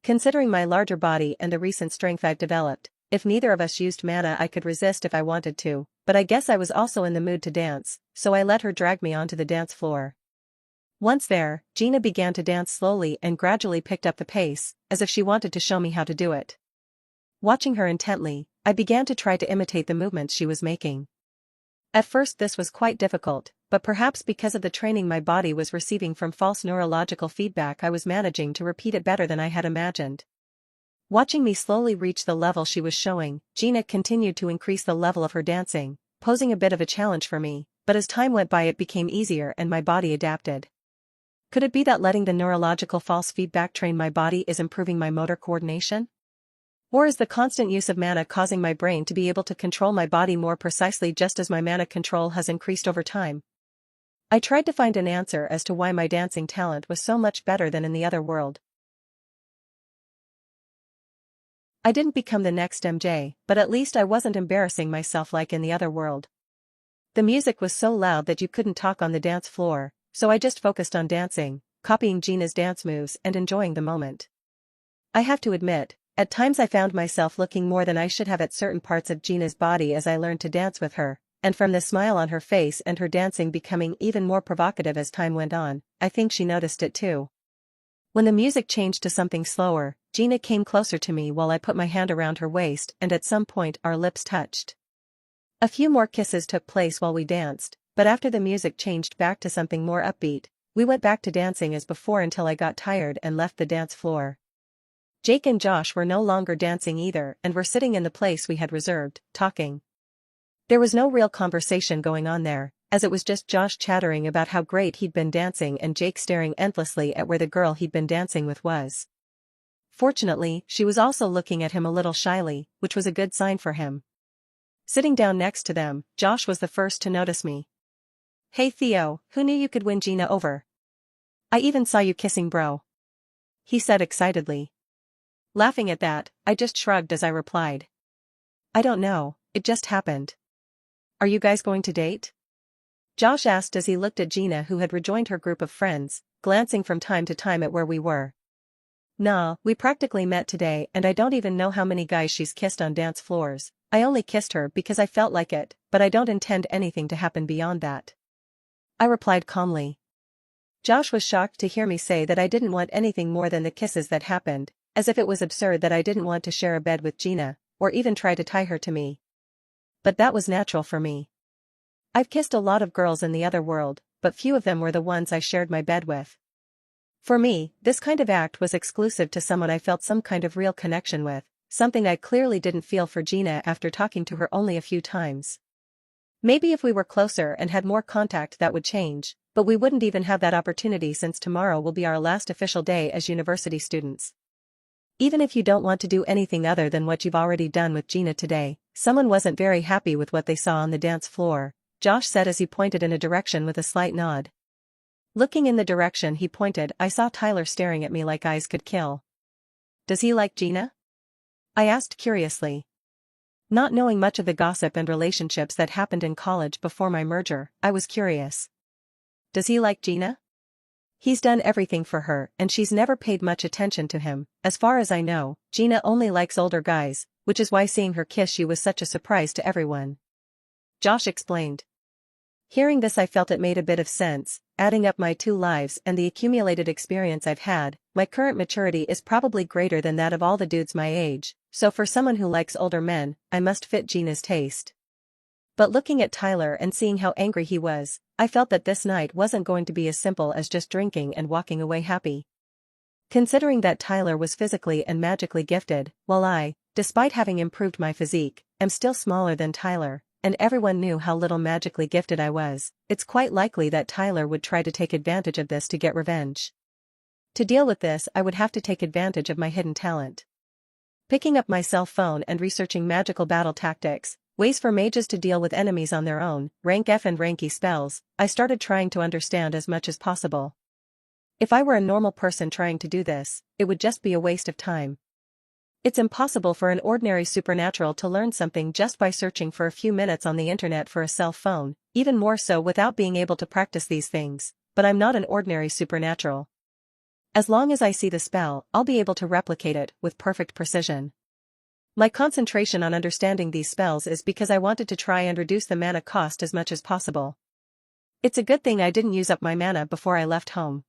Speaker 1: Considering my larger body and the recent strength I've developed, if neither of us used mana I could resist if I wanted to, but I guess I was also in the mood to dance, so I let her drag me onto the dance floor. Once there, Gina began to dance slowly and gradually picked up the pace, as if she wanted to show me how to do it. Watching her intently, I began to try to imitate the movements she was making. At first this was quite difficult, but perhaps because of the training my body was receiving from false neurological feedback I was managing to repeat it better than I had imagined. Watching me slowly reach the level she was showing, Gina continued to increase the level of her dancing, posing a bit of a challenge for me, but as time went by it became easier and my body adapted. Could it be that letting the neurological false feedback train my body is improving my motor coordination? Or is the constant use of mana causing my brain to be able to control my body more precisely just as my mana control has increased over time? I tried to find an answer as to why my dancing talent was so much better than in the other world. I didn't become the next MJ, but at least I wasn't embarrassing myself like in the other world. The music was so loud that you couldn't talk on the dance floor, so I just focused on dancing, copying Gina's dance moves and enjoying the moment. I have to admit, at times I found myself looking more than I should have at certain parts of Gina's body as I learned to dance with her, and from the smile on her face and her dancing becoming even more provocative as time went on, I think she noticed it too. When the music changed to something slower, Gina came closer to me while I put my hand around her waist and at some point our lips touched. A few more kisses took place while we danced, but after the music changed back to something more upbeat, we went back to dancing as before until I got tired and left the dance floor. Jake and Josh were no longer dancing either and were sitting in the place we had reserved, talking. There was no real conversation going on there, as it was just Josh chattering about how great he'd been dancing and Jake staring endlessly at where the girl he'd been dancing with was. Fortunately, she was also looking at him a little shyly, which was a good sign for him. Sitting down next to them, Josh was the first to notice me. "Hey Theo, who knew you could win Gina over? I even saw you kissing bro," he said excitedly. Laughing at that, I just shrugged as I replied. "I don't know, it just happened. Are you guys going to date?" Josh asked as he looked at Gina, who had rejoined her group of friends, glancing from time to time at where we were. "Nah, we practically met today and I don't even know how many guys she's kissed on dance floors. I only kissed her because I felt like it, but I don't intend anything to happen beyond that," I replied calmly. Josh was shocked to hear me say that I didn't want anything more than the kisses that happened, as if it was absurd that I didn't want to share a bed with Gina, or even try to tie her to me. But that was natural for me. I've kissed a lot of girls in the other world, but few of them were the ones I shared my bed with. For me, this kind of act was exclusive to someone I felt some kind of real connection with, something I clearly didn't feel for Gina after talking to her only a few times. Maybe if we were closer and had more contact that would change, but we wouldn't even have that opportunity since tomorrow will be our last official day as university students. Even if you don't want to do anything other than what you've already done with Gina today, someone wasn't very happy with what they saw on the dance floor, Josh said as he pointed in a direction with a slight nod. Looking in the direction he pointed, I saw Tyler staring at me like eyes could kill. "Does he like Gina?" I asked curiously. Not knowing much of the gossip and relationships that happened in college before my merger, I was curious. "Does he like Gina?" "He's done everything for her and she's never paid much attention to him. As far as I know, Gina only likes older guys, which is why seeing her kiss you was such a surprise to everyone," Josh explained. Hearing this, I felt it made a bit of sense. Adding up my 2 lives and the accumulated experience I've had, my current maturity is probably greater than that of all the dudes my age, so for someone who likes older men, I must fit Gina's taste. But looking at Tyler and seeing how angry he was, I felt that this night wasn't going to be as simple as just drinking and walking away happy. Considering that Tyler was physically and magically gifted, while I, despite having improved my physique, am still smaller than Tyler, and everyone knew how little magically gifted I was, it's quite likely that Tyler would try to take advantage of this to get revenge. To deal with this, I would have to take advantage of my hidden talent. Picking up my cell phone and researching magical battle tactics, ways for mages to deal with enemies on their own, rank F and rank E spells, I started trying to understand as much as possible. If I were a normal person trying to do this, it would just be a waste of time. It's impossible for an ordinary supernatural to learn something just by searching for a few minutes on the internet for a cell phone, even more so without being able to practice these things, but I'm not an ordinary supernatural. As long as I see the spell, I'll be able to replicate it with perfect precision. My concentration on understanding these spells is because I wanted to try and reduce the mana cost as much as possible. It's a good thing I didn't use up my mana before I left home.